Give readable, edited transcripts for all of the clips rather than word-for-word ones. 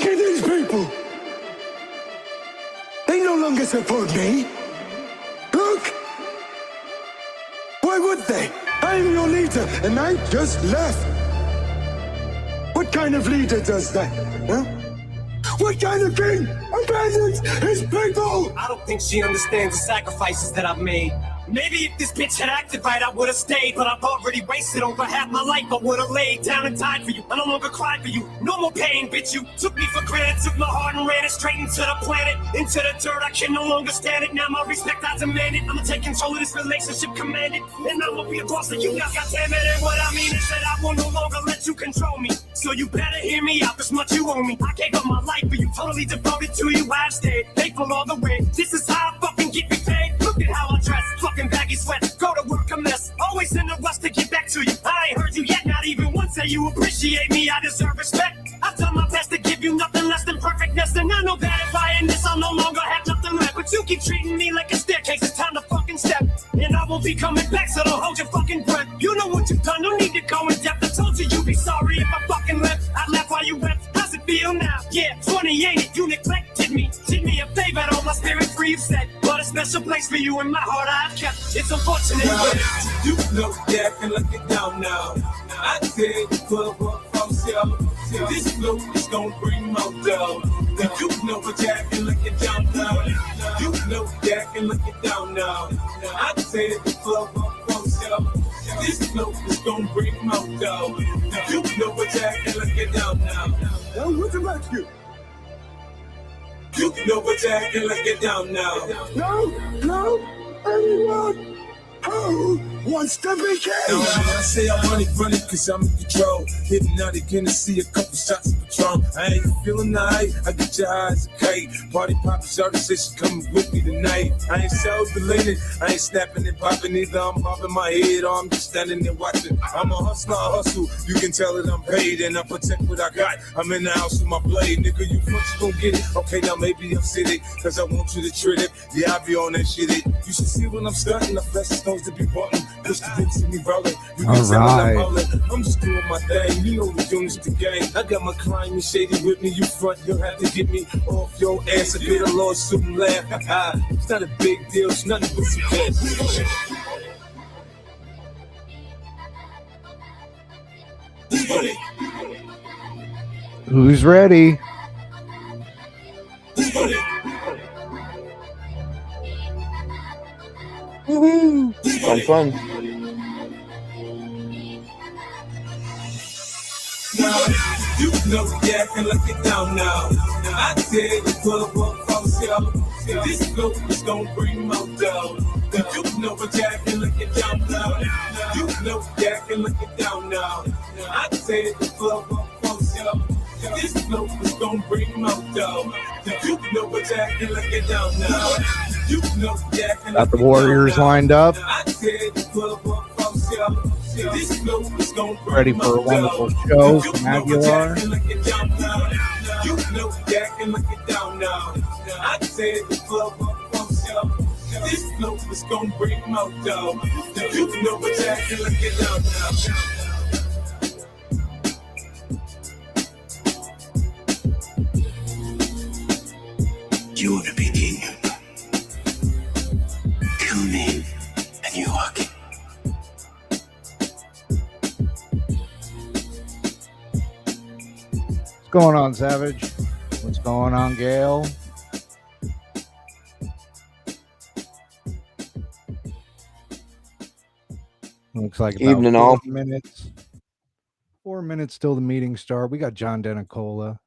Look at these people. They no longer support me. Look. Why would they? I'm your leader, and I just left. What kind of leader does that? Huh? What kind of king abandons his people? I don't think she understands the sacrifices that I've made. Maybe if this bitch had acted right, I would've stayed. But I've already wasted over half my life. I would've laid down and died for you. I no longer cry for you. No more pain, bitch. You took me for granted, took my heart and ran it straight into the planet, into the dirt. I can no longer stand it. Now my respect I demand it. I'ma take control of this relationship, command it, and I'ma be a boss of you. Now, goddamn it, and what I mean is that I will no longer let you control me. So you better hear me out. This much you owe me. I gave up my life for you, totally devoted to you. I've stayed faithful all the way. This is how I fucking get me paid. Look at how I dress, fucking baggy sweats. Go to work a mess, always in a rush to get back to you. I ain't heard you yet, not even once say you appreciate me. I deserve respect. I've done my best to give you nothing less than perfectness, and I know that if I end this, I'll no longer have nothing left. But you keep treating me like a staircase. It's time to fucking step, and I won't be coming back. So don't hold your fucking breath. You know what you've done. No need to go in depth. I told you you'd be sorry if I fucking left. I left while you wept. How's it feel now? Yeah, 20 ain't it? You neglected me. Did me a favor, all my spirit free, you said. But a special place for you in my heart I've kept. It's unfortunate, but you know that and look it down now. I said the club up from sale. This flow is gonna bring more dough. You know what Jack and look it down now. You know Jack and look it down now. I said the club up from sale. This flow is gonna bring more dough. You know what Jack and look it down now. Now what's about you? You know what Jack and look it down now. No, anyone who wants to be king. I say I run it cause I'm in control. Hypnotic and see a couple shots of Patron. I ain't feeling night, I get your eyes a kite. Party poppin', shawty say she coming with me tonight. I ain't self-related, I ain't snapping and popping either. I'm bobbing my head or I'm just standing there watching. I'm a hustler, I hustle, you can tell that I'm paid. And I protect what I got, I'm in the house with my blade. Nigga, you folks gon' get it. Okay, now maybe I'm sitting, cause I want you to treat it. Yeah, I be on that shit. You should see when I'm stunting, the flesh is to be button. Push the dicks in me rolling. You can tell I'm rolling. I'm just doing my thing. You know the units the game. I got my crime and shady with me. You front, you'll have to get me off your ass. I get a lawsuit and laugh. It's not a big deal. It's nothing but some cash. Who's ready? Woohoo! Fun. Now, you know yeah, I can look it down now. I said the club up from sale. This flow is gonna bring more dough. You know what yeah, I can look it down now. You know yeah, I can look it down now. I said the club up from sale. This flow is gonna bring more dough. You know what yeah, I can look it down now. You know yeah, I can Got the Warriors lined up. I said the club up from sale. Ready for a wonderful show from Aguilar. You know Jack and look it down now. I said the club up from show. This flow is gonna bring more dough. You know what Jack and look it down now. you want to be king. Kill me, and you are king. What's going on, Savage? What's going on, Gail? Looks like about Evening all. 4 minutes till the meeting start. We got John Denicola.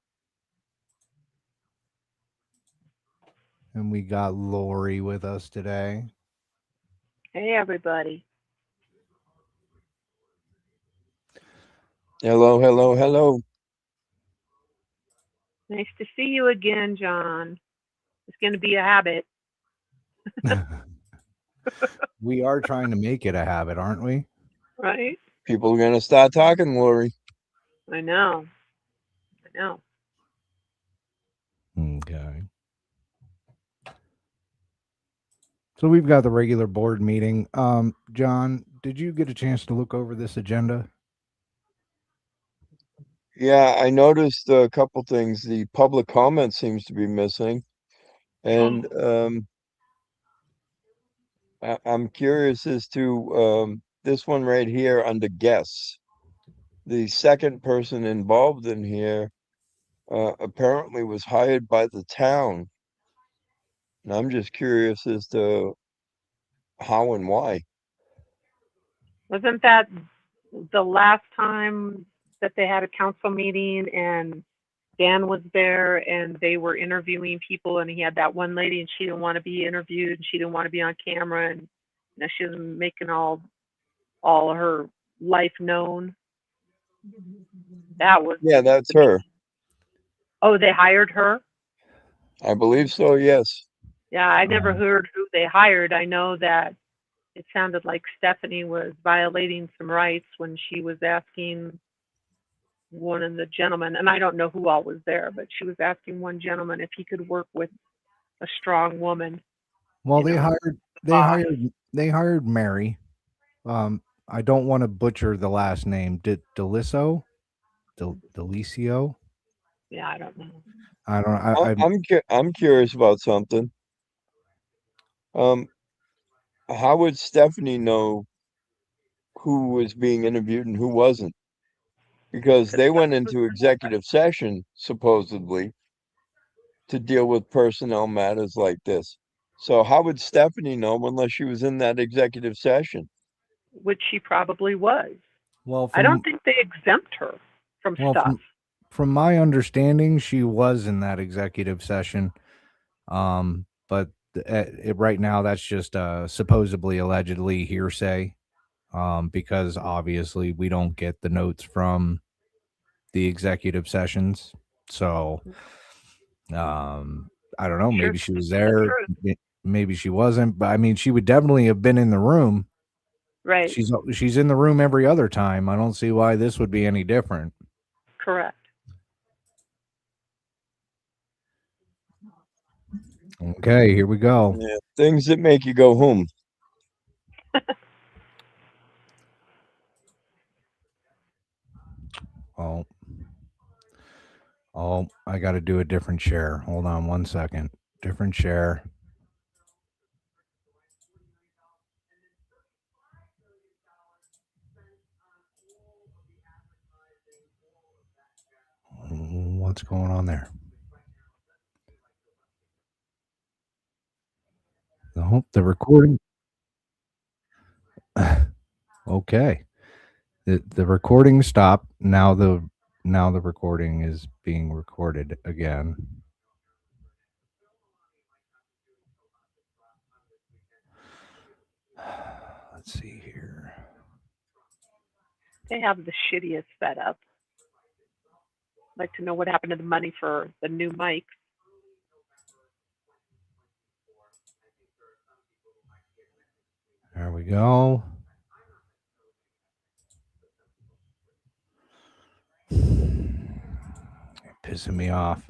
And we got Lori with us today. Hey, everybody. Hello, hello, hello. Nice to see you again, John. It's going to be a habit. We are trying to make it a habit, aren't we? Right? People are going to start talking, Lori. I know. I know. Okay. So we've got the regular board meeting. John, did you get a chance to look over this agenda? Yeah, I noticed a couple things. The public comment seems to be missing, and I'm curious as to this one right here under guests. The second person involved in here apparently was hired by the town, and I'm just curious as to how and why. Wasn't that the last time that they had a council meeting and Dan was there and they were interviewing people and he had that one lady and she didn't want to be interviewed and she didn't want to be on camera and she was making all her life known. That was Yeah, that's the her. Oh, they hired her? I believe so, yes. Yeah, I never Um, heard who they hired. I know that it sounded like Stephanie was violating some rights when she was asking one of the gentlemen, and I don't know who all was there, but she was asking one gentleman if he could work with a strong woman, well, you know, they boss. hired they hired Mary. I don't want to butcher the last name. Deliso, Delicio. Yeah, I don't know. I don't. I'm curious about something. Um, how would Stephanie know who was being interviewed and who wasn't? Because Because they Stephanie went was into executive session supposedly to deal with personnel matters like this. So how would Stephanie know unless she was in that executive session? which she probably was. well I don't from think they exempt her from well stuff. from my understanding, she was in that executive session. But right now, that's just supposedly, allegedly hearsay. Because obviously we don't get the notes from the executive sessions. So, I don't know. Sure, Maybe she was the there. truth. Maybe she wasn't. But I mean, she would definitely have been in the room. Right. She's in the room every other time. I don't see why this would be any different. Correct. Okay, here we go. Yeah, things that make you go home. Oh, I got to do a different share. Hold on one second. Different share. What's going on there? No, the recording. Okay. The recording stopped. Now the recording is being recorded again. Let's see here. They have the shittiest setup. I'd like to know what happened to the money for the new mics. There we go. Pissing me off.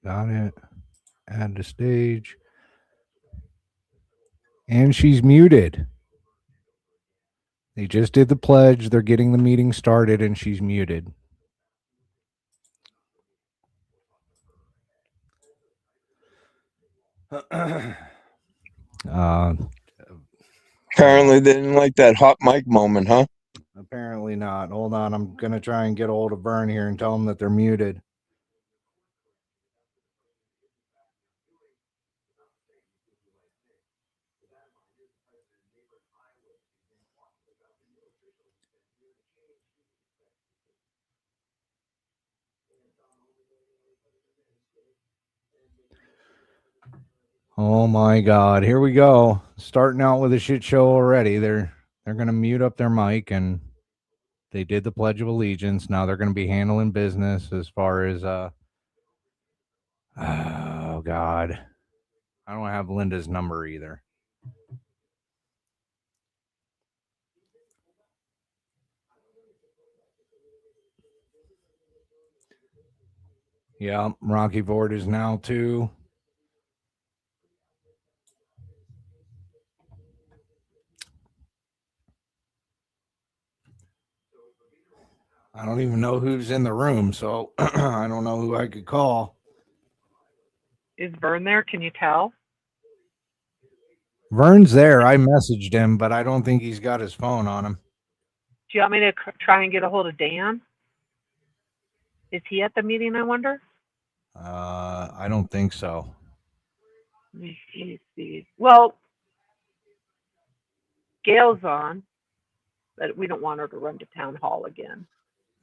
Got it. Add to stage. And she's muted. They just did the pledge. They're getting the meeting started, and she's muted. uh, Apparently they didn't like that hot mic moment, huh? Apparently not. Hold on. I'm going to try and get a hold of Vern here and tell them that they're muted. Oh my God. Here we go. Starting out with a shit show already. They're going to mute up their mic, and they did the Pledge of Allegiance. Now they're going to be handling business as far as oh God. I don't have Linda's number either. Yeah, Rocky Ford is now too. I don't even know who's in the room, so I don't know who I could call. Is Vern there? Can you tell? Vern's there. I messaged him, but I don't think he's got his phone on him. Do you want me to try and get a hold of Dan? Is he at the meeting, I wonder? I don't think so. Let me see. Well, Gail's on, but we don't want her to run to town hall again.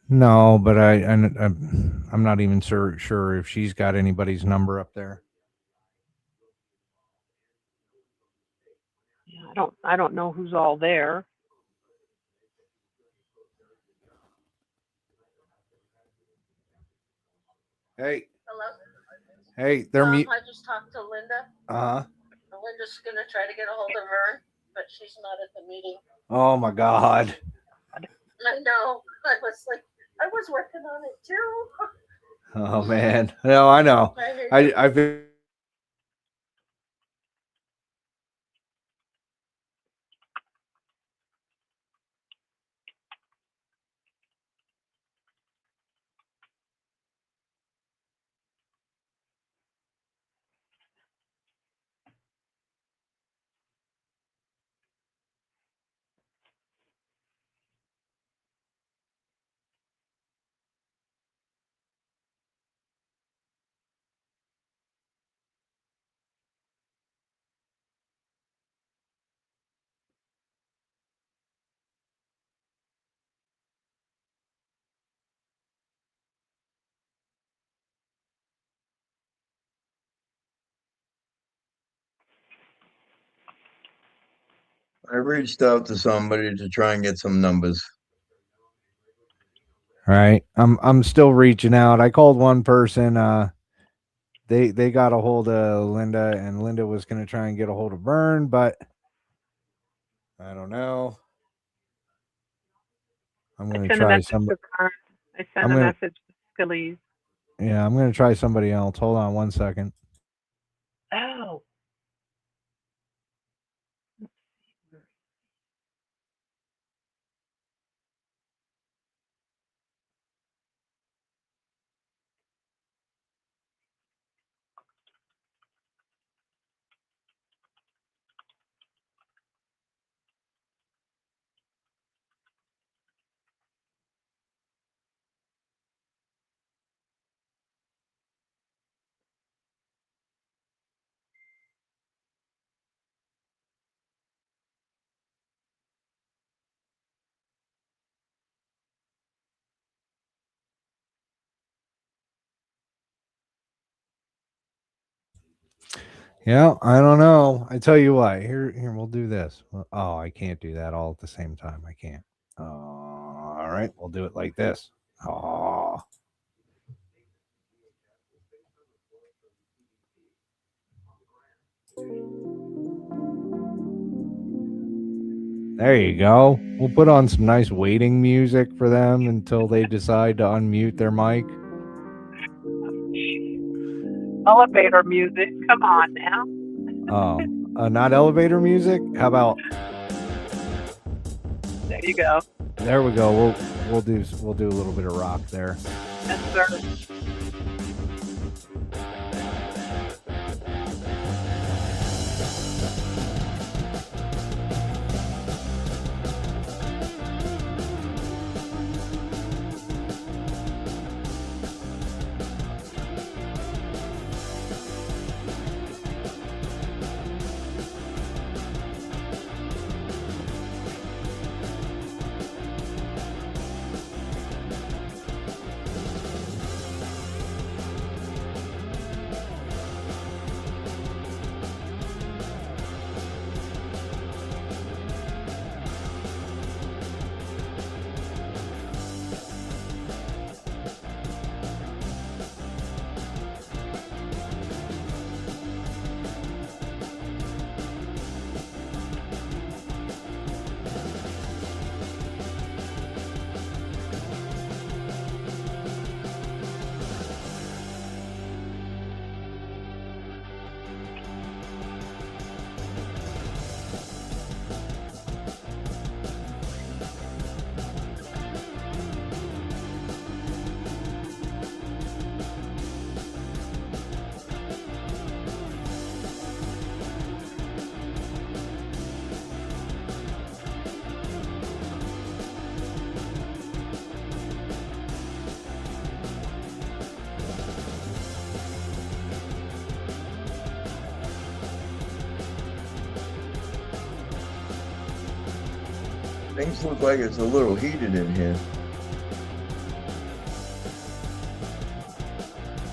No, but I'm not even sure if she's got anybody's number up there. Yeah, I don't know who's all there. Hey. Hello? Hey, they're I just talked to Linda. Uh-huh. Linda's gonna try to get a hold of her, but she's not at the meeting. Oh my God. I know. I was working on it too. Oh man. No, I know. I've been I reached out to somebody to try and get some numbers. All right. I'm still reaching out. I called one person. They got a hold of Linda, and Linda was gonna try and get a hold of Vern, but I don't know. I'm gonna try somebody. I sent a message to Scalise. Yeah, I'm gonna try somebody else. Hold on one second. Oh. Yeah, I don't know. I tell you what. Here, we'll do this. Oh, I can't do that all at the same time. I can't. All right, we'll do it like this. Oh. There you go. We'll put on some nice waiting music for them until they decide to unmute their mic. Elevator music. Come on now. Oh, not elevator music? How about? There you go. There we go. We'll do a little bit of rock there. Yes, sir. Things look like it's a little heated in here.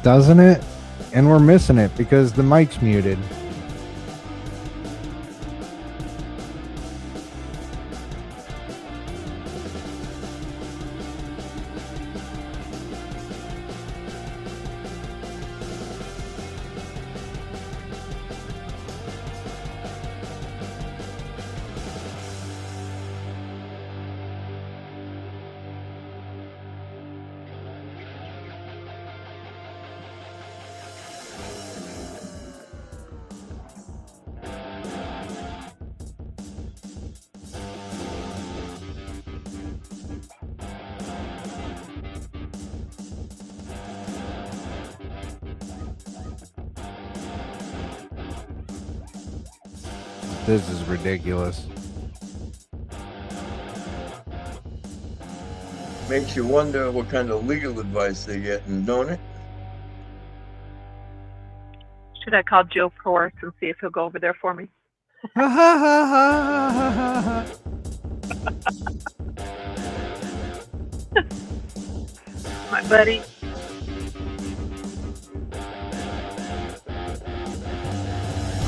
Doesn't it? And we're missing it because the mic's muted. This is ridiculous. Makes you wonder what kind of legal advice they're getting, don't it? Should I call Joe Porth and see if he'll go over there for me? Ha ha ha ha ha ha. My buddy.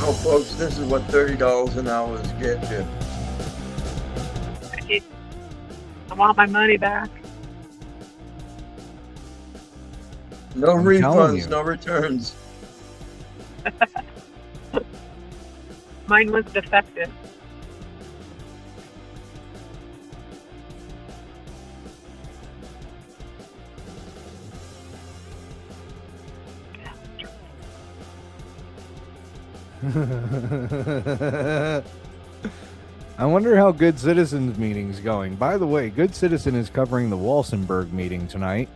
Oh, folks, this is what $30 an hour get you. I want my money back. No I'm telling you. refunds, no returns. Mine was defective. I wonder how Good Citizen's meeting's going. By the way, Good Citizen is covering the Walsenburg meeting tonight.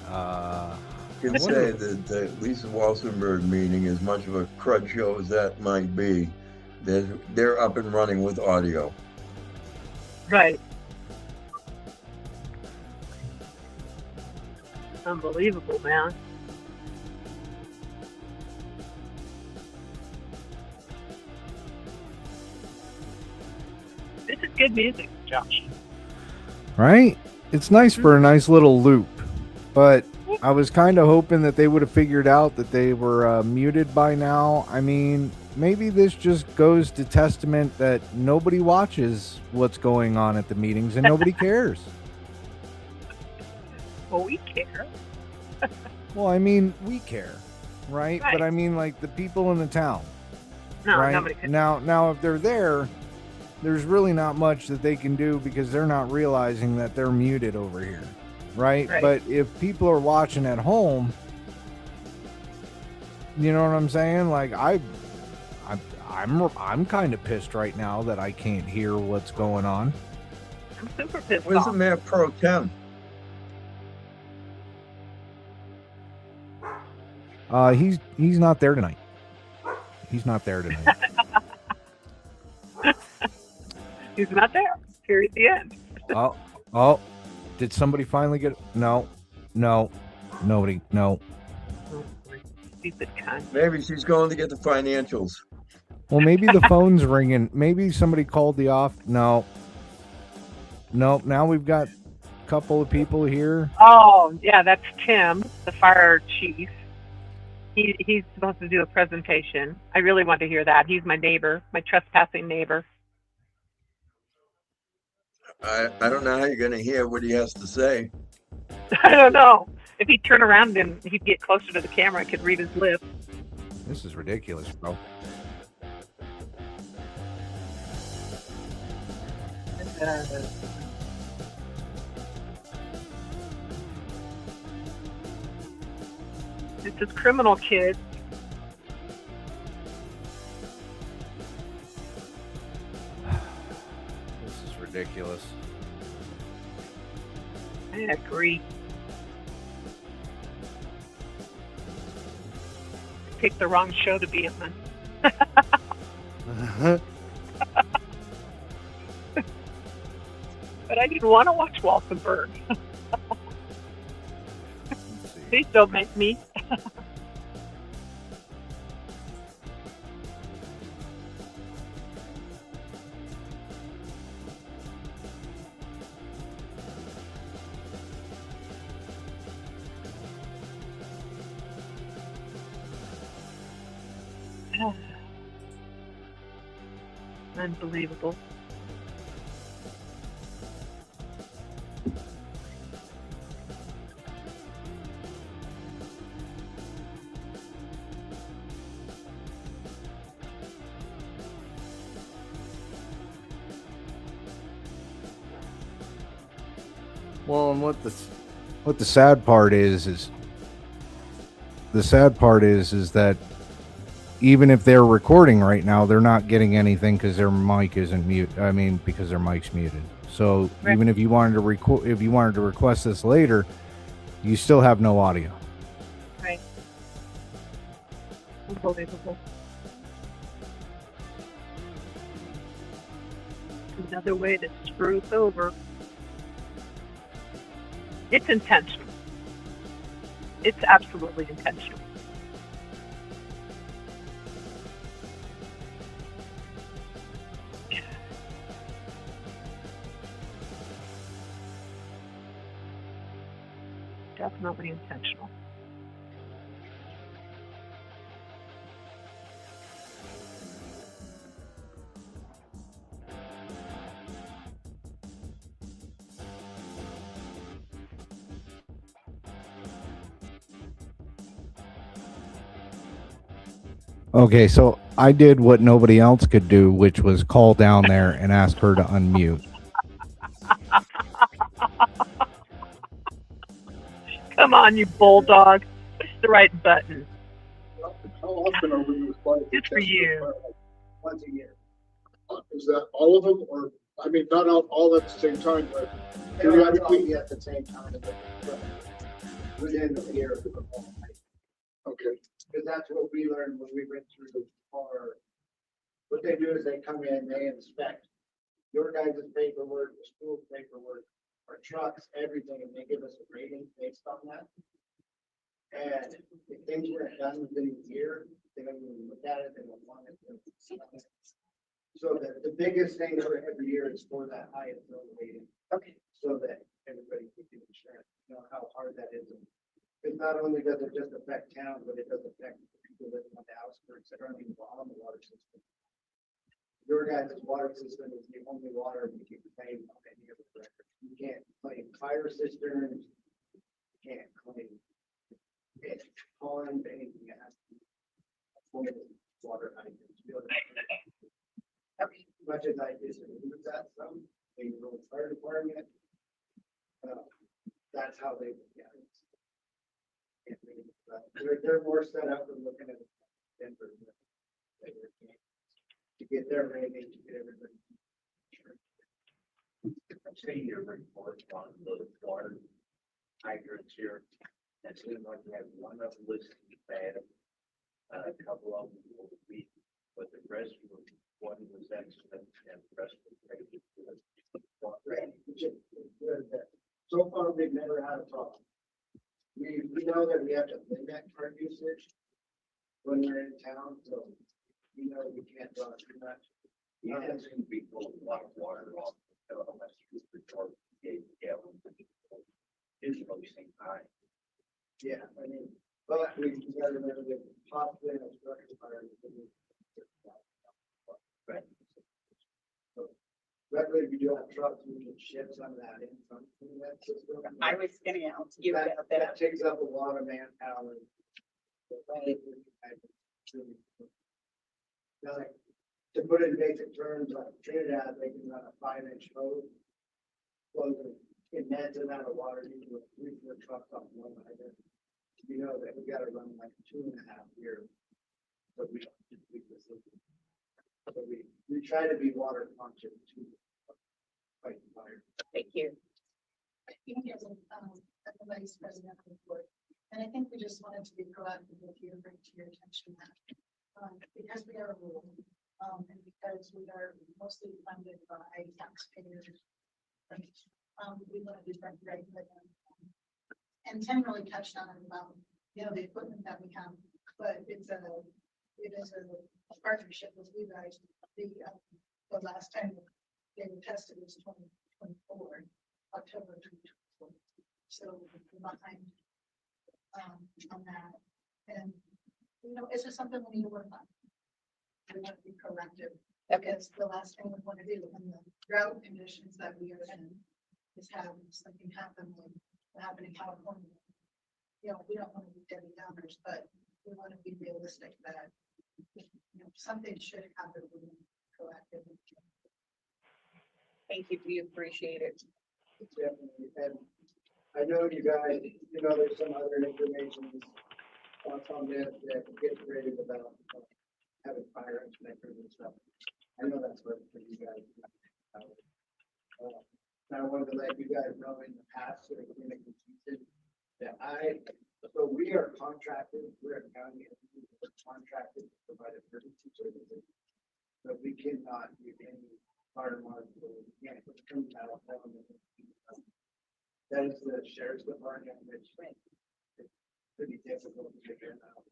I can say that the Lisa Walsenburg meeting, as much of a crud show as that might be, they're up and running with audio. Right. Unbelievable, man. This is good music, Josh. Right? It's nice for a nice little loop. But I was kind of hoping that they would have figured out that they were muted by now. I mean, maybe this just goes to testament that nobody watches what's going on at the meetings and nobody cares. Well, we care. Well, I mean, we care, right? Right. But I mean, like the people in the town. No, right? nobody cares. Now, if they're there, there's really not much that they can do because they're not realizing that they're muted over here, right? But if people are watching at home, you know what I'm saying? Like I'm kind of pissed right now that I can't hear what's going on. I'm super pissed Where's off. the Mayor Pro Tem? He's not there tonight. He's not there tonight. He's not there. Here at the end. Oh, did somebody finally get? No, nobody, no. Oh, stupid cunt. Maybe she's going to get the financials. Well, maybe the phone's ringing. Maybe somebody called the off. No. Now we've got a couple of people here. Oh, yeah, that's Tim, the fire chief. He's supposed to do a presentation. I really want to hear that. He's my neighbor, my trespassing neighbor. I don't know how you're going to hear what he has to say. I don't know. If he'd turn around and he'd get closer to the camera, I could read his lips. This is ridiculous, bro. This is criminal, kids. This is ridiculous. I agree. Picked the wrong show to be on. But I didn't want to watch Walsenburg. Please don't make me. Unbelievable. Well, and what the sad part is that even if they're recording right now, they're not getting anything because their mic isn't mute. I mean, because their mic's muted. So Right. even if you wanted to request this later, you still have no audio. Right. Unbelievable. Another way to screw us over. It's intentional. It's absolutely intentional. Definitely intentional. Okay, so I did what nobody else could do, which was call down there and ask her to unmute. Come on, you bulldog. Push the right button. How often are we required to Good for test you. for fire? Once a year. Is that all of them, or, I mean, not all at the same time, but periodically? At the same time, but within the year of the performance. Okay, Because that's what we learned when we went through our, what they do is they come in, they inspect your guys' paperwork, the school paperwork, our trucks, everything, and they give us a rating based on that. And if things weren't done within a year, they don't even look at it, they don't want it. So the biggest thing for every year is for that highest rating. Okay. So that everybody can get insurance, you know how hard that is. Because not only does it just affect town, but it does affect the people living on the outskirts that aren't even on the water system. Your guys' water system is the only water you can claim on any of the records. You can't claim fire cisterns, you can't claim ponds, anything that has to be water hydrants. Much as I disagree with that, some, they go fire department. That's how they, yeah. They're more set up and looking at Denver. To get their rating, to get everybody. I'm seeing your report on the water hydrants here. It seems like you have one of them listed bad, a couple of them will be, but the rest were, one was excellent and the rest was pretty good. So far, we've never had a problem. We know that we have to limit our usage when we're in town, so we know we can't draw too much. Yeah, it's gonna be full of a lot of water off. Unless you report gallons. Usually seem high. Yeah, I mean, but we gotta remember that possibly in a structure fire. Right. Luckily, we do have trucks, we can ship some of that in from that system. I was gonna ask you That, about that that. takes up a lot of manpower. Now, like, to put it in basic terms, like Trinidad, they can run a 5-inch hose. Closing in that amount of water, you can put 3-4 trucks off one hydrant. You know that we gotta run like 2.5 years. So we don't complete the system. So we try to be water conscious to fight the fire. Thank you. I think as a, the vice president of the board, and I think we just wanted to be proactive with you and bring to your attention that, because we are a rule, and because we are mostly funded by taxpayers, we want to be right by them. And Tim really touched on it about, you know, the equipment that we have, but it is a partnership with you guys. The last time they were tested was 2024, October 2024. So we're behind on that. And, you know, it's just something we need to work on. We have to be proactive. Because the last thing we want to do in the drought conditions that we are in is have something happen like what happened in California. You know, we don't want to be Debbie Downers, but we want to be realistic that, you know, something should happen. We need to be proactive. Thank you. We appreciate it. Definitely. And I know you guys, you know, there's some other information on this that gets rated about having fire inspectors and stuff. I know that's what for you guys. I wanted to let you guys know in the past, so in a confusion, that so we are contracted, we're a county, entity, we're contracted to provide emergency services. But we cannot do any fire marshal, we can't put the comes out. That is the sheriff's department, which it's pretty difficult to figure out.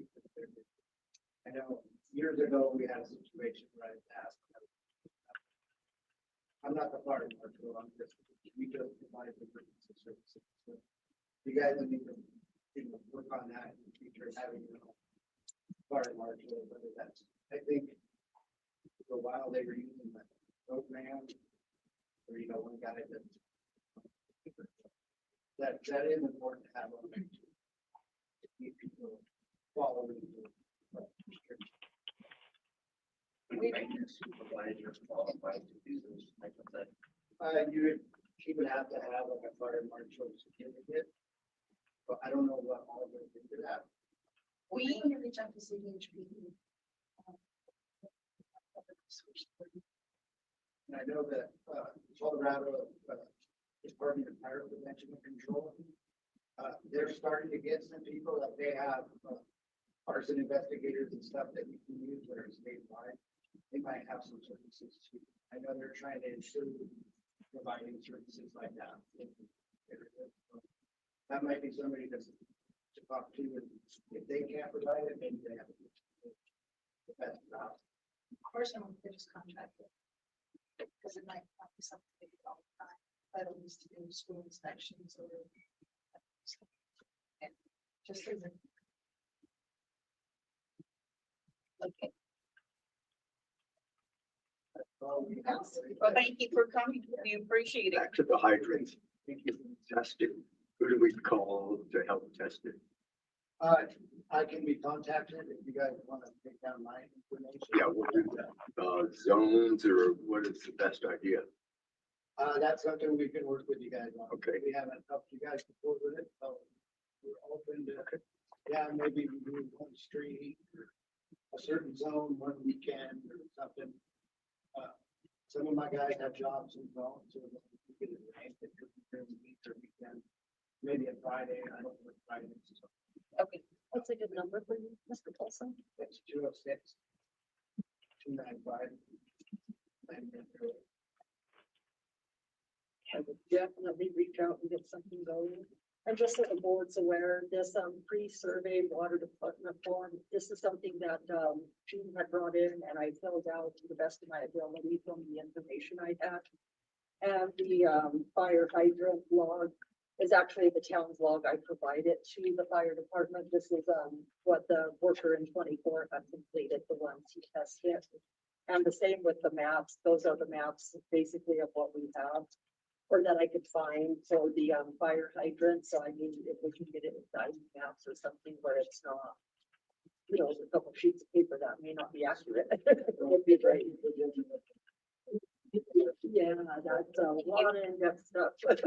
I know years ago, we had a situation where I asked, I'm not the fire marshal, we just provide emergency services. So you guys need to, you know, work on that in the future, having, you know, fire marshal, whether that's, I think for a while they were using the program, or, you know, one guy that is important to have on there to keep people following the restrictions. We make your supervisor qualified to do this type of thing. You would have to have like a fire marshal certificate, but I don't know what all goes into that. We need to reach out to CDHP. And I know that Colorado Department of Fire Prevention and Control, they're starting to get some people that they have arson investigators and stuff that you can use that are statewide. They might have some services too. I know they're trying to ensure providing services like that. That might be somebody to talk to, and if they can't provide it, maybe they have to. The best route. Of course, I'm going to just contract it. Because it might not be something they do all the time. But at least to do school inspections or. And just as a. Okay. Well, Well, thank you for coming. We appreciate it. Back to the hydrants. Thank you for testing. Who do we call to help test it? I can be contacted if you guys want to take down my information. Yeah, we'll do that. Zones or what is the best idea? That's something we can work with you guys on. Okay. We haven't helped you guys before with it, so we're open to, yeah, maybe we do one street or a certain zone one weekend or something. Some of my guys have jobs in zones, so we can arrange it for during the week or weekend, maybe a Friday. I don't know what Friday is. So Okay. What's a good number for you, Mr. Paulson? it's 206 295. I would definitely reach out and get something going. And just so the board's aware, this pre-survey water department form, this is something that Gene had brought in and I filled out to the best of my ability from the information I had. And the fire hydrant log is actually the town's log. I provided to the fire department. This is what the worker in 24 had completed, the ones he tested. And the same with the maps. Those are the maps basically of what we have. Or that I could find for the fire hydrant. So I mean, if we can get it with diamond maps or something where it's not, you know, a couple sheets of paper that may not be accurate. It would be great. Yeah, that's a lot of in-depth stuff. I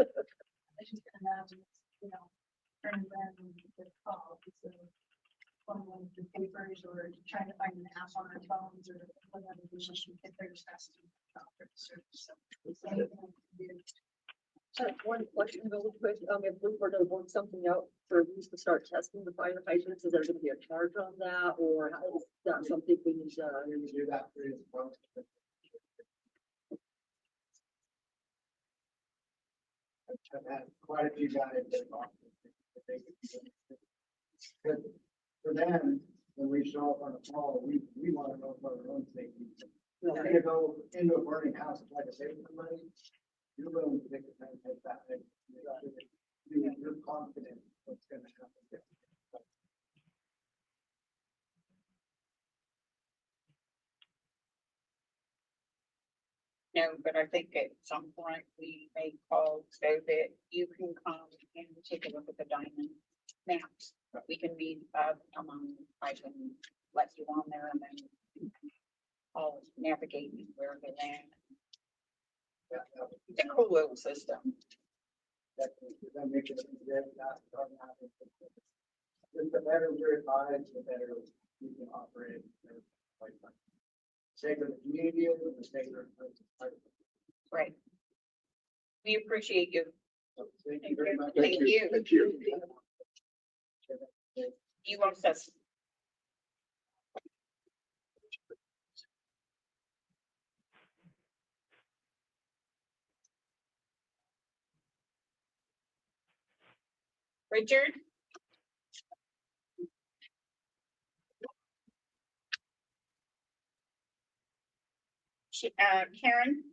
just can imagine, you know, turning around and get a call. So one of the papers or trying to find an app on our phones or whatever, we just get there as fast as possible. So anything we can do. One question really quick, if we were to work something out for us to start testing the fire hydrants, is there gonna be a charge on that, or how is that something we need to? Do that for his folks. I've had quite a few guys that have offered, but they For them, when we show up on the fall, we want to know for our own safety. If you go into a burning house and try to save somebody, you're willing to take the time to take that. You're confident what's going to happen. No, but I think at some point we may call so that you can come and take a look at the diamond maps. We can meet up among, I can let you on there and then I'll navigate you where they land. It's a cool little system. That makes it the better we're advised, the better we can operate. Sake of the community and the sake of. Right. We appreciate you. Thank you very much. Thank you. Thank you. You want us. Richard? Karen?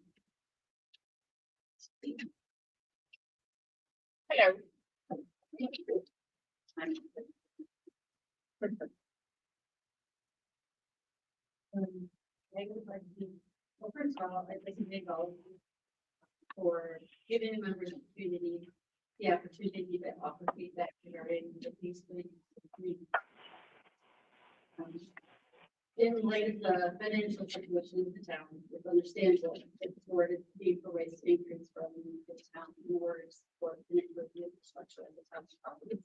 Hello. Well, first of all, I'd like to thank all of you for giving the members of the community the opportunity to offer feedback regarding the peace community. In light of the financial situation of the town, it's understandable if the board is being for ways to increase from the town in order to support the infrastructure of the town's properties.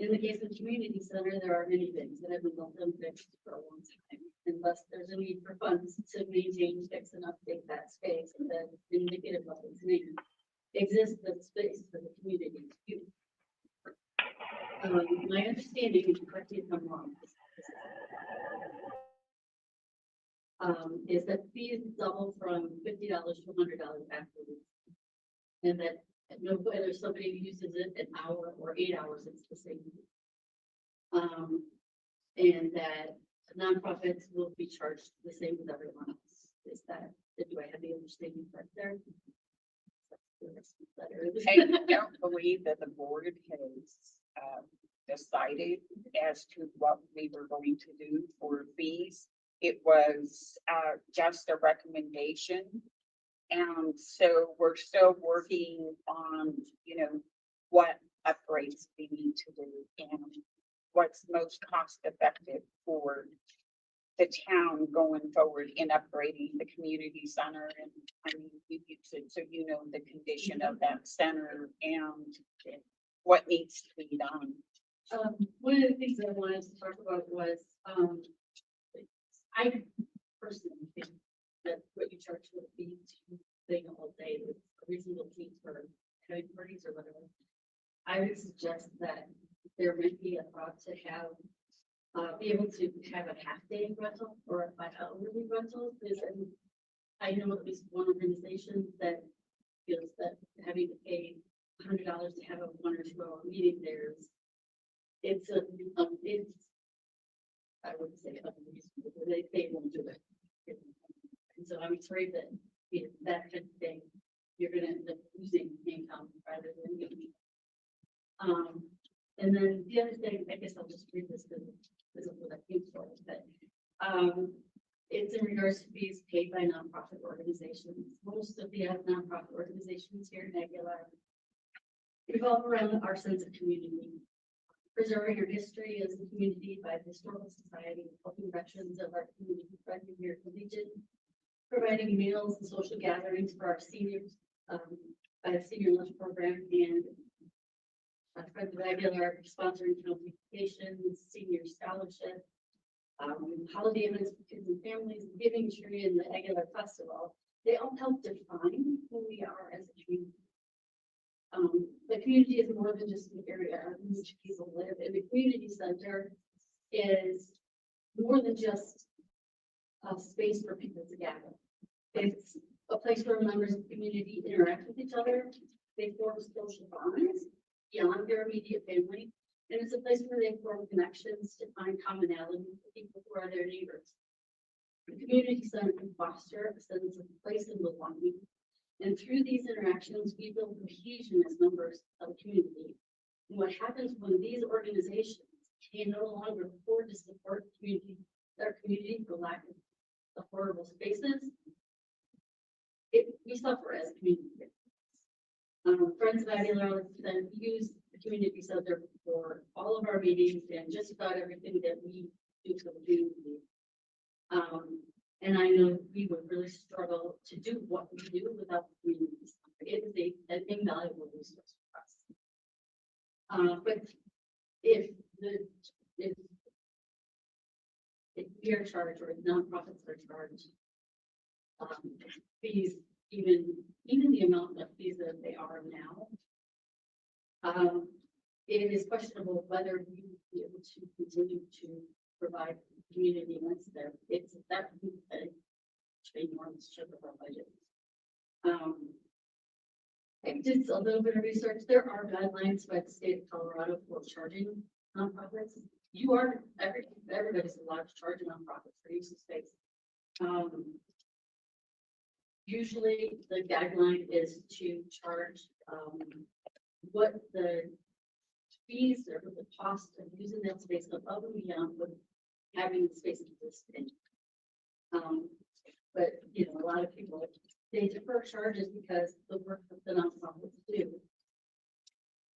In the case of the community center, there are many things that have been left unfixed for a long time. And thus there's a need for funds to maintain, fix and update that space and then indicative of its need exists that space for the community to use. My understanding, and correct me if I'm wrong, is that fees double from $50 to $100 afterwards. And that no whether somebody uses it an hour or 8 hours, it's the same. And that nonprofits will be charged the same as everyone else. Is that, do I have the understanding correct there? I don't believe that the board has decided as to what we were going to do for fees. It was just a recommendation. And so we're still working on, what upgrades we need to do and what's most cost effective for the town going forward in upgrading the community center. And I mean, you use it, so you know the condition of that center and what needs to be done. One of the things I wanted to talk about was, I personally think that what you charge for the fee to thing all day is a reasonable fee for having parties or whatever. I would suggest that there might be a thought to have be able to have a half-day rental or a 5-hourly rental, because I know at least one organization that feels that having to pay $100 to have a 1 or 2 hour meeting there is it's I wouldn't say unreasonable, but they won't do it. And so I'm afraid that if that kind of thing, you're gonna end up losing income rather than gaining. And then the other thing, I guess I'll just read this because this is what I think for it, but it's in regards to fees paid by nonprofit organizations. Most of the nonprofit organizations here in Aguilar revolve around our sense of community, preserving our history as a community by the Historical Society, helping veterans of our community, friendly here at the Legion, providing meals and social gatherings for our seniors by the senior lunch program, and Friends of Aguilar sponsoring county vacations, senior scholarship, holiday events for kids and families, giving tree, and the Aguilar Festival. They all help define who we are as a community. The community is more than just an area in which people live, and the community center is more than just a space for people to gather. It's a place where members of the community interact with each other. They form social bonds, beyond their immediate family. And it's a place where they form connections to find commonality with people who are their neighbors. The community center can foster a sense of place and belonging. And through these interactions, we build cohesion as members of a community. And what happens when these organizations can no longer afford to support their community for lack of affordable spaces, we suffer as a community. Friends of Aguilar then use the community center for all of our meetings and just about everything that we do for the community. And I know we would really struggle to do what we do without the community center. It is an invaluable resource for us. But if we are charged or nonprofits are charged fees, even the amount of fees that they are now, it is questionable whether we will be able to continue to provide community events there. It's that would be a enormous chunk of our budget. I did a little bit of research. There are guidelines by the state of Colorado for charging nonprofits. Everybody's allowed to charge nonprofits for use of space. Usually the guideline is to charge what the fees or the cost of using that space above and beyond what having the space exist in. But a lot of people, they defer charges because the work that the nonprofits do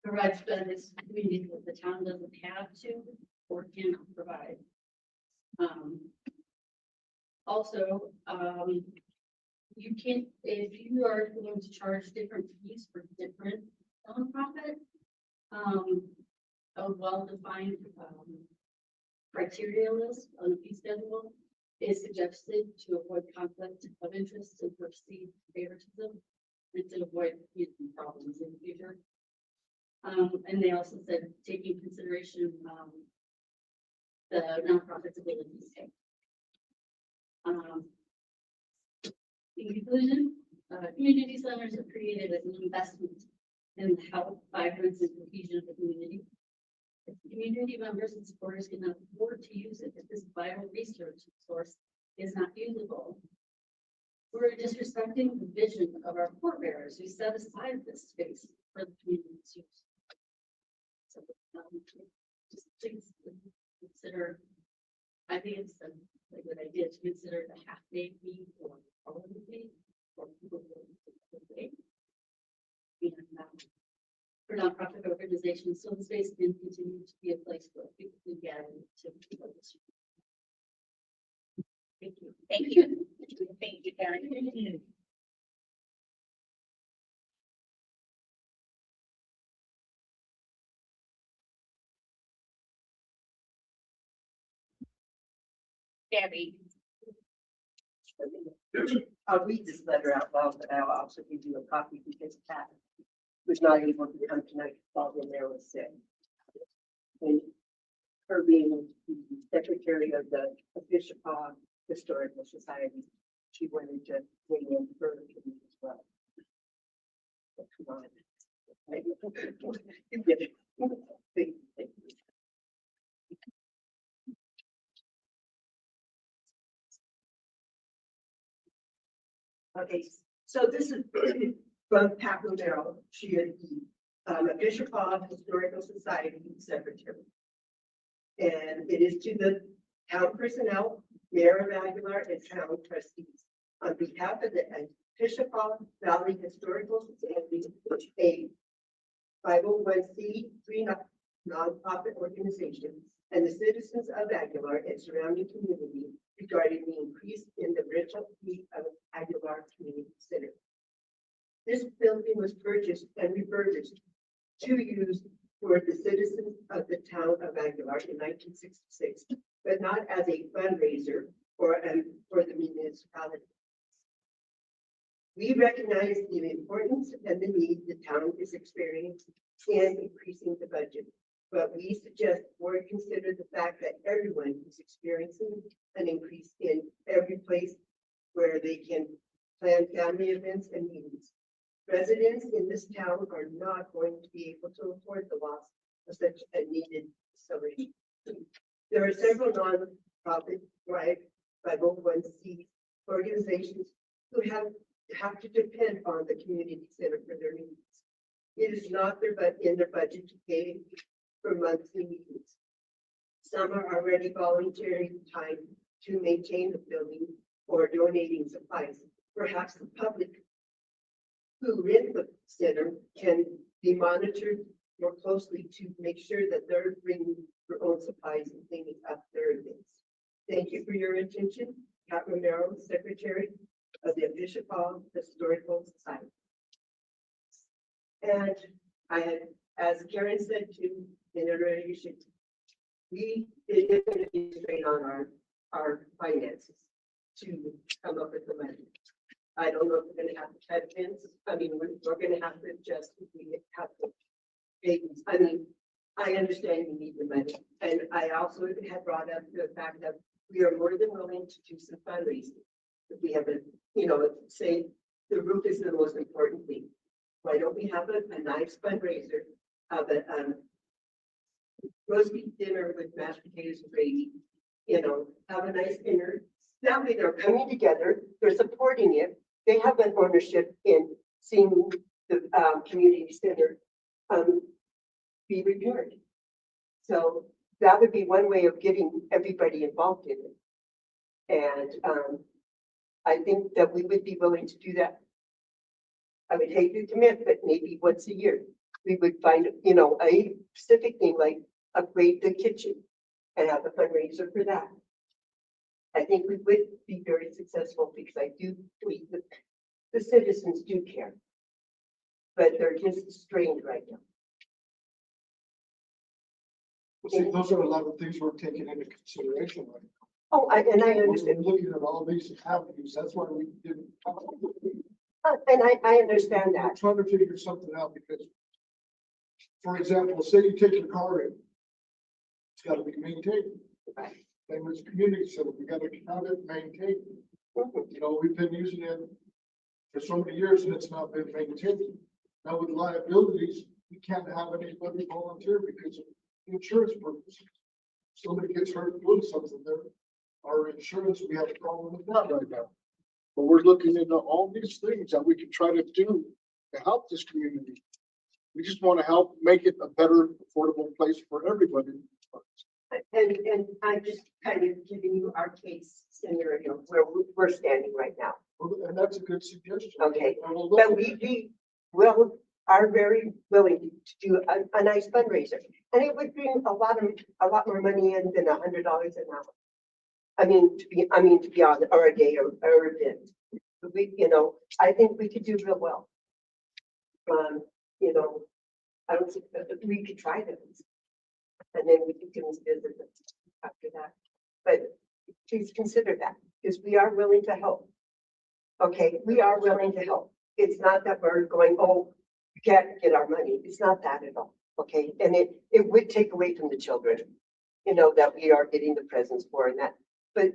provides benefits to communities that the town doesn't have to or cannot provide. Also, you can't, if you are going to charge different fees for different nonprofit, a well-defined criteria list on the fee schedule is suggested to avoid conflict of interest and perceived favoritism and to avoid problems in the future. And they also said taking consideration the nonprofit's ability to pay. In conclusion, community centers are created as an investment in the health, vibrance, and cohesion of the community. If community members and supporters cannot afford to use it, if this vital research source is not usable, we're disrespecting the vision of our forebears who set aside this space for the community's use. So, just please consider, I think it's a good idea to consider the half-day fee or all of the fee for people who pay. And for nonprofit organizations, so the space can continue to be a place where people can gather to focus. Thank you. Thank you. Thank you, Karen. Debbie. I'll read this letter out loud, but I'll also give you a copy because Pat was not able to come tonight while there was sick. And her being the secretary of the Aguilar Historical Society, she wanted to weigh in further to me as well. But come on. You get it. Thank you. Okay, so this is from Pat Romero. She is the Bishop Historical Society Secretary. And it is to the town personnel, Mayor of Aguilar, and town trustees. On behalf of the Bishop Valley Historical Society, a 501c3 nonprofit organization, and the citizens of Aguilar and surrounding community regarding the increase in the rental fee of Aguilar Community Center. This building was purchased and refurbished to use for the citizens of the town of Aguilar in 1966, but not as a fundraiser for the municipality. We recognize the importance and the need the town is experiencing and increasing the budget. But we suggest the board consider the fact that everyone is experiencing an increase in every place where they can plan family events and meetings. Residents in this town are not going to be able to afford the loss of such a needed facility. There are several non-profit, right, 501c organizations who have to depend on the community center for their needs. It is not in their budget to pay for monthly meetings. Some are already volunteering time to maintain the building or donating supplies. Perhaps the public who rent the center can be monitored more closely to make sure that they're bringing their own supplies and cleaning up their events. Thank you for your attention. Pat Romero, Secretary of the Bishop Hall Historical Society. And I had, as Karen said too, in a relation, it is going to be a strain on our finances to come up with the money. I don't know if we're going to have to cut fence. I mean, we're going to have to adjust if we have to pay. I mean, I understand you need the money. And I also had brought up the fact that we are more than willing to do some fundraising. If we have say the roof is the most important thing. Why don't we have a nice fundraiser of a roast beef dinner with mashed potatoes and gravy? Have a nice dinner. That way they're coming together, they're supporting it. They have an ownership in seeing the community center be repaired. So that would be one way of getting everybody involved in it. And I think that we would be willing to do that. I would hate to commit, but maybe once a year, we would find, a specific thing like upgrade the kitchen and have a fundraiser for that. I think we would be very successful because I do believe that the citizens do care, but they're just strained right now. Well, see, those are a lot of things we're taking into consideration right now. Oh, I understand. We're looking at all these avenues. That's why we didn't. And I understand that. I'm trying to figure something out because, for example, say you take your car in, it's got to be maintained. Right. Same as community center, we got to count it, maintain. We've been using it for so many years and it's not been maintained. Now with liabilities, we can't have anybody volunteer because of insurance purposes. Somebody gets hurt doing something there, our insurance, we have a problem with that right now. But we're looking into all these things that we can try to do to help this community. We just want to help make it a better, affordable place for everybody. And I'm just kind of giving you our case scenario where we're standing right now. And that's a good suggestion. Okay, but we are very willing to do a nice fundraiser, and it would bring a lot more money in than $100 an hour. I mean, to be on or a day or event. I think we could do real well. I don't think that we could try this, and then we could visit after that. But please consider that because we are willing to help. Okay, we are willing to help. It's not that we're going, oh, we can't get our money. It's not that at all. Okay, and it would take away from the children, that we are getting the presents for and that. But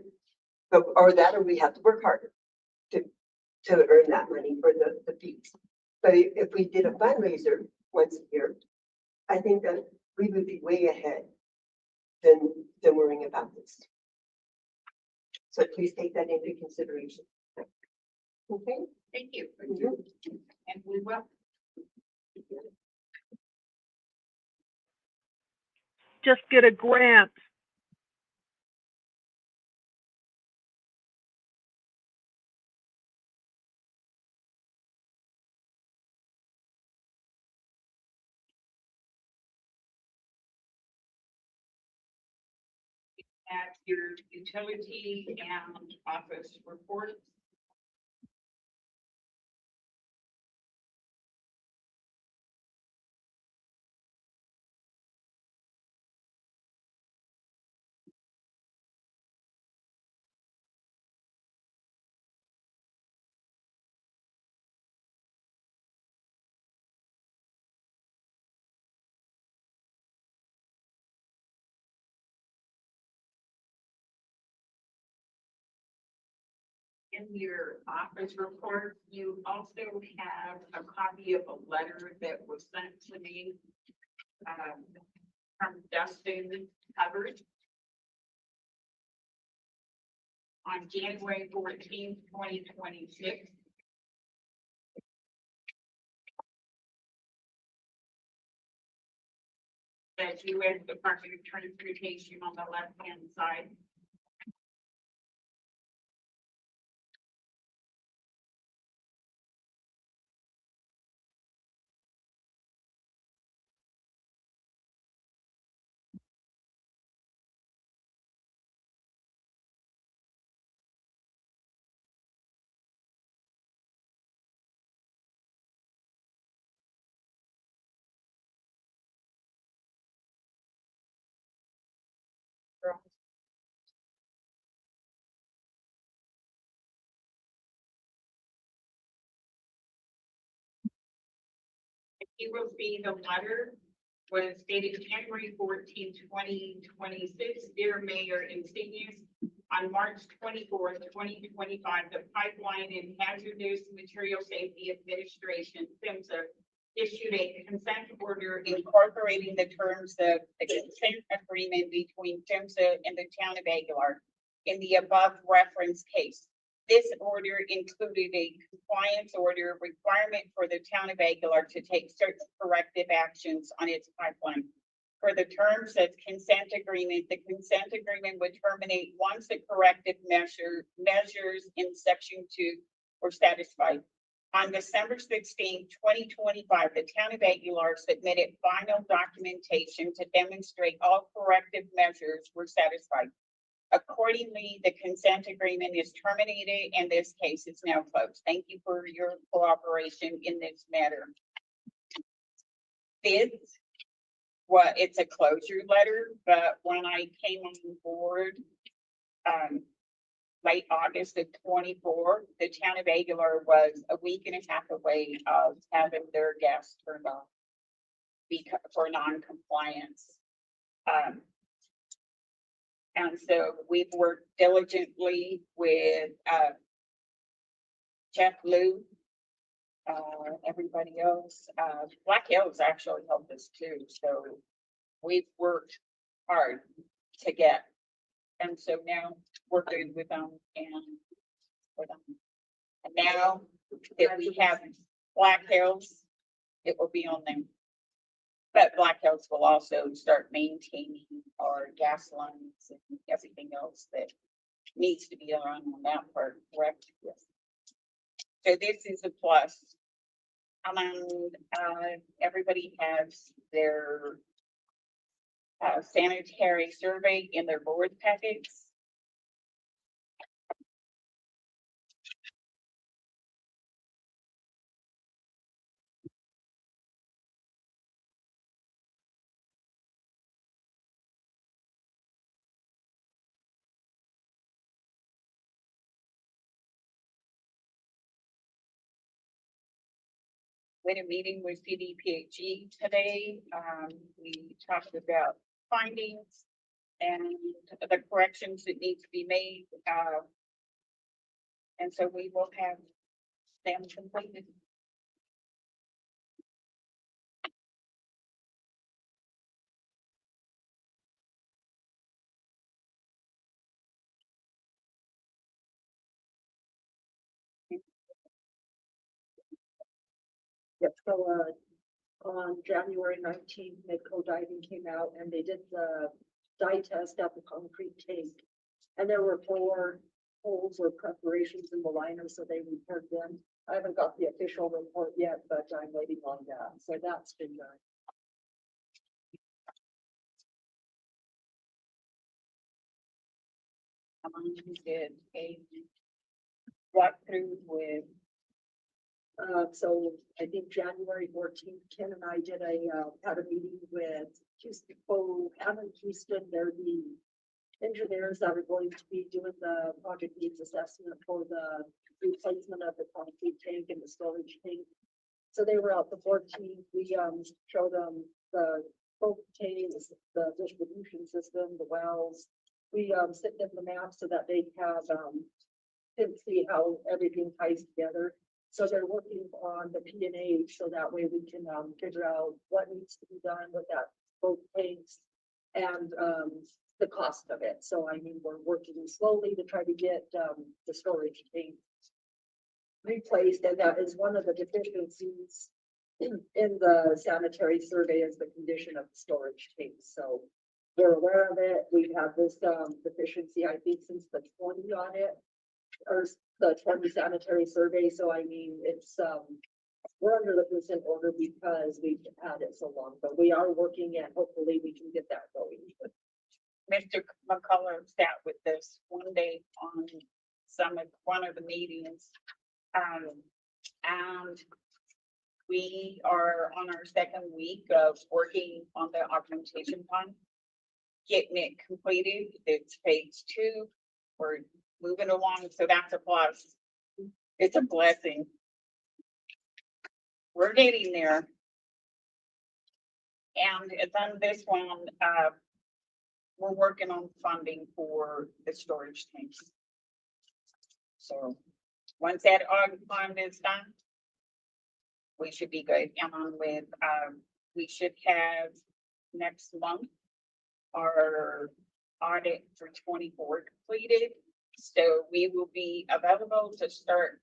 or we have to work harder to earn that money for the fees. But if we did a fundraiser once a year, I think that we would be way ahead than worrying about this. So please take that into consideration. Okay. Thank you. Mhm. And we will. Just get a grant. At your utility and office reports. in your office report, you also have a copy of a letter that was sent to me from Dustin Hubbard on January 14th, 2026. That U.S. Department of Transportation on the left-hand side. He will see the letter was dated January 14th, 2026. Dear Mayor Insignias, on March 24th, 2025, the Pipeline and Hazardous Material Safety Administration, PHMSA, issued a consent order incorporating the terms of the consent agreement between PHMSA and the town of Aguilar in the above referenced case. This order included a compliance order requirement for the town of Aguilar to take certain corrective actions on its pipeline. For the terms of consent agreement, the consent agreement would terminate once the corrective measures in section 2 were satisfied. On December 16, 2025, the town of Aguilar submitted final documentation to demonstrate all corrective measures were satisfied. Accordingly, the consent agreement is terminated and this case is now closed. Thank you for your cooperation in this matter. It's a closure letter, but when I came on board, late August of 24, the town of Aguilar was a week and a half away of having their gas turned off because for non-compliance. And so we've worked diligently with Jeff Liu, everybody else. Black Hills actually helped us too. So we've worked hard to get. And so now we're good with them and with them. And now that we have Black Hills, it will be on them. But Black Hills will also start maintaining our gas lines and everything else that needs to be done on that part, correct? Yes. So this is a plus. Everybody has their sanitary survey in their board packets. We had a meeting with CDPHE today. We talked about findings and the corrections that need to be made. And so we will have them completed. Yep, so on January 19th, Midco Diving came out and they did the dye test at the concrete tank. And there were 4 holes or preparations in the liner, so they repaired them. I haven't got the official report yet, but I'm waiting on that. So that's been done. We did a walkthrough with so I think January 14th, Ken and I did had a meeting with Alan Houston. They're the engineers that are going to be doing the project needs assessment for the replacement of the concrete tank and the storage tank. So they were out the 14th. We showed them the propane, the distribution system, the wells. We sent them the map so that they have can see how everything ties together. So they're working on the P and A, so that way we can, figure out what needs to be done with that both tanks and, the cost of it. So I mean, we're working slowly to try to get, the storage tank replaced, and that is one of the deficiencies in the sanitary survey is the condition of the storage tanks. So we're aware of it. We've had this, deficiency, I think, since the 20 audit or the 20 sanitary survey. So I mean, it's, we're under the consent order because we've had it so long, but we are working and hopefully we can get that going. Mr. McCullough sat with us one day on one of the meetings. And we are on our second week of working on the augmentation plan, getting it completed. It's phase 2. We're moving along, so that's a plus. It's a blessing. We're getting there. And then this one, we're working on funding for the storage tanks. So once that aug fund is done, we should be good. And on with, we should have next month our audit for 24 completed. So we will be available to start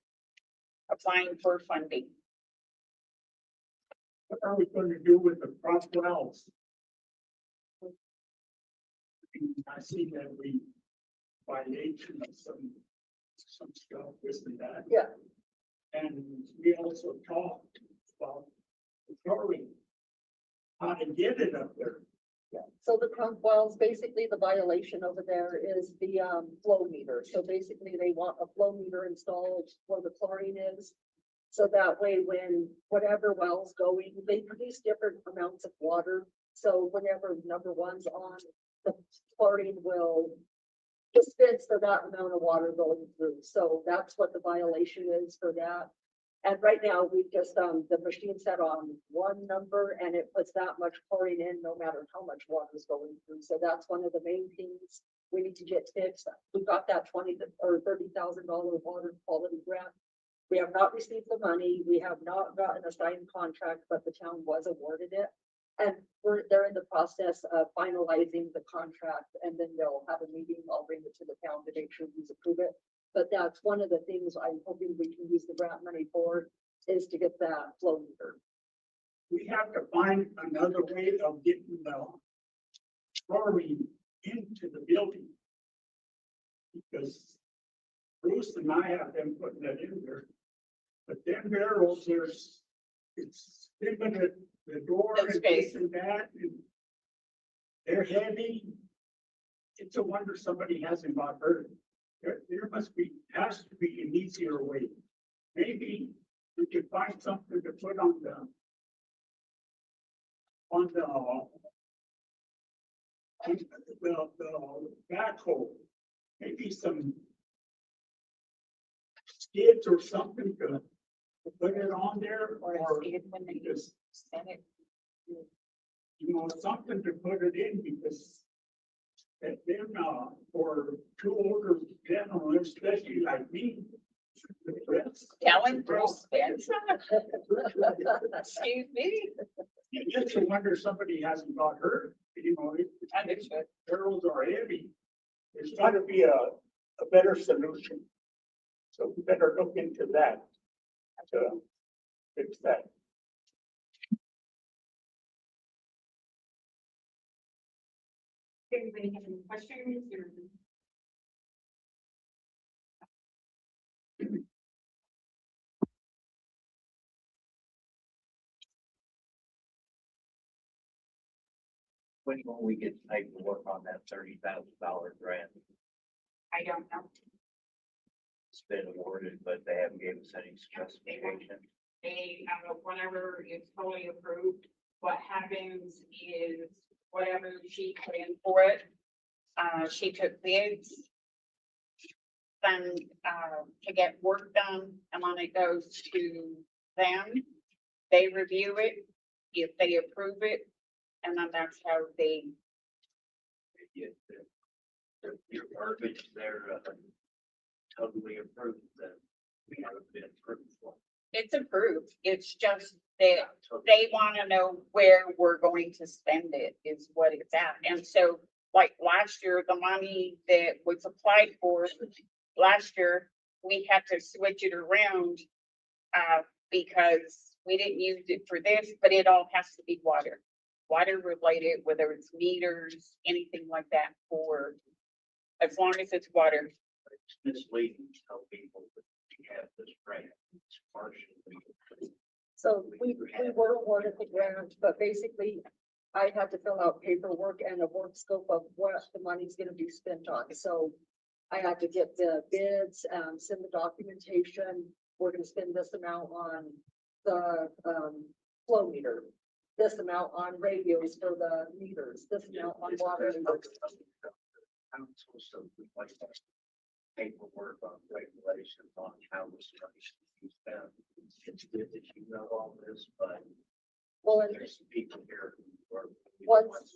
applying for funding. What are we going to do with the front wells? I see that we violation of some stuff, this and that. Yeah. And we also talked about the chlorine, how to get it up there. Yeah, so the crump wells, basically the violation over there is the flow meter. So basically they want a flow meter installed where the chlorine is. So that way when whatever well's going, they produce different amounts of water. So whenever number one's on, the chlorine will dispense for that amount of water going through. So that's what the violation is for that. And right now, we just, the machine set on one number and it puts that much chlorine in no matter how much water is going through. So that's one of the main things we need to get fixed. We got that $20,000 or $30,000 water quality grant. We have not received the money. We have not gotten a signed contract, but the town was awarded it. And they're in the process of finalizing the contract, and then they'll have a meeting. I'll bring it to the town to make sure we approve it. But that's one of the things I'm hoping we can use the grant money for, is to get that flow meter. We have to find another way of getting the chlorine into the building. Because Bruce and I have been putting that in there. But them barrels, it's limited the door and this and that, and they're heavy. It's a wonder somebody hasn't got hurt. There has to be an easier way. Maybe we could find something to put on the backhoe. Maybe some skids or something to put it on there, or when they just send it. something to put it in, because and then for two older gentlemen, especially like me, Telling Bruce Spencer. Excuse me. you get to wonder somebody hasn't got hurt. Understood. Barrels are heavy. There's got to be a better solution. So we better look into that to fix that. Anybody have any questions or? When will we get paperwork on that $30,000 grant? I don't know. It's been awarded, but they haven't given us any specification. They, whenever it's fully approved, what happens is whatever she put in for it, she took bids. Then, to get work done, and when it goes to them, they review it. If they approve it, and then that's how they. Your garbage, totally approved, then we haven't been approved for. It's approved. It's just that they want to know where we're going to spend it is what it's at. And so like last year, the money that was applied for last year, we had to switch it around because we didn't use it for this, but it all has to be water related, whether it's meters, anything like that, for as long as it's water. It's misleading to tell people that we have this grant. It's partially. So we were awarded the grant, but basically I had to fill out paperwork and a work scope of what the money's gonna be spent on. So I had to get the bids, send the documentation. We're gonna spend this amount on the, flow meter, this amount on radios for the meters, this amount on water. Council, so we like that paperwork on regulations on how this money should be spent. It's good that you know all this, but Well, and there's some people here who are. once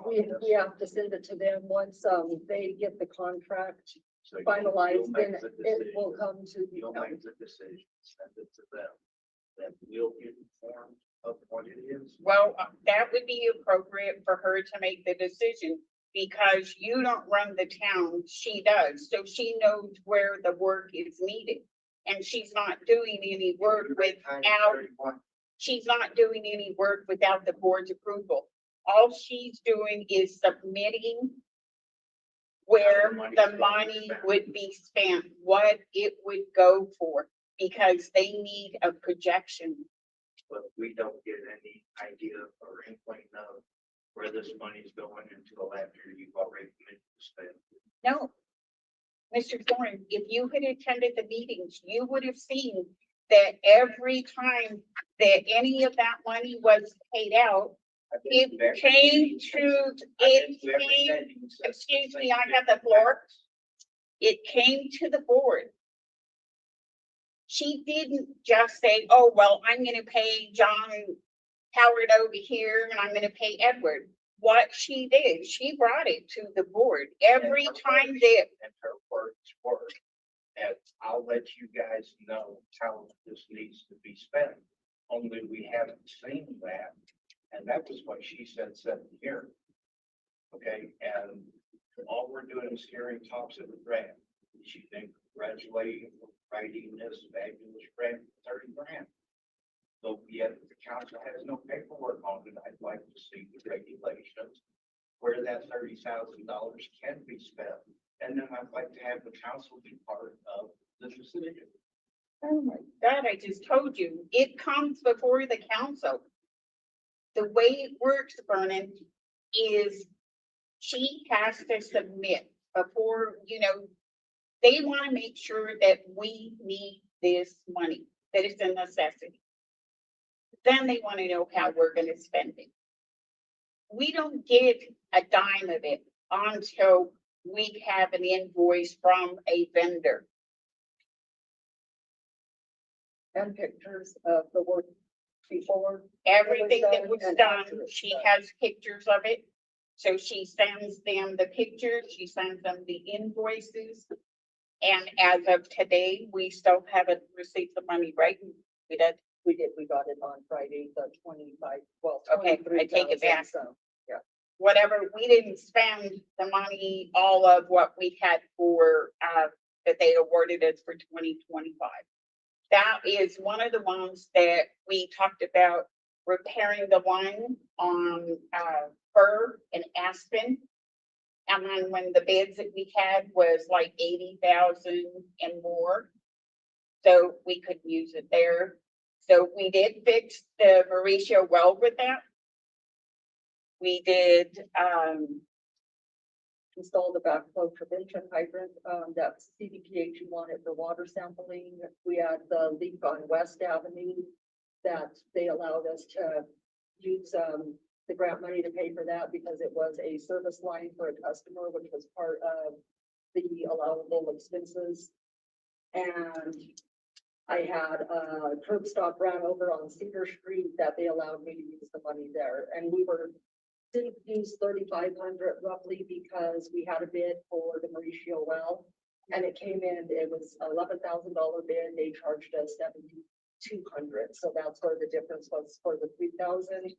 we have to send it to them, once, they get the contract So you'll finalized, make then the it will decision. come to the You'll county. make the decision, send it to them. Then we'll get informed of what it is. Well, that would be appropriate for her to make the decision because you don't run the town, she does. So she knows where the work is needed. And she's not doing any work without the board's approval. All she's doing is submitting where the money would be spent, what it would go for, because they need a projection. But we don't get any idea or inkling of where this money's going until after you've already committed to spend. No. Mr. Thorne, if you had attended the meetings, you would have seen that every time that any of that money was paid out, it came excuse me, I have the floor. It came to the board. She didn't just say, oh, well, I'm gonna pay John Howard over here and I'm gonna pay Edward. What she did, she brought it to the board every time that. And her words were, and I'll let you guys know how this needs to be spent. Only we haven't seen that. And that was what she said here. Okay, and all we're doing is hearing talks of the grant. She then congratulating for writing this fabulous grant, 30 grand. So yet the council has no paperwork on it. I'd like to see the regulations where that $30,000 can be spent. And then I'd like to have the council be part of the decision. Oh my God, I just told you, it comes before the council. The way it works, Vernon, is she has to submit before, they want to make sure that we need this money, that it's a necessity. Then they want to know how we're going to spend it. We don't get a dime of it until we have an invoice from a vendor. And pictures of the work before. Everything that was and done, after it's she done. has pictures of it. So she sends them the pictures, she sends them the invoices. And as of today, we still haven't received the money, right? We did. We got it on Friday, the 25, well. Okay, I take it 23,000, back. So, yeah. Whatever, we didn't spend the money, all of what we had for, that they awarded us for 2025. That is one of the ones that we talked about repairing the one on, Fir and Aspen. And then when the bids that we had was like 80,000 and more. So we could use it there. So we did fix the Mauricio well with that. We did, Install the backflow prevention hydrant, that's CDPH wanted for water sampling. We had the leak on West Avenue that they allowed us to use, the grant money to pay for that because it was a service line for a customer, which was part of the allowable expenses. And I had a curb stop ran over on Cedar Street that they allowed me to use the money there. And we didn't use 3,500 roughly because we had a bid for the Mauricio well. And it came in, it was $11,000 bid, they charged us 7,200, so that's where the difference was for the 3,000.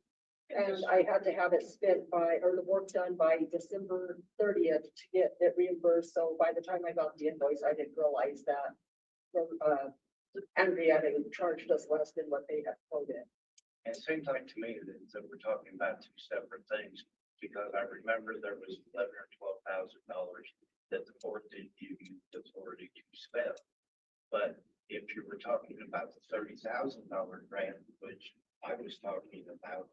And I had to have it spent by, or the work done by December 30th to get it reimbursed, so by the time I got the invoice, I didn't realize that. Andrea charged us less than what they had quoted. And it seems like to me that we're talking about two separate things, because I remember there was $11,000 or $12,000 that the board didn't give you the authority to spend. But if you were talking about the $30,000 grant, which I was talking about,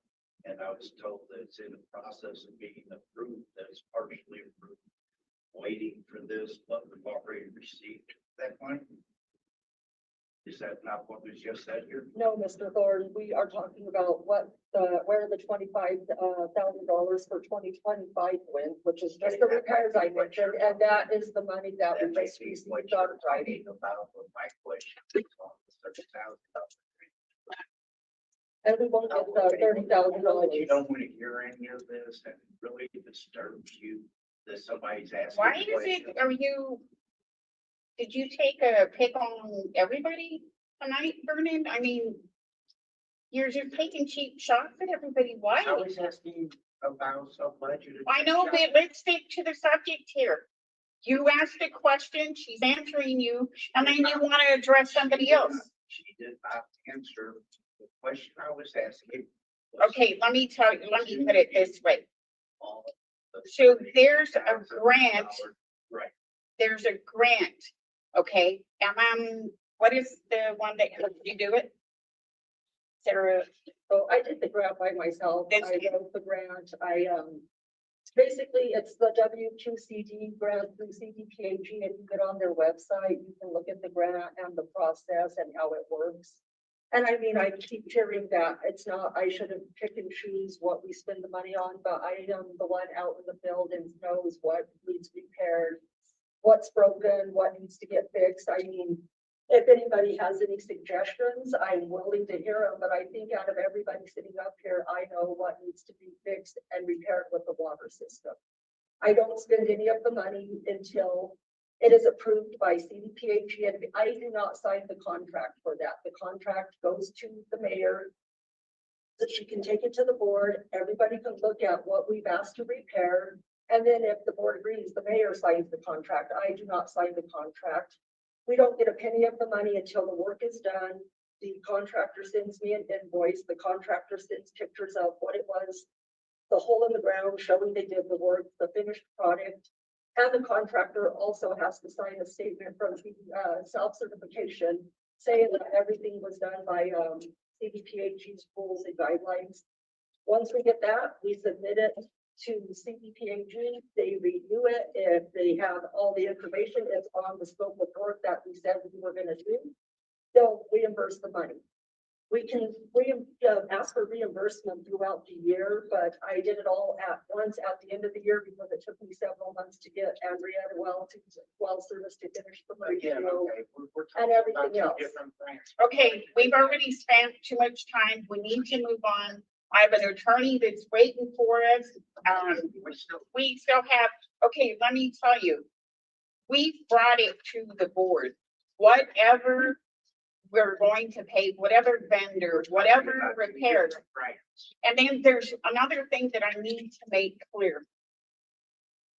and I was told that it's in the process of being approved, that it's partially approved, waiting for this, but we've already received that money. Is that not what was just said here? No, Mr. Thorne, we are talking about where the $25,000 for 2025 went, which is just the repairs I mentioned, and that is the money that we just received on Friday. About what my question is on the $30,000. And we won't get the $30,000. You don't want to hear any of this, and it really disturbs you that somebody's asking. Why is it, did you take a pick on everybody tonight, Vernon? I mean, you're just taking cheap shots at everybody. Why? I was asking about some budget. I know, but let's stick to the subject here. You asked a question, she's answering you, and then you want to address somebody else. She did not answer the question I was asking. Okay, let me tell you, let me put it this way. So there's a grant. Right. There's a grant, okay? And what is the one that, did you do it? Sarah? So I did the grant by myself. That's I wrote the grant. Basically it's the WQCD grant through CDPAG. If you get on their website, you can look at the grant and the process and how it works. And I mean, I keep hearing that it's not, I shouldn't pick and choose what we spend the money on, but I am the one out in the field and knows what needs repaired, what's broken, what needs to get fixed. I mean, if anybody has any suggestions, I'm willing to hear them, but I think out of everybody sitting up here, I know what needs to be fixed and repaired with the water system. I don't spend any of the money until it is approved by CDPAG, and I do not sign the contract for that. The contract goes to the mayor, that she can take it to the board. Everybody can look at what we've asked to repair. And then if the board agrees, the mayor signs the contract. I do not sign the contract. We don't get a penny of the money until the work is done. The contractor sends me an invoice. The contractor sends pictures of what it was, the hole in the ground showing they did the work, the finished product. And the contractor also has to sign a statement from the self-certification saying that everything was done by CDPAG's rules and guidelines. Once we get that, we submit it to CDPAG. They review it. If they have all the information, it's on the scope of work that we said we were going to do, they'll reimburse the money. We can ask for reimbursement throughout the year, but I did it all at once at the end of the year because it took me several months to get Andrea well service to finish the ratio and everything else. Okay, we've already spent too much time. We need to move on. I have an attorney that's waiting for us. We still have, okay, let me tell you, we brought it to the board. Whatever we're going to pay, whatever vendor, whatever repairs. And then there's another thing that I need to make clear.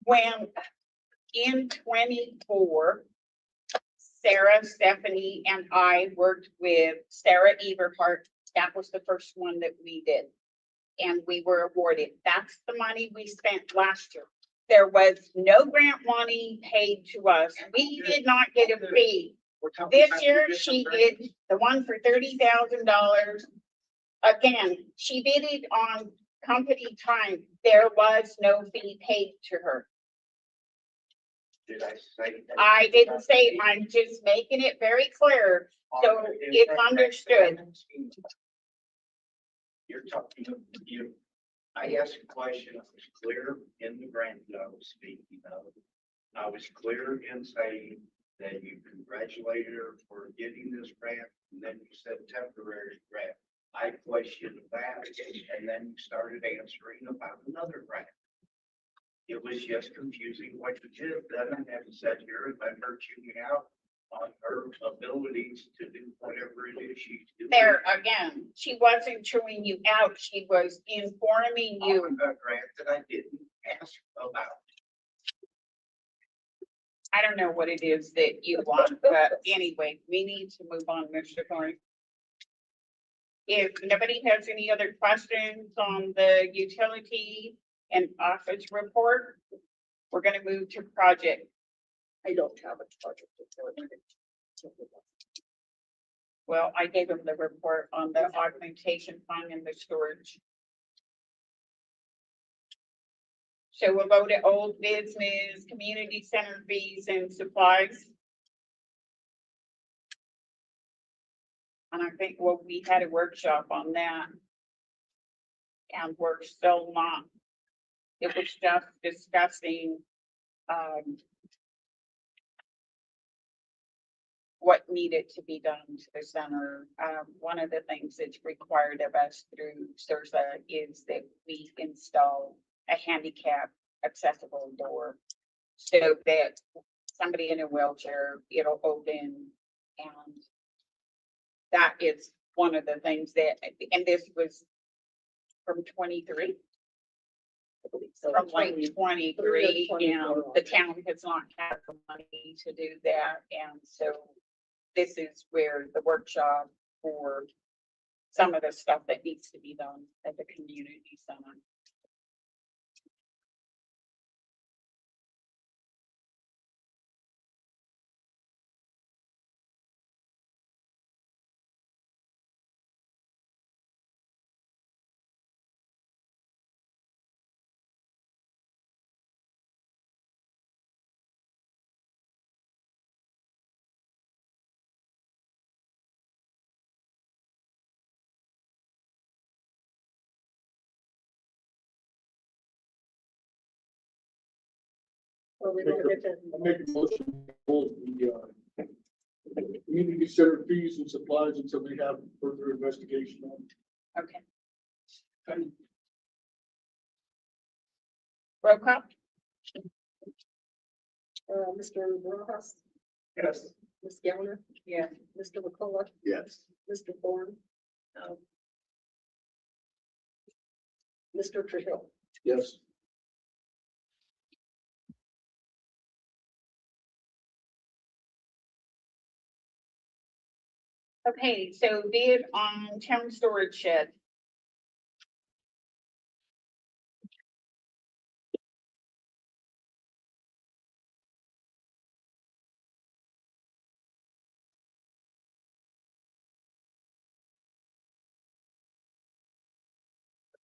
When in 24, Sarah, Stephanie, and I worked with Sarah Everhart. That was the first one that we did. And we were awarded. That's the money we spent last year. There was no grant money paid to us. We did not get a fee. This year, she did the one for $30,000. Again, she did it on company time. There was no fee paid to her. Did I say that? I didn't say, I'm just making it very clear, so it's understood. You're talking, I asked a question, I was clear in the grant that I was speaking of. I was clear in saying that you congratulated her for getting this grant, and then you said temporary grant. I questioned that, and then you started answering about another grant. it was just confusing what you did. Then I had to sit here and let her chew me out on her abilities to do whatever it is she's doing. There, again, she wasn't chewing you out, she was informing you. On a grant that I didn't ask about. I don't know what it is that you want, but anyway, we need to move on, Mr. Thorne. If nobody has any other questions on the utility and office report, we're gonna move to project. I don't have a project report. Well, I gave them the report on the augmentation fund and the storage. So we'll go to old business, community center fees and supplies. And I think, well, we had a workshop on that. And we're still not. It was just discussing, what needed to be done to the center. One of the things that's required of us through SURSA is that we install a handicap accessible door so that somebody in a wheelchair, it'll open, and that is one of the things that, and this was from 23. From like 23, and the town has not had the money to do that, and so this is where the workshop for some of the stuff that needs to be done at the community center. Well, we don't get to. I make a motion to hold the community center fees and supplies until we have further investigation on. Okay. Roll call? Mr. Rojas, Yes. Ms. Gallner, Yeah. Mr. McCullough, Yes. Mr. Thorne. Mr. Trejo. Yes. Okay, so bid on town storage shed.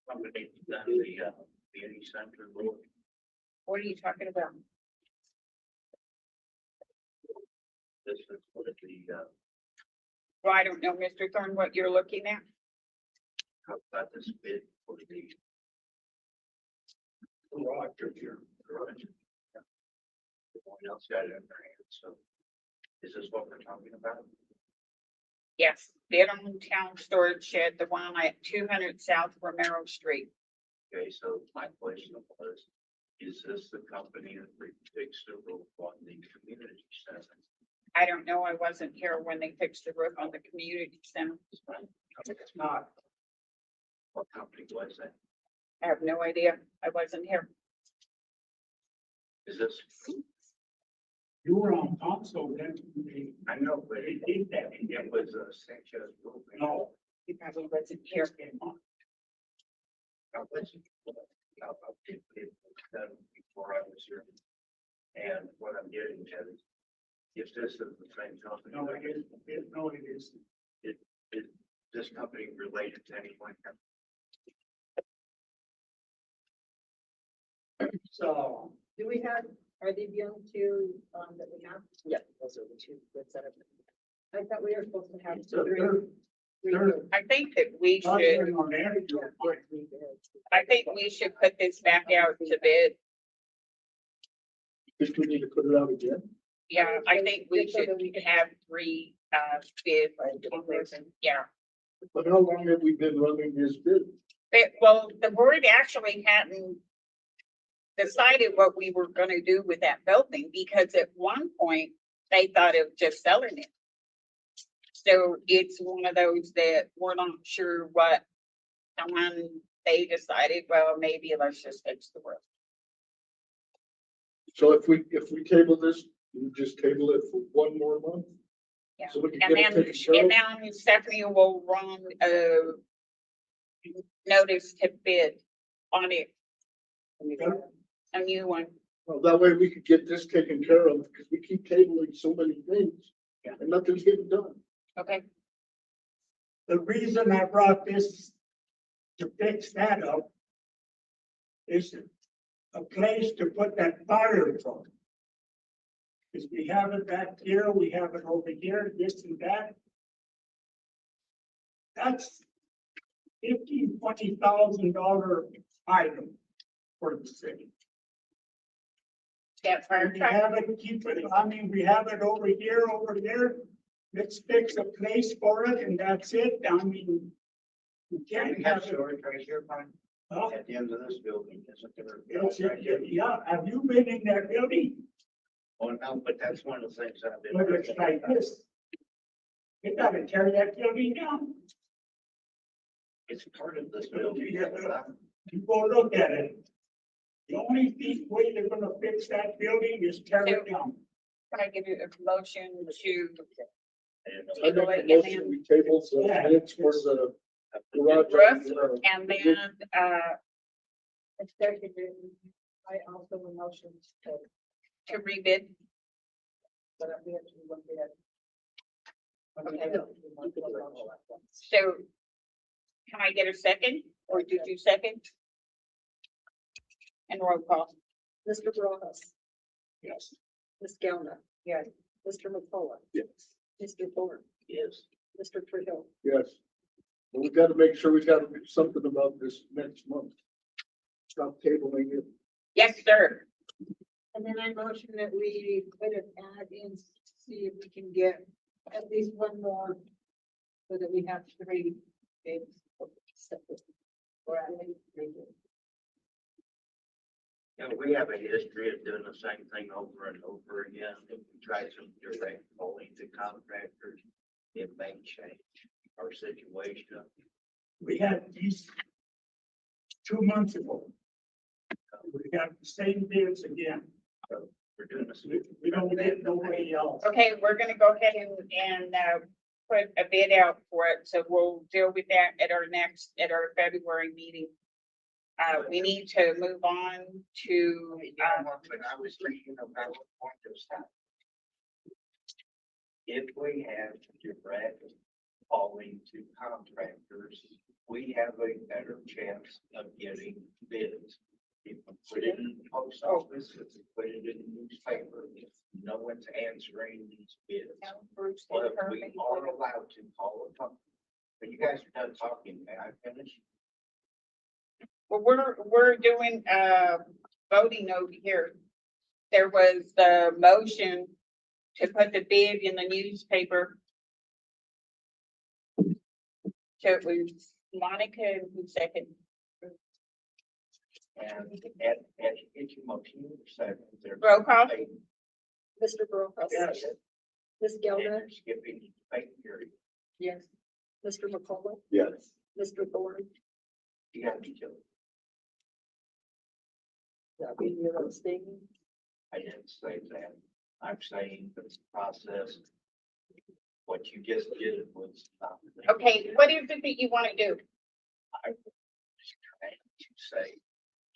Somebody done the community center road. What are you talking about? This is what the, Well, I don't know, Mr. Thorne, what you're looking at. how about this bid for the garage here, garage. Everyone else got it in their hands, so is this what we're talking about? Yes, bid on town storage shed, the one at 200 South Romero Street. Okay, so my question was, is this the company that fixed the roof on the community center? I don't know, I wasn't here when they fixed the roof on the community center. It's not. What company was that? I have no idea, I wasn't here. Is this? You were on council then. I know, but They did that. it was a Sanchez roof. No. He probably wasn't here. I wasn't. It was done before I was here. And what I'm getting at is, if this is the same company. No, it is. No, it is. Is this company related to anyone? So. Do we have, are they the only two, that we have? Yeah, those are the two that set up. I thought we were supposed to have two. I think that we should, I think we should put this back out to bid. Just we need to put it out again. Yeah, I think we should have 3 bids on this. Yeah. But how long have we been running this bid? Well, the board actually hadn't decided what we were gonna do with that building, because at one point, they thought of just selling it. So it's one of those that we're not sure what, and when they decided, well, maybe let's just fix the roof. So if we table this, we just table it for one more month? Yeah. So we can And get it then, taken care and of? then Stephanie will run a notice to bid on it. A new one. Well, that way we could get this taken care of, because we keep tabling so many things and nothing's getting done. Okay. The reason I brought this to fix that up is a place to put that fire truck. Because we have it back here, we have it over here, this and that. That's $20,000 item for the city. That fire And we truck, have it, keep it, I mean, we have it over here, over there. Let's fix a place for it and that's it. I mean, we can't We have have it. storage right here, Brian, Huh? at the end of this building, isn't there? It's- Right here. Yeah, have you been in that building? Oh, no, but that's one of the things I've been. Look, it's like this. You gotta tear that building down. It's part of this building. Yeah, you go look at it. The only way they're gonna fix that building is tear it down. can I give you a motion to I make a motion, we table the minutes for the garage. roof and then, I also will motion to rebid? but we have to look at. So can I get a second, or did you second? And roll call. Mr. Rojas, Yes. Ms. Galna. Yes. Mr. McCullough. Yes. Mr. Thorne, Yes. Mr. Trill. Yes. But we gotta make sure we gotta do something about this next month. Stop tabling it. Yes, sir. And then I motion that we put an ad in, see if we can get at least one more, so that we have 3 bids. Or at least 3 bids. Yeah, we have a history of doing the same thing over and over again. If we try some direct calling to contractors, it may change our situation. We had these 2 months ago. We got the same bids again. We're doing this. We don't get nobody else. Okay, we're gonna go ahead and put a bid out for it, so we'll deal with that at our February meeting. We need to move on to, But I was thinking about what point of stop. If we have direct calling to contractors, we have a better chance of getting bids. If we put it in the post office, if we put it in the newspaper, no one's answering these bids. Bruce. But we are allowed to call a company. But you guys are done talking, may I finish? Well, we're doing voting over here. There was the motion to put the bid in the newspaper. So it was Monica and who second? And at your motion, second, there's. Roll call. Mr. Rojas. Yes. Ms. And Galna. you're skipping the period. Yes. Mr. McCullough. Yes. Mr. Thorne. You gotta be killed. That being your abstaining. I didn't say that. I'm saying this process, what you just did was not. Okay, what is it that you want to do? I was trying to say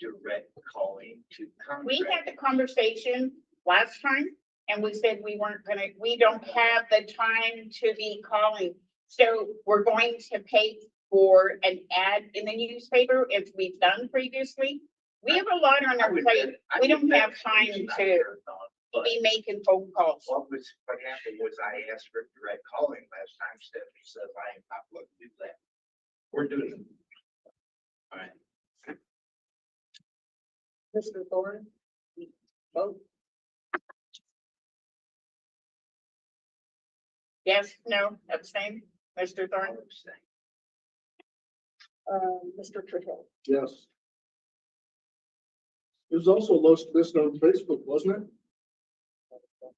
direct calling to We contract. had the conversation last time and we said we weren't gonna, we don't have the time to be calling. So we're going to pay for an ad in the newspaper as we've done previously. We have a lot on our plate. We don't have time to But be making phone calls. what happened was I asked for direct calling last time. Stephanie says I am not going to do that. We're doing it. All right. Mr. Thorne. Vote. Yes, no, abstain, Mr. Thorne? Mr. Trill. Yes. It was also listed on Facebook, wasn't it?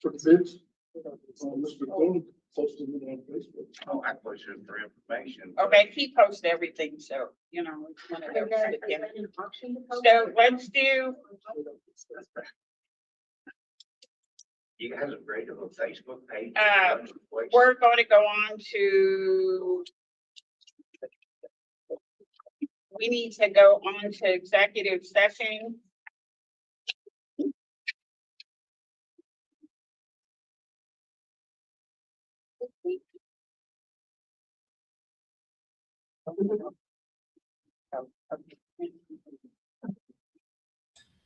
For the bids. Mr. Cole posted it on Facebook. Oh, I push it for information. Okay, he posts everything, so, you know, it's one of those that can- So let's do, You guys are great on Facebook page. we're going to go on to. We need to go on to executive session.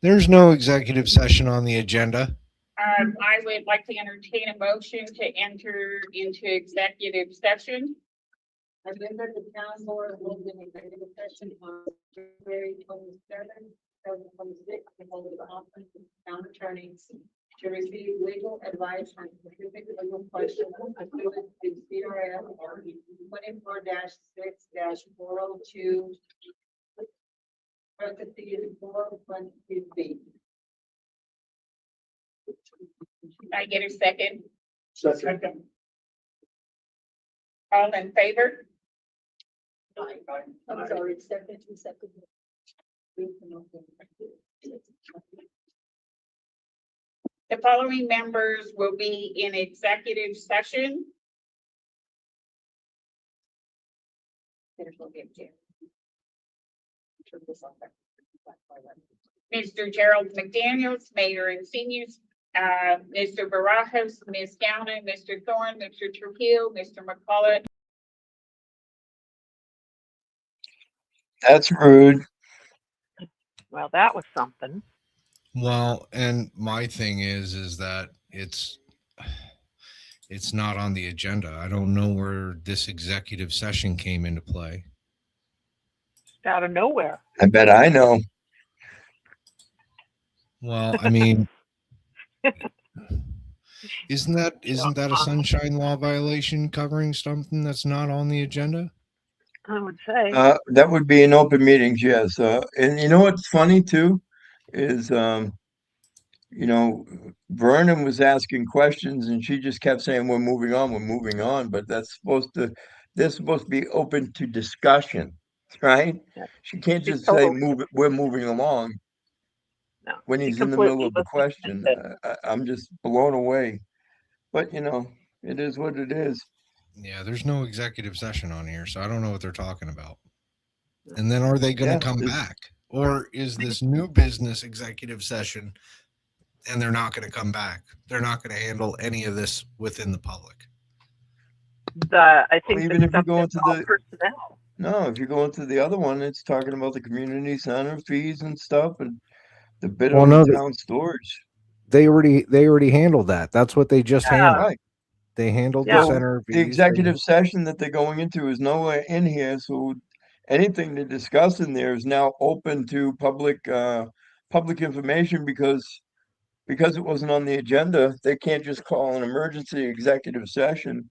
There's no executive session on the agenda. I would like to entertain a motion to enter into executive session. I move that the town board will in executive session on February 27th, 2026, to hold a conference with town attorneys to receive legal advice on specific legal questions pursuant to CRM 24-6-402. Parentheses 4.2B. I get a second? Second. All in favor? I'm sorry, second. The following members will be in executive session. Mr. Gerald McDaniels, Mayor and Seniors, Mr. Barajas, Ms. Gowden, Mr. Thorne, Mr. Trujillo, Mr. McCullough. That's rude. Well, that was something. Well, and my thing is that it's not on the agenda. I don't know where this executive session came into play. Just out of nowhere. I bet I know. Well, I mean, isn't that a sunshine law violation covering something that's not on the agenda? I would say. That would be in open meetings, yes. And you know what's funny too is Vernon was asking questions and she just kept saying, we're moving on, but they're supposed to be open to discussion, right? Yeah. She can't She's just say, totally we're moving along no, when he's in the middle of a question. I'm just blown away. But, it is what it is. Yeah, there's no executive session on here, so I don't know what they're talking about. And then are they going to come back? Or is this new business executive session and they're not going to come back? They're not going to handle any of this within the public. I think even if you go into the personnel. No, if you go into the other one, it's talking about the community center fees and stuff and the bid on the town storage. They already handled that. That's what they just handled. Right. They handled the center fees. The executive session that they're going into is nowhere in here, so anything to discuss in there is now open to public information because it wasn't on the agenda. They can't just call an emergency executive session.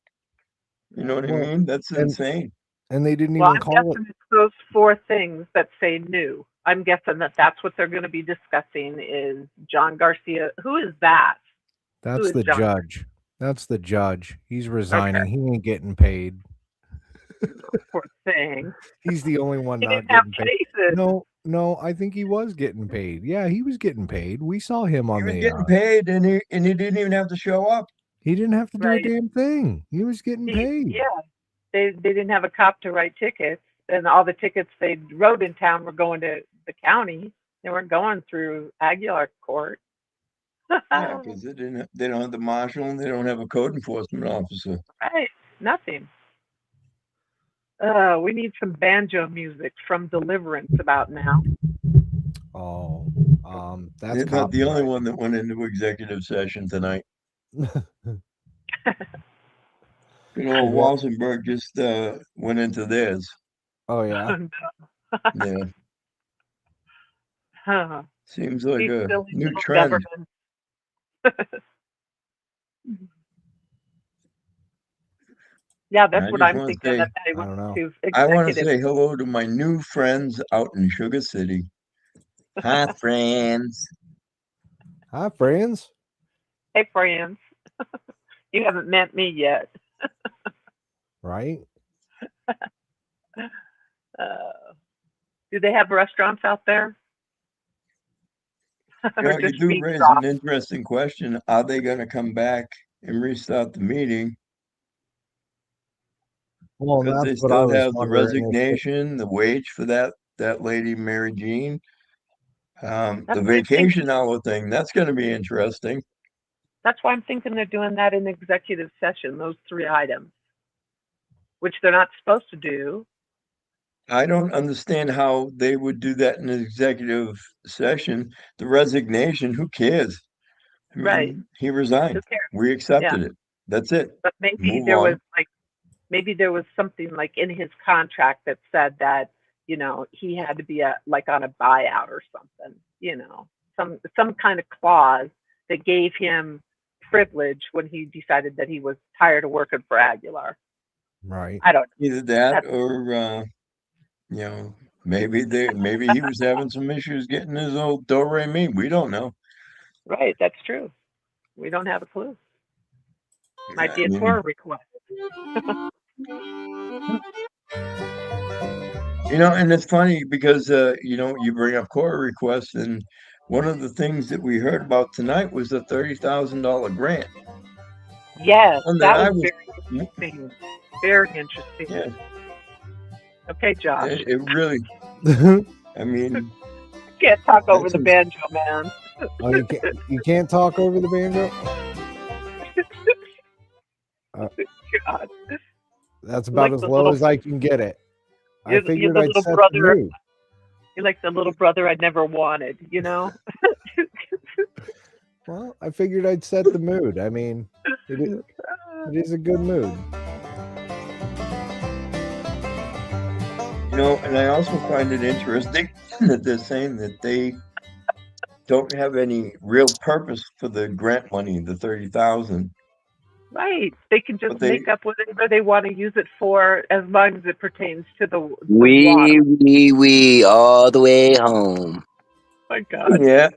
You know what I mean? That's insane. And they didn't Well, even I'm call guessing it's those 4 things that say new. I'm guessing that's what they're going to be discussing is John Garcia. Who is that? That's the judge. That's the judge. He's resigning. Okay. He ain't getting paid. Poor thing. He's the only one not getting paid. No, I think he was getting paid. Yeah, he was getting paid. We saw him on He was getting paid, and he didn't even have to show up. He didn't have to do a damn thing. He was getting paid. Yeah, they didn't have a cop to write tickets, and all the tickets they wrote in town were going to the county. They weren't going through Aguilar court. Yeah, because they don't have the marshal and they don't have a code enforcement officer. Right, nothing. We need some banjo music from Deliverance about now. Oh, that's They're not the only one that went into executive session tonight. Walsenburg just went into theirs. Oh yeah. Yeah. Huh. Seems like a new trend. Yeah, that's what I'm thinking. I want to say hello to my new friends out in Sugar City. Hi, friends. Hi, friends. Hey, friends. You haven't met me yet. Right? Do they have restaurants out there? You Or know, you just do feed raise an shops? interesting question. Are they going to come back and restart the meeting? Well, and Because they that's what I still was have the wondering. resignation, the wage for that lady, Mary Jean. That's The what I think. vacation hour thing, that's going to be interesting. That's why I'm thinking they're doing that in executive session, those 3 items, which they're not supposed to do. I don't understand how they would do that in an executive session. The resignation, who cares? I Right. mean, he Who resigned. cares? We Yeah. accepted it. That's it. But maybe Move there was on. like, maybe there was something like in his contract that said that, he had to be like on a buyout or something, some kind of clause that gave him privilege when he decided that he was tired of working for Aguilar. Right. I don't know. Either that That's or, maybe he was having some issues getting his old do-re-mi. We don't know. right. That's true. We don't have a clue. Might I be a mean, Torah request. and it's funny because you bring up core requests, and one of the things that we heard about tonight was a $30,000 grant. Yes, One that that I was was, very interesting. Very interesting. yeah, Okay, Josh. it really. I mean, Can't talk over that's the banjo, man. Oh, you can't talk over the banjo? God. That's You're about like as the low little, as I can get it. I you're figured the I'd little set the brother. mood. You're like the little brother I never wanted. Well, I figured I'd set the mood. I mean, it is a good mood. And I also find it interesting that they're saying that they don't have any real purpose for the grant money, the 30,000. Right. They can just But they, make up whatever they want to use it for, as long as it pertains to the water. We all the way home. My God. yeah,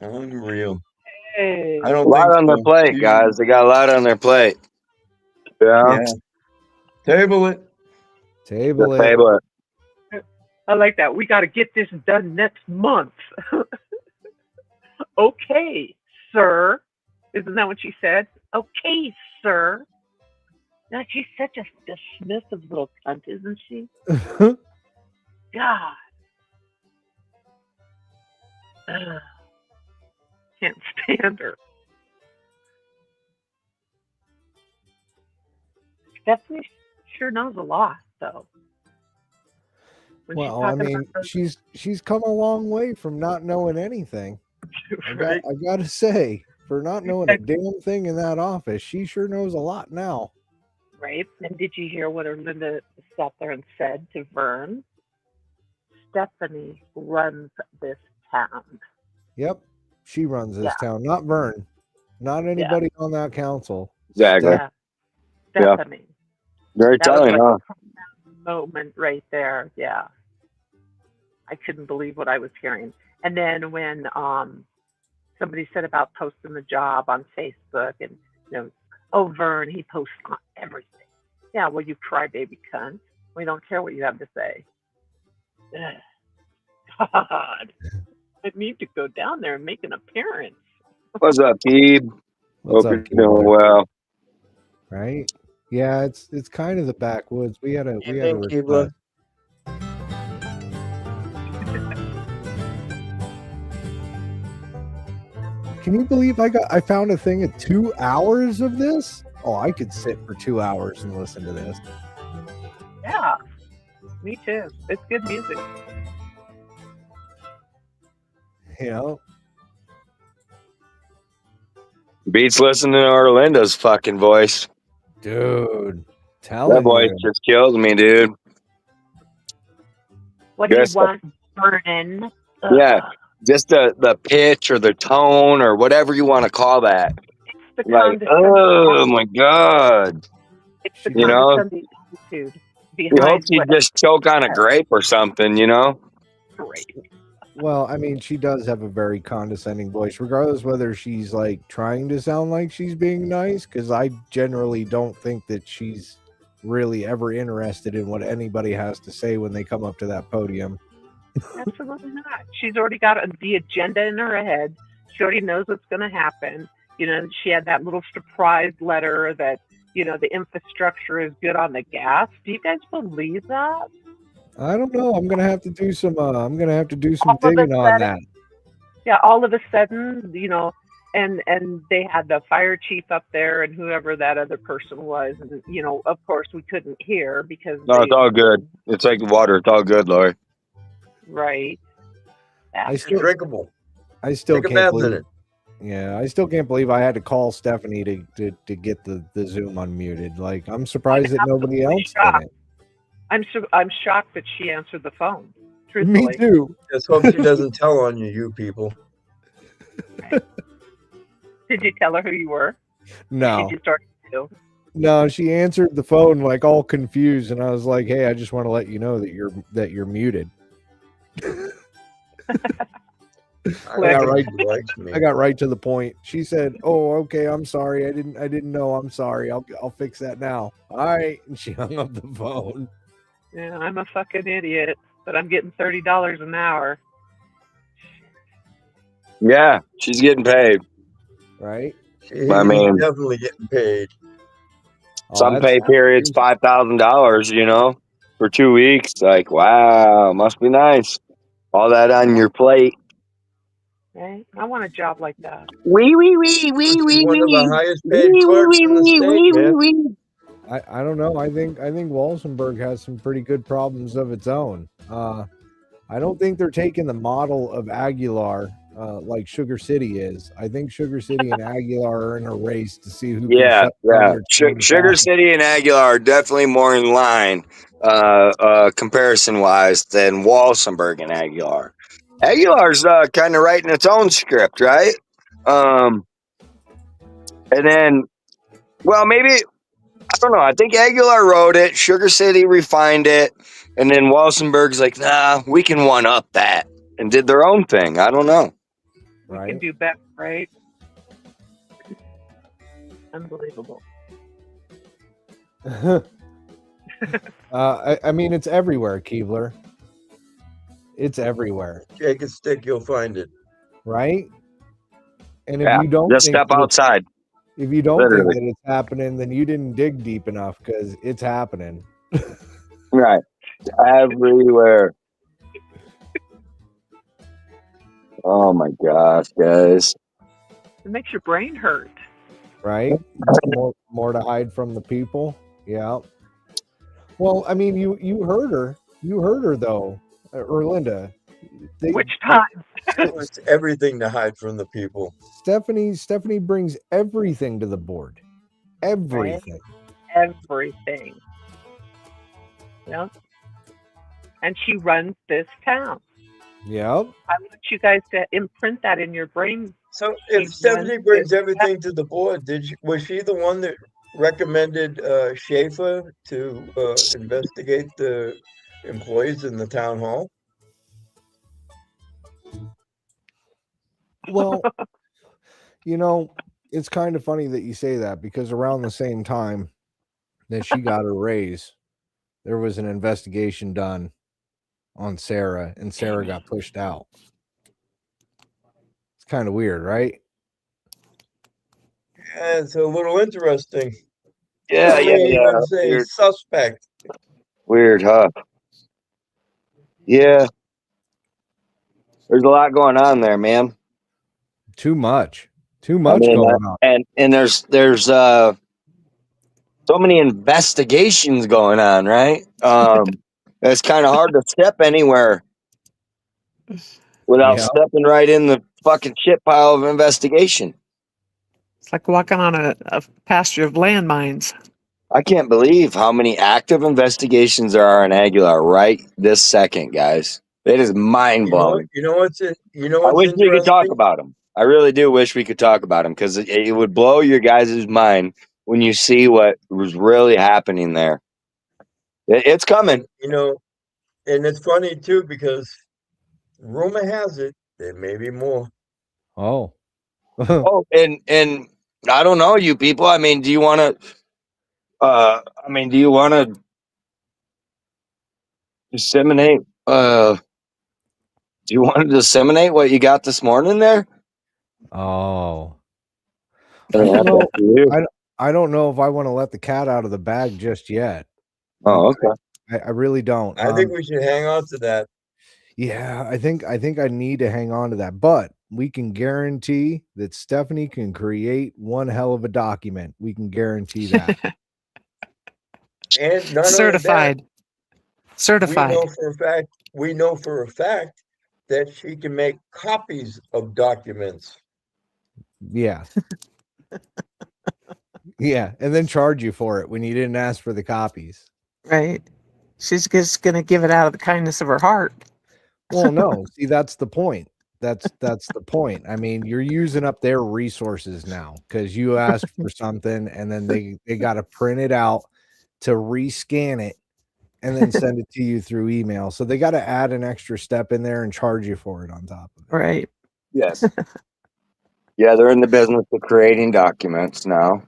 unreal. Hey. I A don't think lot on their so. plate, guys. They got a lot on their plate. Yeah. Yeah, table it. Table The it. table. I like that. We got to get this done next month. Okay, sir. Isn't that what she said? Okay, sir. Now, she's such a dismissive little cunt, isn't she? God. Ugh. Can't stand her. Stephanie sure knows a lot, though. When she's Well, I talking mean, about she's come a long way from not knowing anything. those, I right? got to say, for not knowing a damn thing in that office, she sure knows a lot now. Right? And did you hear what Linda sat there and said to Vern? Stephanie runs this town. Yep, she runs this Yeah, town, not Vern, not yeah, anybody on that council. Exactly. yeah. Stephanie. Very That was telling, like huh? a profound moment right there. Yeah. I couldn't believe what I was hearing. And then when somebody said about posting the job on Facebook and oh Vern, he posts on everything. Yeah, well you crybaby cunt. We don't care what you have to say. Ugh. God. I need to go down there and make an appearance. What's up, Keeb? What's Hope up, you're doing Keebler? well. Right? Yeah, it's kind of the backwoods. We had a Evening, request. Keebler. Can you believe I found a thing of 2 hours of this? Oh, I could sit for 2 hours and listen to this. Yeah. Me too. It's good music. You know? Beats listening to Orlando's fucking voice. Dude, That telling voice you. just kills me, dude. What do you Yes. want, Vernon? Yeah, just the pitch or the tone or whatever you want to call that. It's the Like, condescending oh attitude. my God. It's the You know, condescending attitude you hope behind you what just choke on a says. grape or something, you know? Great. Well, I mean, she does have a very condescending voice, regardless whether she's like trying to sound like she's being nice, because I generally don't think that she's really ever interested in what anybody has to say when they come up to that podium. Absolutely not. She's already got the agenda in her head. She already knows what's going to happen. You know, she had that little surprise letter that, you know, the infrastructure is good on the gas. Do you guys believe that? I don't know. I'm gonna have to do some. I'm gonna have to do some All of a digging on sudden, that. yeah, all of a sudden, you know, and they had the fire chief up there and whoever that other person was, and you know, of course, we couldn't hear because No, it's they, all good. It's like water. It's all good, Lori. right. I It's still, drinkable. I still Take a can't bath in believe. it. Yeah, I still can't believe I had to call Stephanie to get the Zoom unmuted. Like, I'm surprised that nobody absolutely else did shocked. it. I'm shocked that she answered the phone. Me Truthfully. too. Just hope she doesn't tell on you, you people. Did you tell her who you were? No, She just started to. no, she answered the phone like all confused, and I was like, "Hey, I just want to let you know that you're muted." I got don't right. think she likes me. I got right to the point. She said, "Oh, okay, I'm sorry. I didn't know. I'm sorry. I'll fix that now." All right, and she hung up the phone. Yeah, I'm a fucking idiot, but I'm getting $30 an hour. Yeah, she's getting paid. Right? She's I mean, definitely getting paid. Oh, some pay that's periods $5,000. You know, for 2 weeks. Like, wow, must be nice. All that on your plate. Okay, I want a job like that. Wee wee wee wee She's wee one of the wee highest paid wee clerks wee in the wee state, wee man. wee wee. I don't know. I think Walsenburg has some pretty good problems of its own. I don't think they're taking the model of Aguilar like Sugar City is. I think Sugar City and Aguilar are in a race to see who can Yeah, shut down yeah. their train Sugar traffic. City and Aguilar are definitely more in line, comparison wise, than Walsenburg and Aguilar. Aguilar's kind of writing its own script, right? And then, well, maybe I don't know. I think Aguilar wrote it, Sugar City refined it, and then Walsenburg's like, nah, we can one up that, and did their own thing. I don't know. We can Right? do better, right? Unbelievable. I mean, it's everywhere, Keebler. It's everywhere, Shake a stick, you'll find it. right? And if Yeah, you don't just think step that outside. if you don't think Literally, that it's happening, then you didn't dig deep enough because it's happening. right, everywhere. Oh my gosh, guys. It makes your brain hurt. Right? More to hide from the people. Yeah. Well, I mean, you heard her. You heard her though, Erlinda. Which time? It's everything to hide from the people. Stephanie brings everything to the board. Everything. Everything. Yep. And she runs this town. Yep. I want you guys to imprint that in your brain. So She if Stephanie runs brings this everything to the board, was she the one that recommended Schaefer to investigate the employees in the town hall? Well, you know, it's kind of funny that you say that because around the same time that she got her raise, there was an investigation done on Sarah, and Sarah got pushed out. It's kind of weird, right? Yeah, it's a little interesting. Yeah, Some yeah, may yeah. even say Weird, suspect. weird, huh? Yeah, there's a lot going on there, man. Too much. Too I much mean, going on. and there's so many investigations going on, right? It's kind of hard to step anywhere without Yeah. stepping right in the fucking shit pile of investigation. It's like walking on a pasture of landmines. I can't believe how many active investigations there are in Aguilar right this second, guys. It is mind blowing. You know I what's wish we could talk interesting? about them. I really do wish we could talk about them because it would blow your guys' mind when you see what was really happening there. It's coming. You know, and it's funny too because rumor has it there may be more. Oh. Oh, and I don't know, you people. I mean, do you want to? Do you want to disseminate? Do you want to disseminate what you got this morning there? Oh. That's up Well, to you. I don't know if I want to let the cat out of the bag just yet. Oh, okay. I really don't. I think we should hang on to that. Yeah, I think I need to hang on to that. But we can guarantee that Stephanie can create one hell of a document. We can guarantee that. And not Certified. only that, Certified. we know for a fact that she can make copies of documents. Yeah. Yeah, and then charge you for it when you didn't ask for the copies. Right. She's just going to give it out of the kindness of her heart. Well, no. See, that's the point. That's the point. I mean, you're using up their resources now because you asked for something and then they got to print it out to rescan it and then send it to you through email. So they got to add an extra step in there and charge you for it on top of it. Right. Yes. Yeah, they're in the business of creating documents now.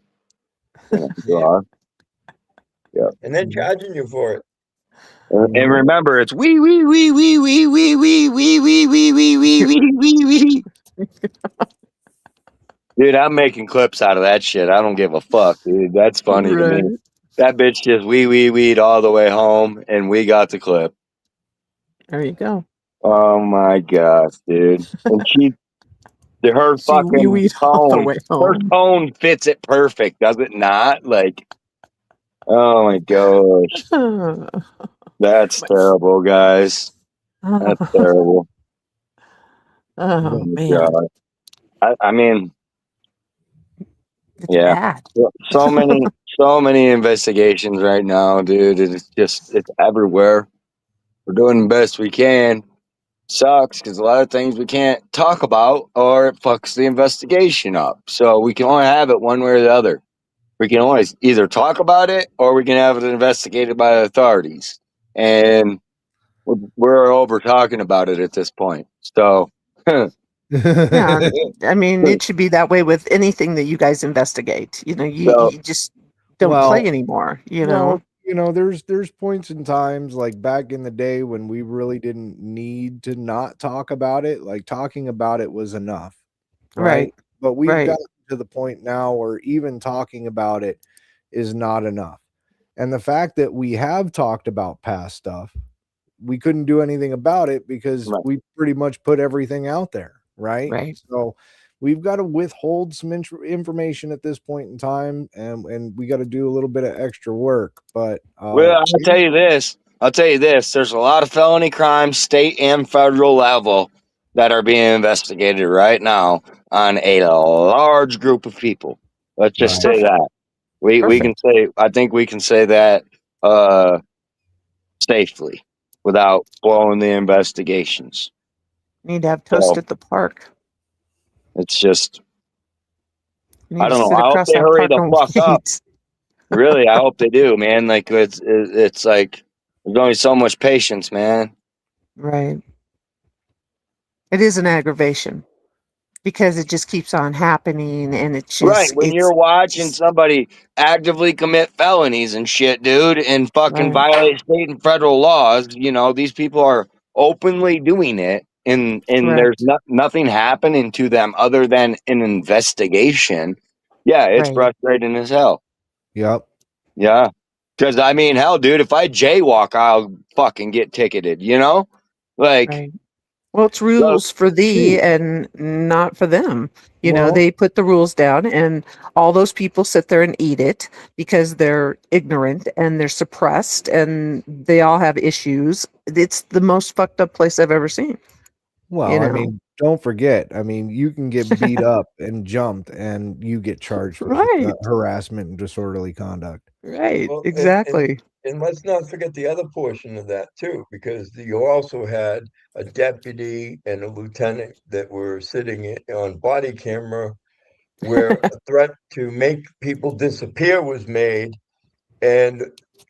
Yeah, you are. Yeah. And then charging you for it. And remember, it's wee wee wee wee wee wee wee wee wee wee wee wee wee wee wee. Dude, I'm making clips out of that shit. I don't give a fuck, dude. That's funny to me. Right. That bitch just wee wee weed all the way home, and we got the clip. There you go. Oh my gosh, dude! And her She wee fucking weed all the tone, way her home. tone fits it perfect, does it not? Like, oh my gosh, that's terrible, guys. That's terrible. Oh my man. God. I mean, It's yeah, bad. so many investigations right now, dude. It's everywhere. We're doing the best we can. Sucks because a lot of things we can't talk about or it fucks the investigation up. So we can only have it one way or the other. We can always either talk about it or we can have it investigated by the authorities. And we're over talking about it at this point. So, Yeah. I mean, it should be that way with anything that you guys investigate. so You just don't play anymore, Well, there's points and times like back in the day when we really didn't need to not talk about it. Like talking about it was enough, right? Right. But we've Right. gotten to the point now where even talking about it is not enough. And the fact that we have talked about past stuff, we couldn't do anything about it because right. we pretty much put everything out there, right? Right. So we've got to withhold some information at this point in time, and we got to do a little bit of extra work. But Well, I'll tell you this. There's a lot of felony crimes, state and federal level, that are being investigated right now on a large group of people. Let's just Right. say that. We can Perfect. say, I think we can say that safely without blowing the investigations. Need to have toast So at the park. it's just, You I need to don't know. sit I hope across they that hurry park the and fuck up. wait. Really, I hope they do, man. Like it's like there's only so much patience, man. Right. It is an aggravation because it just keeps on happening and Right, when it's you're watching just somebody actively commit felonies and shit, dude, and fucking right. violate state and federal laws, these people are openly doing it, and there's Correct. nothing happening to them other than an investigation. Yeah, it's Right. frustrating as hell. Yep. Yeah, because I mean, hell, dude, if I jaywalk, I'll fucking get ticketed. Like, Right. Well, it's so, rules for thee dude, and not for them. Well, They put the rules down and all those people sit there and eat it because they're ignorant and they're suppressed and they all have issues. It's the most fucked up place I've ever seen, you well, I know. mean, don't forget. I mean, you can get beat up and jumped, and you get charged with Right. harassment and disorderly conduct. Right. Well, Exactly. and let's not forget the other portion of that too, because you also had a deputy and a lieutenant that were sitting on body camera where a threat to make people disappear was made, and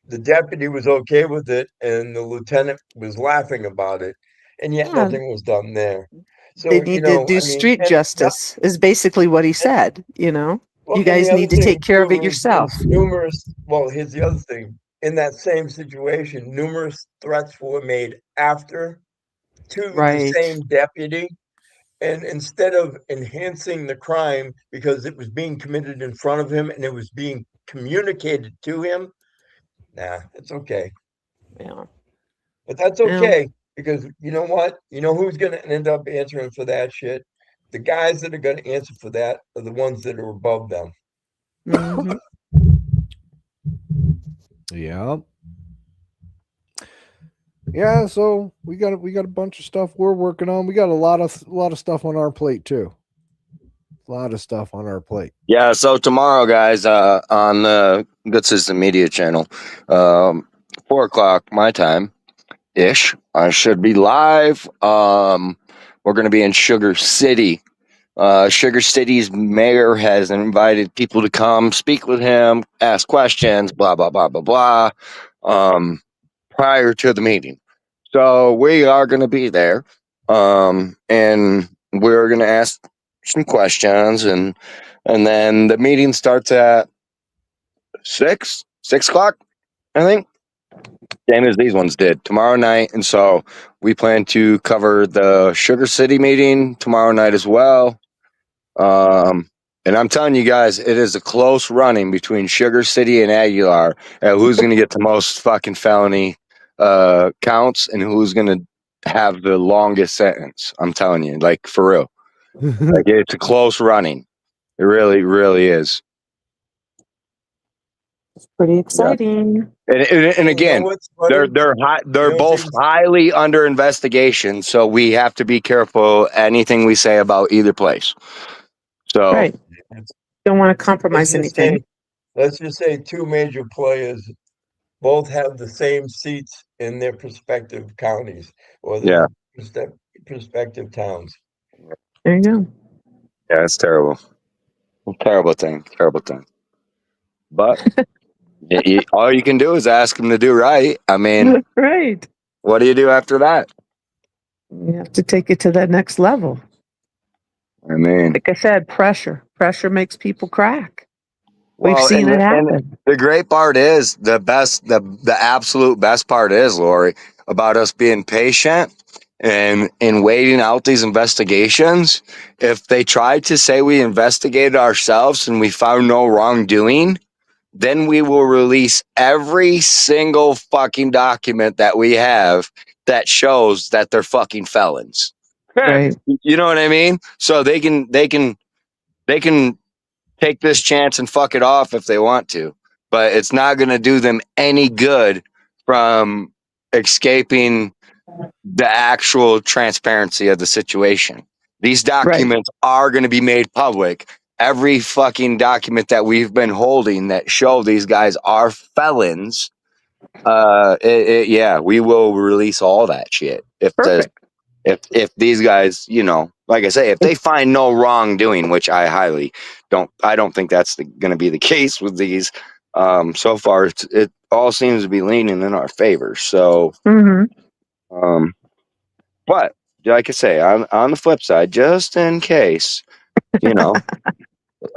the deputy was okay with it, and the lieutenant was laughing about it. and yet Yeah, nothing was done there. they So, need to do I mean, street and justice is basically what he said, you know. well, You and the guys other need to thing take care of it too yourself. is numerous. Well, here's the other thing. In that same situation, numerous threats were made after to the Right. same deputy. And instead of enhancing the crime because it was being committed in front of him and it was being communicated to him, nah, it's okay. Yeah. But that's Yeah. okay because you know what? You know who's going to end up answering for that shit? The guys that are going to answer for that are the ones that are above them. Hmm. Yeah. Yeah, so we got a bunch of stuff we're working on. We got a lot of stuff on our plate too. A lot of stuff on our plate. Yeah, so tomorrow, guys, on the Good Citizen Media channel, 4 o'clock my time ish, I should be live. We're going to be in Sugar City. Sugar City's mayor has invited people to come speak with him, ask questions, blah blah blah blah blah. Prior to the meeting, so we are going to be there, and we're going to ask some questions, and then the meeting starts at 6 o'clock, I think, same as these ones did tomorrow night. And so we plan to cover the Sugar City meeting tomorrow night as well. And I'm telling you guys, it is a close running between Sugar City and Aguilar. Who's going to get the most fucking felony counts and who's going to have the longest sentence? I'm telling you, like for real, like it's a close running. It really, really is. Pretty Yeah. exciting. And You know again, what's funny? You they're know what's both even highly under investigation, so we have to be careful anything we say about either place. So Right. Don't want to let's compromise just anything. say two major players both have the same seats in their prospective counties or yeah, their prospective towns. There you go. yeah, it's terrible, terrible thing, terrible thing. But all you can do is ask them to do right. I mean, Right. what do you do after that? You have to take it to that next level. I mean, Like I said, pressure. Pressure makes people crack. We've well, seen it and happen. the great part is the absolute best part is, Lori, about us being patient and in waiting out these investigations. If they tried to say we investigated ourselves and we found no wrongdoing, then we will release every single fucking document that we have that shows that they're fucking felons. Right. You know what I mean? So they can take this chance and fuck it off if they want to, but it's not going to do them any good from escaping the actual transparency of the situation. These Right. documents are going to be made public. Every fucking document that we've been holding that show these guys are felons, yeah, we will release all that shit Perfect. if these guys, like I say, if they find no wrongdoing, which I don't think that's going to be the case with these. So far, it all seems to be leaning in our favor. So, Hmm. um, but like I say, on the flip side, just in case, you know,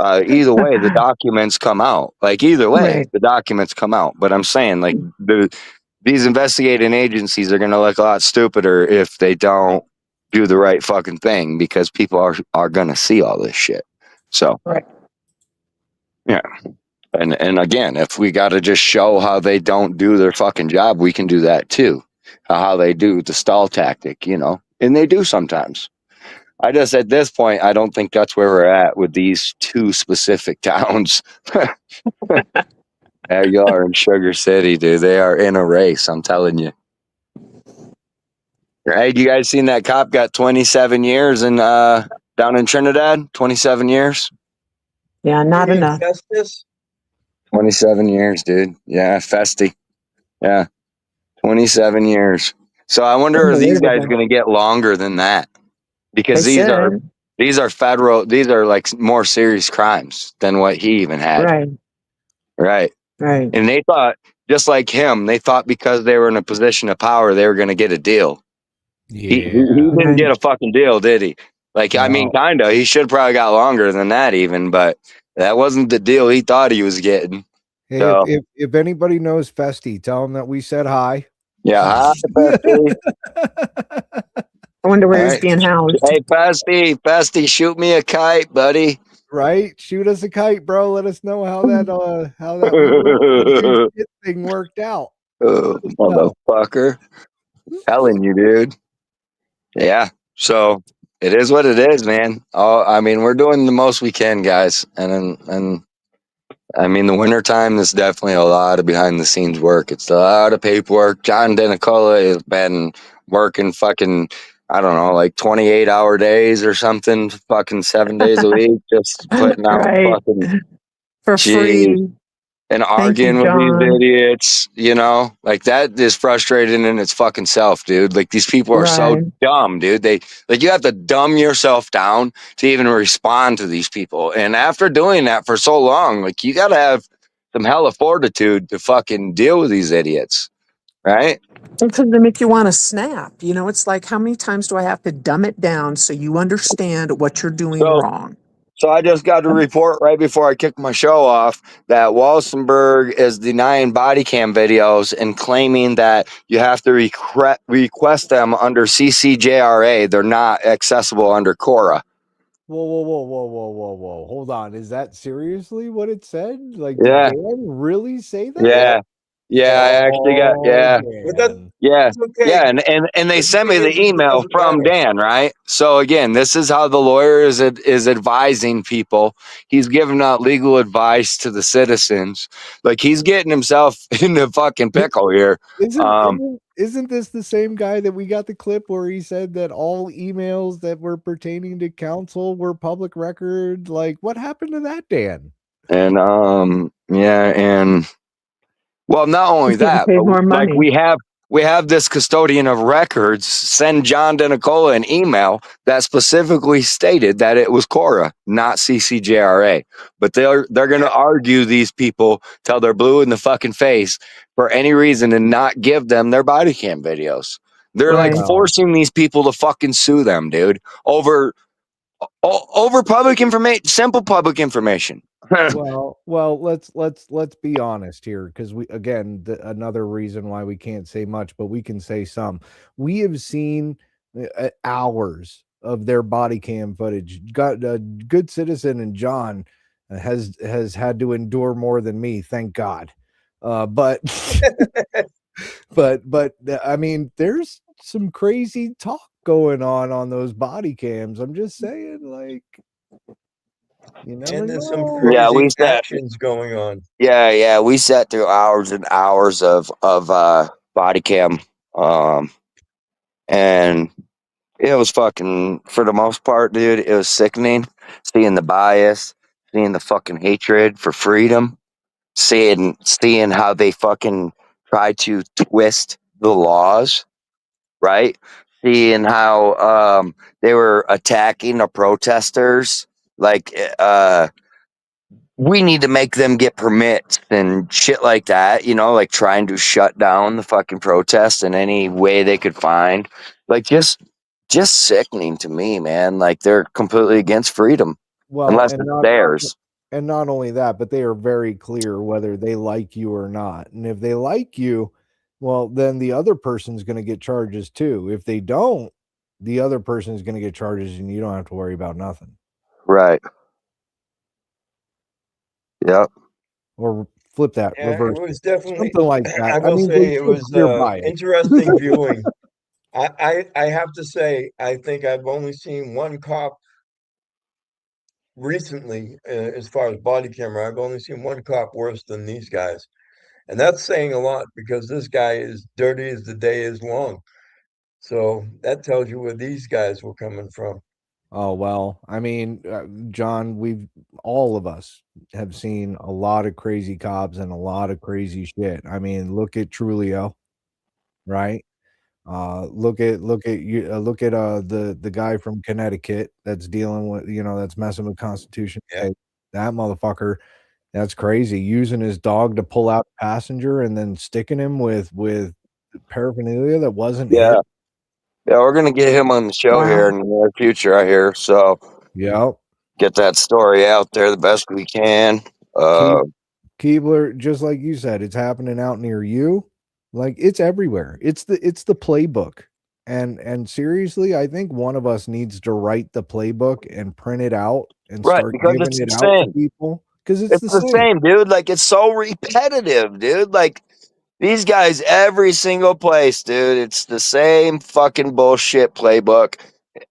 either way, the documents come out. Like either way, Right. the documents come out. But I'm saying, like these investigating agencies are going to look a lot stupider if they don't do the right fucking thing because people are going to see all this shit. So Right. yeah, and again, if we got to just show how they don't do their fucking job, we can do that too. How they do the stall tactic, and they do sometimes. I just at this point, I don't think that's where we're at with these two specific towns. Aguilar and Sugar City, dude. They are in a race. I'm telling you. Hey, you guys seen that cop got 27 years in down in Trinidad? 27 years. Yeah, You not mean enough. Festus? 27 years, dude. Yeah, Festy. Yeah, 27 years. So I wonder are these guys Unbelievable. going to get longer than that? They Because should. these are federal. These are like more serious crimes than what he even had. Right. Right. Right. And they thought, just like him, they thought because they were in a position of power, they were going to get a deal. He didn't get a fucking deal, did he? Like, I mean, No. kinda. He should probably got longer than that, even, but that wasn't the deal he thought he was getting. Hey, So, if anybody knows Festy, tell him that we said hi. yeah, hi, Festy. I wonder All where he's right. being housed. Hey, Festy, shoot me a kite, buddy. Right? Shoot us a kite, bro. Let us know how that we went shit thing worked out. Oh, motherfucker. Telling you, dude. Yeah. So it is what it is, man. Oh, I mean, we're doing the most we can, guys. And I mean, the winter time is definitely a lot of behind the scenes work. It's a lot of paperwork. John Denicola has been working fucking, I don't know, like 28-hour days or something, fucking 7 days a week, just putting out Right. fucking, For geez, free. and Thank you, arguing with these John. idiots, like that is frustrating in its fucking self, dude. Like these people are so Right. dumb, dude. You have to dumb yourself down to even respond to these people. And after doing that for so long, like you got to have some hella fortitude to fucking deal with these idiots, right? Because they make you want to snap. You know, it's like, how many times do I have to dumb it down so you understand what you're doing So, wrong? so I just got a report right before I kicked my show off that Walsenburg is denying body cam videos and claiming that you have to request them under CCJRA. They're not accessible under Cora. Whoa. Hold on. Is that seriously what it said? Like, did Yeah, Dan really say that? yeah, yeah. I actually got Oh, But that, Dan. yeah, it's okay. yeah, and they The sent me thing the is, it email doesn't from matter. Dan, right? So again, this is how the lawyer is advising people. He's giving out legal advice to the citizens. Like he's getting himself in the fucking pickle here. Isn't Um, isn't isn't this the same guy that we got the clip where he said that all emails that were pertaining to council were public record? Like, what happened to that, Dan? and yeah, and well, not only He's getting that, paid but more like money. we have this custodian of records send John DeNicola an email that specifically stated that it was Cora, not CCJRA. But they're going to argue these people till they're blue in the fucking face for any reason and not give them their body cam videos. They're like Right. Well, forcing these people to fucking sue them, dude, over public information, simple public information. well, let's be honest here, because we again another reason why we can't say much, but we can say some. We have seen hours of their body cam footage. Got a good citizen and John has had to endure more than me, thank God. But I mean, there's some crazy talk going on those body cams. I'm just saying, like, you never And there's some know. Yeah, crazy we said. actions going on. Yeah, we sat through hours and hours of body cam, and it was fucking for the most part, dude. It was sickening seeing the bias, seeing the fucking hatred for freedom, seeing how they fucking try to twist the laws, right? Seeing how they were attacking the protesters, like we need to make them get permits and shit like that, like trying to shut down the fucking protests in any way they could find. Like just sickening to me, man. Like they're completely against freedom Well, unless it's theirs. and not only that, but they are very clear whether they like you or not. And if they like you, well, then the other person's going to get charges too. If they don't, the other person is going to get charges, and you don't have to worry about nothing. Right. Yep. Or flip that, Yeah, it reverse was it, definitely, something like I that. I will mean, say they it should was clear bias. interesting viewing. I have to say, I think I've only seen one cop recently, as far as body camera. I've only seen one cop worse than these guys. And that's saying a lot because this guy is dirty as the day is long. So that tells you where these guys were coming from. Oh, well, I mean, John, all of us have seen a lot of crazy cops and a lot of crazy shit. I mean, look at Trulio, right? Look at the guy from Connecticut that's dealing with, that's messing with Constitution Yeah. Day. That motherfucker, that's crazy. Using his dog to pull out a passenger and then sticking him with paraphernalia that wasn't his. Yeah. Yeah, we're gonna get him on the show here in the near future, I hear. So Yep. get that story out there the best we can. Keebler, just like you said, it's happening out near you. Like it's everywhere. It's the playbook. And seriously, I think one of us needs to write the playbook and print it out and Right, start because giving it's the it out to same. people because it's It's the the same. same, dude. Like it's so repetitive, dude. Like these guys, every single place, dude. It's the same fucking bullshit playbook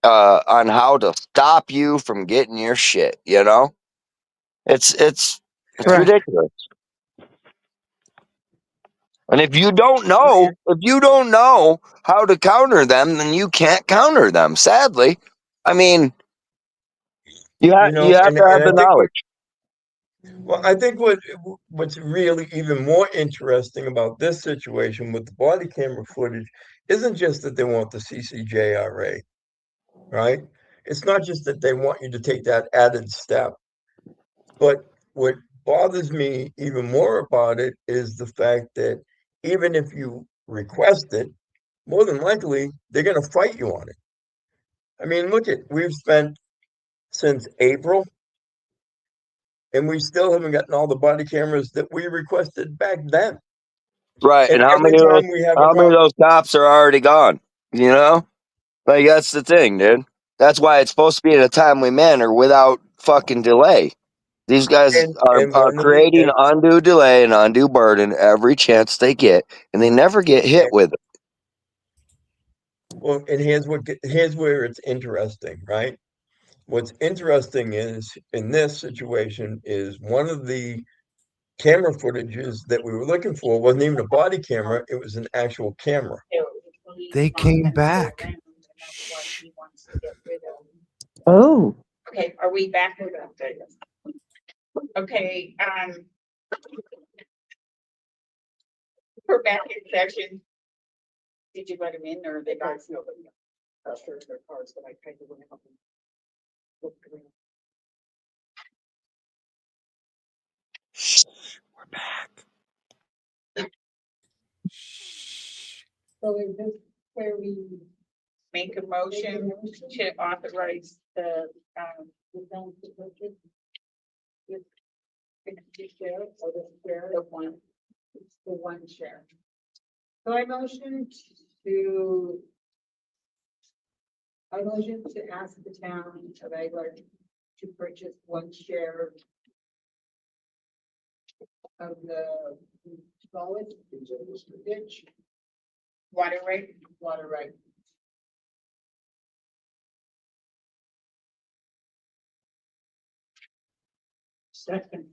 on how to stop you from getting your shit. You know, it's Right. ridiculous. And if you don't know how to counter them, then you can't counter them. Sadly, I mean, You you know, have and to have and I the think knowledge. I think what's really even more interesting about this situation with the body camera footage isn't just that they want the CCJRA, right? It's not just that they want you to take that added step, but what bothers me even more about it is the fact that even if you request it, more than likely they're going to fight you on it. I mean, look at we've spent since April and we still haven't gotten all the body cameras that we requested back then. Right, and And every time we have a how many of cop, those cops are already gone? You know, like that's the thing, dude. That's why it's supposed to be in a timely manner without fucking delay. These guys and are Literally, creating undue delay and undue burden every chance they get, and they never get hit with it. well, and here's where it's interesting, right? What's interesting is in this situation is one of the camera footages that we were looking for wasn't even a body camera, it was an actual camera. They came back. Oh. Okay, are we back? Okay, we're back in session. Did you let them in or they got? No, but yeah. Their cards, but I kind of went up and looked around. We're back. So is this where we Make a motion to authorize the, the town to purchase? The share or the share? the one, It's the one share. So I motion to ask the town of Aguilar to purchase one share of the solid ditch water rate. water right. Second.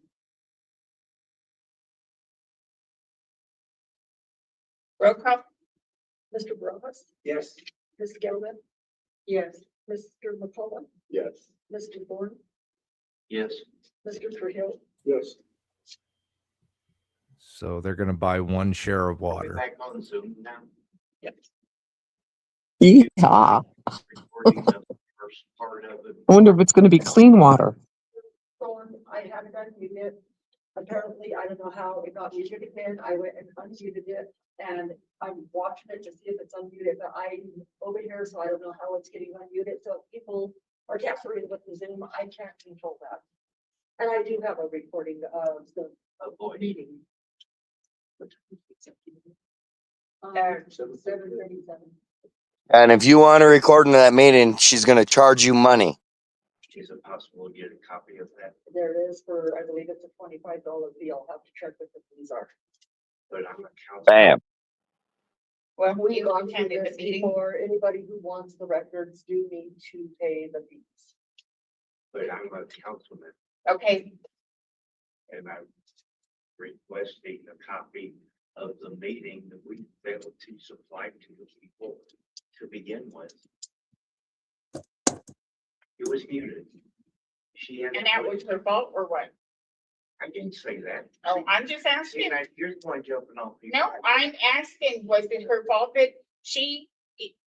Roll call. Mr. Broadus, Yes. Ms. Gelman, Yes. Mr. McCullough, Yes. Mr. Bourne, Yes. Mr. Trujillo. Yes. So they're gonna buy one share of water. Back on Zoom now. Yes. Yeah. Recording the first part of it. I wonder if it's going to be clean water. I haven't unmuted it. Apparently, I don't know how it got muted again. I went and unmuted it and I'm watching it to see if it's unmuted, but I'm over here, so I don't know how it's getting unmuted. So if people are tampering with the Zoom, I can't control that. And I do have a recording of the meeting. 7:37. And if you want to record in that meeting, she's going to charge you money. Is it possible to get a copy of that? There it is for, I believe it's a $25 fee. I'll have to check what the fees are. But I'm a council. Bam. Well, we We've gone through attended the this meeting. before. Anybody who wants the records do need to pay the fees. But I'm a councilman Okay, and I'm requesting a copy of the meeting that we failed to supply to the people to begin with. It was muted. She had. and that was her fault or what? I didn't say that. Oh, I'm just asking. You're the one jumping on people. No, I'm asking, was it her fault that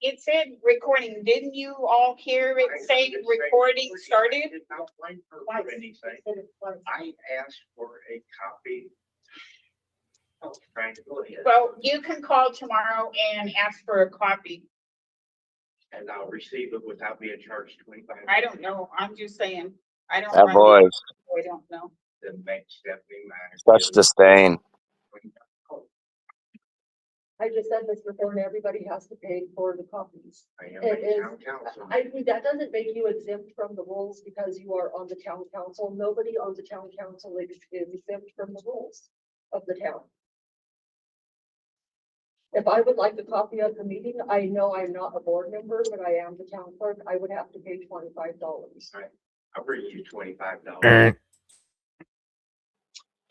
it said recording, didn't you all hear it say recording started? I did not blame her for anything. I asked for a copy. Oh, trying to go ahead. Well, you can call tomorrow and ask for a copy. and I'll receive it without being charged 25. I don't know. I'm just saying, I don't That run voice, the, I don't know. Then make Stephanie mad. such disdain. I just said this before, and everybody has to pay for the copies. I am It a is, town council. I mean, that doesn't make you exempt from the rules because you are on the town council. Nobody on the town council is exempt from the rules of the town. If I would like a copy of the meeting, I know I'm not a board member, but I am the town clerk, I would have to pay $25. I'll bring you $25.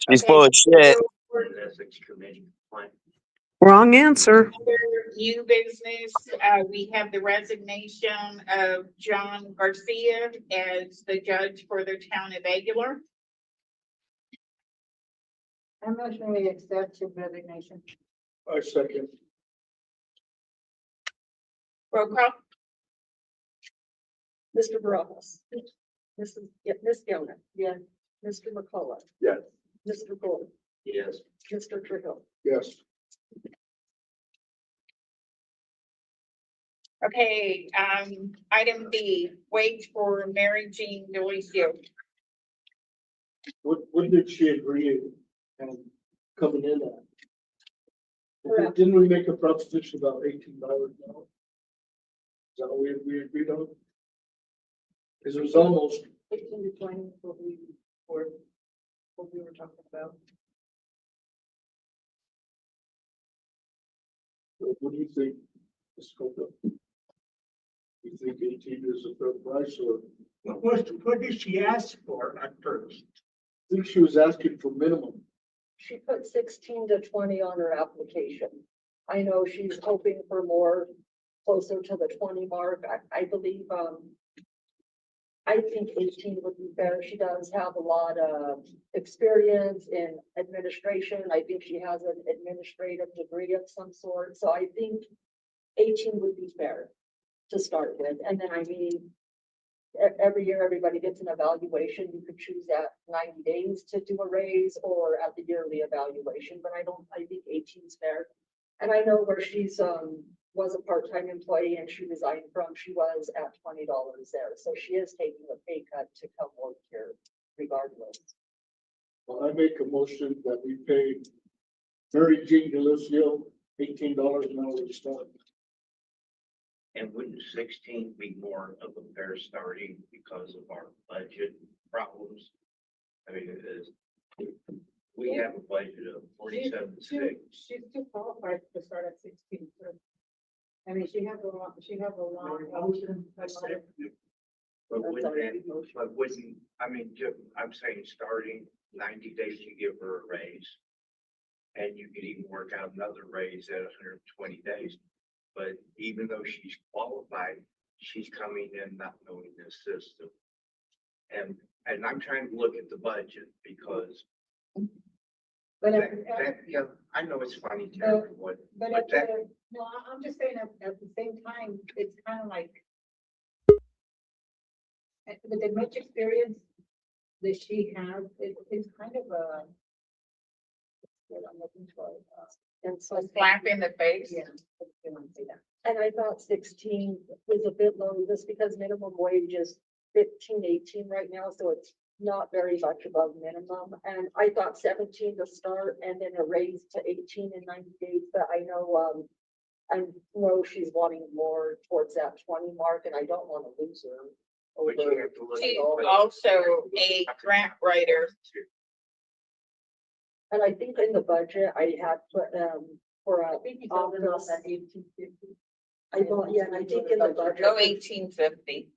She's full of shit. For the ethics committee. Fine. Wrong answer. Under new business, we have the resignation of John Garcia as the judge for the town of Aguilar. I'm not sure we accept his resignation. I second. Roll call. Mr. Barajas. Ms. Gilman. Yeah. Mr. McCullough. Yes. Mr. Gold. Yes. Mr. Trejo. Yes. Okay, item B, wage for Mary Jean Delisio. What did she agree and coming in at? Correct. Didn't we make a proposition about $18 now? Is that what we agreed on? Because it was almost, 18 to 20 is what we were talking about. what do you think, Ms. Coca? You think 18 is a fair price, or? What did she ask for at first? I think she was asking for minimum. She put 16 to 20 on her application. I know she's hoping for more, closer to the 20 mark. I believe, I think 18 would be fair. She does have a lot of experience in administration. I think she has an administrative degree of some sort. So I think 18 would be fair to start with. And then, I mean, every year, everybody gets an evaluation. You could choose at 90 days to do a raise or at the yearly evaluation, but I think 18 is fair. And I know where she's, was a part-time employee and she resigned from, she was at $20 there. So she is taking a pay cut to come work here regardless. Well, I make a motion that we pay Mary Jean Delisio $18 an hour to start. And wouldn't 16 be more of a fair starting because of our budget problems? I mean, it is. We have a budget of 47.6. She's too qualified to start at 16. I mean, she has a lot But wouldn't, I mean, I'm saying starting 90 days, you give her a raise. And you could even work out another raise at 120 days. But even though she's qualified, she's coming in not knowing this system. And I'm trying to look at the budget because yeah, I know it's funny, Terry, no, I'm just saying at the same time, it's kind of like with the much experience that she has, it's kind of a what I'm looking for. And so Slap in the face. Yeah. And I thought 16 was a bit low just because minimum wage is 15, 18 right now, so it's not very much above minimum. And I thought 17 to start and then a raise to 18 in 90 days, but I know she's wanting more towards that 20 mark and I don't want to lose her. But you have to look She's at also a grant writer. And I think in the budget, I had put, for a. office. I thought, yeah, and I think in the budget. Go 1850.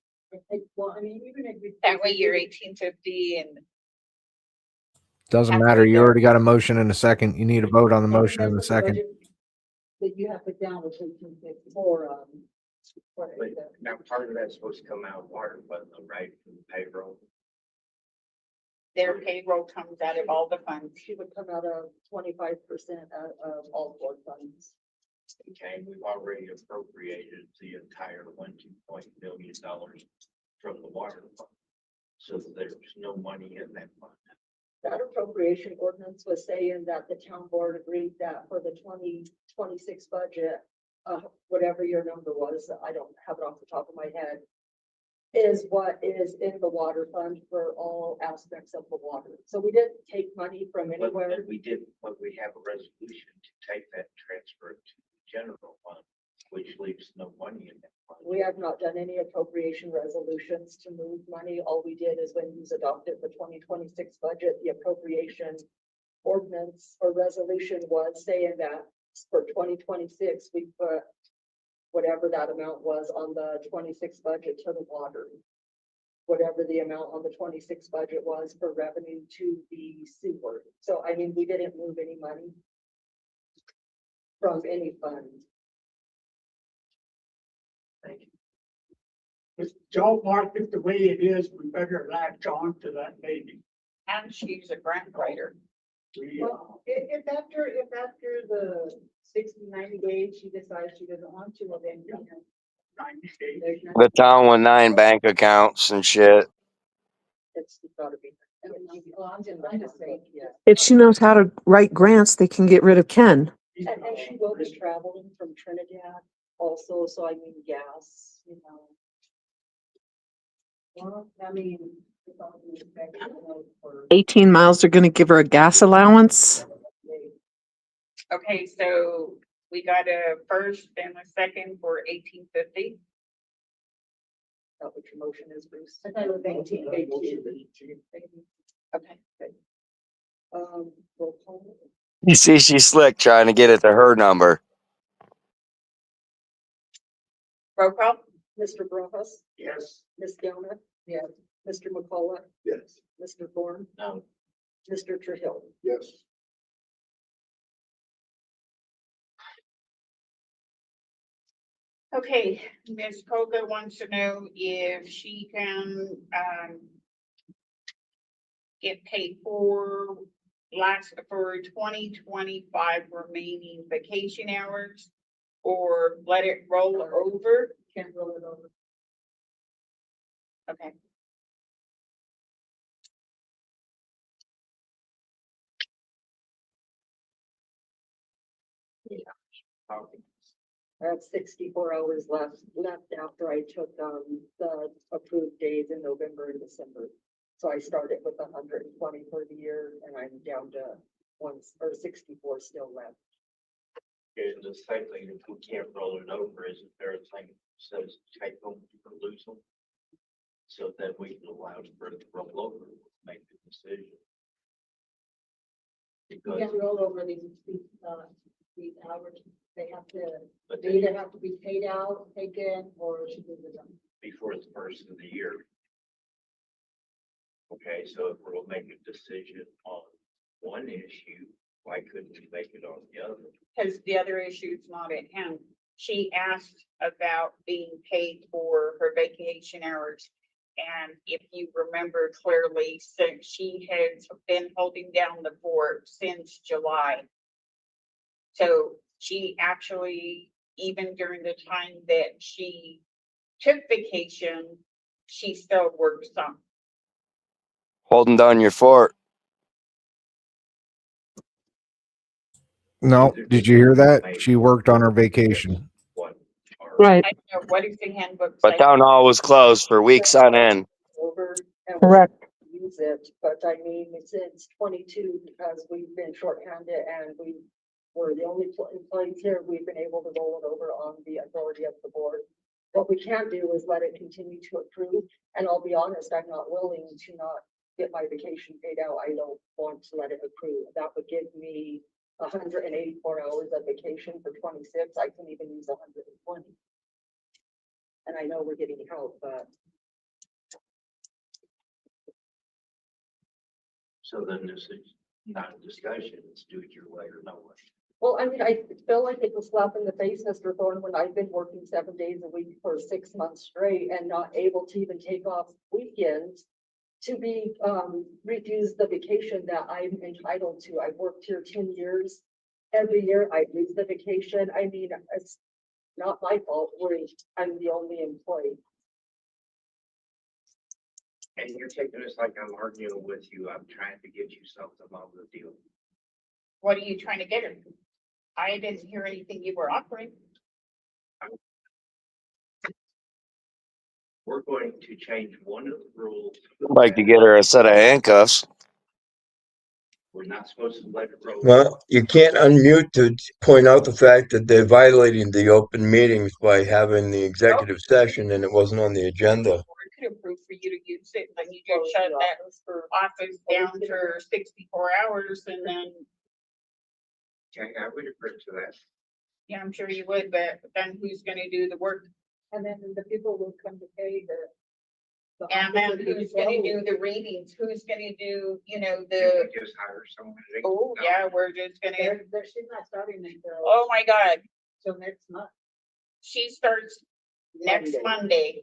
Well, I mean, even if. That way you're 1850 and Doesn't matter. You already got a motion in a second. You need a vote on the motion in a second. That you have put down was 1850 for, But now part of that's supposed to come out of water, but right from the payroll. their payroll comes out of all the funds. she would come out of 25% of all board funds. Okay, we've already appropriated the entire $1.2 million from the water fund. So there's no money in that fund. That appropriation ordinance was saying that the town board agreed that for the 2026 budget, whatever your number was, I don't have it off the top of my head, is what is in the water fund for all aspects of the water. So we didn't take money from But anywhere. we did, but we have a resolution to take that and transfer it to the general fund, which leaves no money in that fund. We have not done any appropriation resolutions to move money. All we did is when you adopted the 2026 budget, the appropriation ordinance or resolution was saying that for 2026, we put whatever that amount was on the 26 budget to the water. Whatever the amount on the 26 budget was for revenue to the sewer. So I mean, we didn't move any money from any fund. Thank you. If Joe marked it the way it is, we better latch on to that lady. And she's a grant writer. Well, if after the 60, 90 days, she decides she doesn't want to, well then, you know, 90 days. there's no. The town with 9 bank accounts and shit. It's gotta be. Well, I'm just saying, yeah. If she knows how to write grants, they can get rid of Ken. And she will be traveling from Trinidad also, so I mean, gas, you know. Well, I mean. it's all in respect, you know, for- 18 miles, they're going to give her a gas allowance. Okay, so we got a first and a second for 1850. That what your motion is, Bruce? I thought it was 18. Okay, good. Roll call. You see, she's slick trying to get it to her number. Roll call? Mr. Brojas, Yes. Ms. Galna, yes. Mr. McCullough, Yes. Mr. Thorne, No, Mr. Trehill. Yes. Okay, Ms. Koga wants to know if she can, get paid for 2025 remaining vacation hours or let it roll over. Can't roll it over. Okay. I have 64 hours left after I took the approved days in November and December. So I started with 120 for the year and I'm down to 64 still left. it's the same thing, if we can't roll it over, isn't there a thing that says take them or lose them? So that we can allow for it to roll over, make the decision. You Because, can't roll over these hours. They have to, but they either have to be paid out, taken, or it should be done. before the first of the year. Okay, so if we'll make a decision on one issue, why couldn't we make it on the other? Because the other issue is not at hand. She asked about being paid for her vacation hours. And if you remember clearly, since she has been holding down the fort since July. So she actually, even during the time that she took vacation, she still worked some. Holding down your fort. No, did you hear that? She worked on her vacation. Right. I don't know, what is the handbook say? But town hall was closed for weeks on end. Over and Correct. use it, but I mean, since 22, because we've been shorthanded and we were the only employees here, we've been able to roll it over on the authority of the board. What we can't do is let it continue to accrue, and I'll be honest, I'm not willing to not get my vacation paid out. I don't want to let it accrue. That would give me 184 hours of vacation for 26. I can even use 120. And I know we're getting help, but So then this is not a discussion, it's do it your way or no way. well, I mean, I feel like it's a slap in the face, Mr. Thorne, when I've been working 7 days a week for 6 months straight and not able to even take off weekends to be reduce the vacation that I'm entitled to. I've worked here 10 years. Every year I lose the vacation. I mean, it's not my fault. I'm the only employee. And you're taking this like I'm arguing with you, I'm trying to get you something on the deal. What are you trying to get her? I didn't hear anything you were offering. we're going to change one of the rules. Like to get her a set of handcuffs. We're not supposed to let it roll. Well, you can't unmute to point out the fact that they're violating the open meetings by having the executive session and it wasn't on the agenda. Or it could approve for you to use it, then you just shut that office down for 64 hours and then, Okay, I would agree to that. yeah, I'm sure you would, but then who's gonna do the work? And then the people will come to pay the. And then who's gonna do the readings? Who's gonna do, Can the, we just hire someone? oh, No. yeah, we're just gonna, She's not starting until. oh my God. Till next month. She starts next Monday,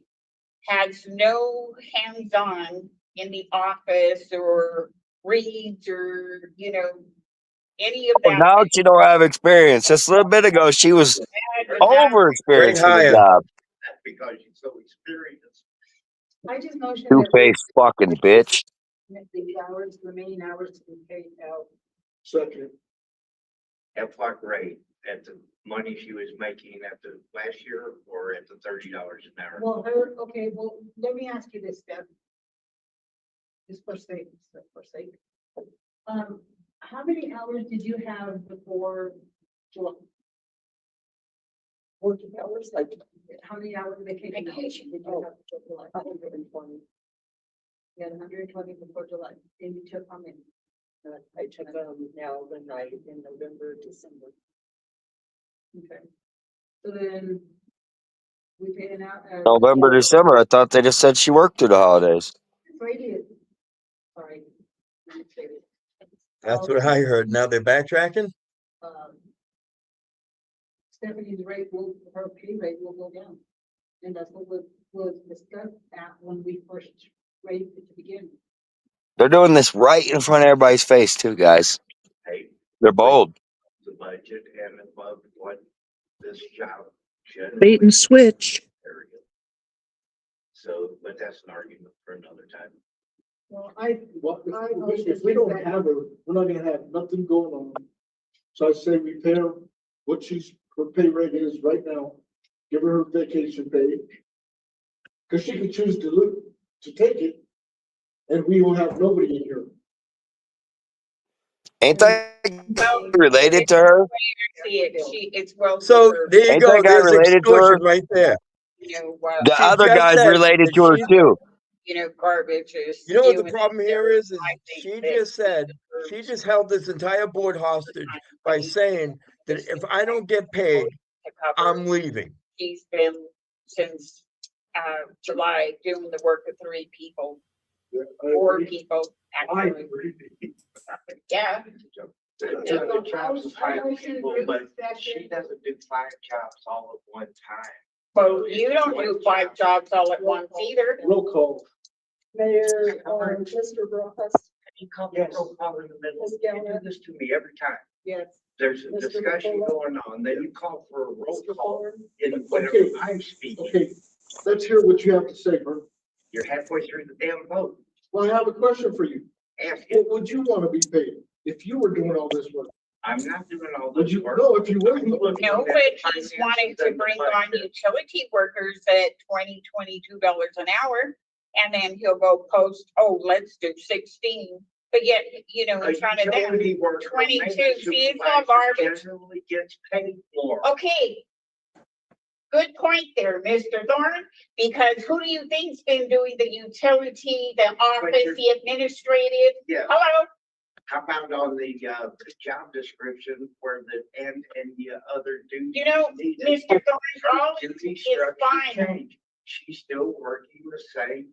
has no hands-on in the office or reads or, any of Well, that. now she don't have experience. Just a little bit ago, she was over experienced for the hire. job. That's because she's so experienced. I just motion Two that we faced fucking bitch. the hours, remaining hours to be paid out. Second. At what rate? At the money she was making at the last year or at the $30 an hour? Well, okay, well, let me ask you this, Deb. Just for sake. How many hours did you have before July? Working hours, like, how many hours of vacation did you have before July? 120. You had 120 before July, and you took how many? I took now the night in November, December. Okay. So then we paid an out. November, December. I thought they just said she worked through the holidays. Right here. Sorry. That's what I heard. Now they're backtracking? Stephanie's rate will, her pay rate will go down. And that's what was discussed at when we first raised it to begin. They're doing this right in front of everybody's face, too, guys. Hey, They're bold. the budget and above what this job should. Bait and switch. So, but that's an argument for another time. Well, If we don't have her, we're not gonna have nothing going on. So I say we pay her what her pay rate is right now, give her vacation pay. Cause she can choose to take it, and we will have nobody in here. Ain't that related to her? See it, it's well. So deserved. there you Ain't go. that guy There's related to her? extortion right there. The She other just guy's said related that to her, she's- too. Garbage is. You know what the spewing problem out here there. is I she think that just said, she just held this entire board hostage by saying that if I don't get paid, to cover. I'm leaving. She's been since July doing the work of 3 people, 4 people. I Actually. agree. Yeah. The jobs is 5 people, but she doesn't do 5 jobs all at one time. Well, you don't do 5 jobs all at once either. Roll call. Mayor, Mr. Rojas. You come in so far in the middle, you do this to me every time. Yes. There's a Mr. discussion McCullough. going on, then you call for a roll Mr. call Ford. in whatever Okay. I'm speaking. Okay, let's hear what you have to say, Bert. You're halfway through the damn vote. Well, I have a question for you. Ask it. What would you want to be paid if you were doing all this work? I'm not doing all Would this you, work. no, if you were. I'm looking No, at but the he's finances wanting to and the bring on budget. utility workers at $22 an hour. And then he'll go post, oh, let's do 16. But yet, in front of them, Utility worker, 22. maintenance See, it's all supervisor garbage. Generally gets paid more. Okay. Good point there, Mr. Thorne, because who do you think's been doing the utility, the office, the administrative? Yeah. Hello? How about on the job description where and the other duties? Mr. Thorne, all Duty is structure fine. change. She's still working the same.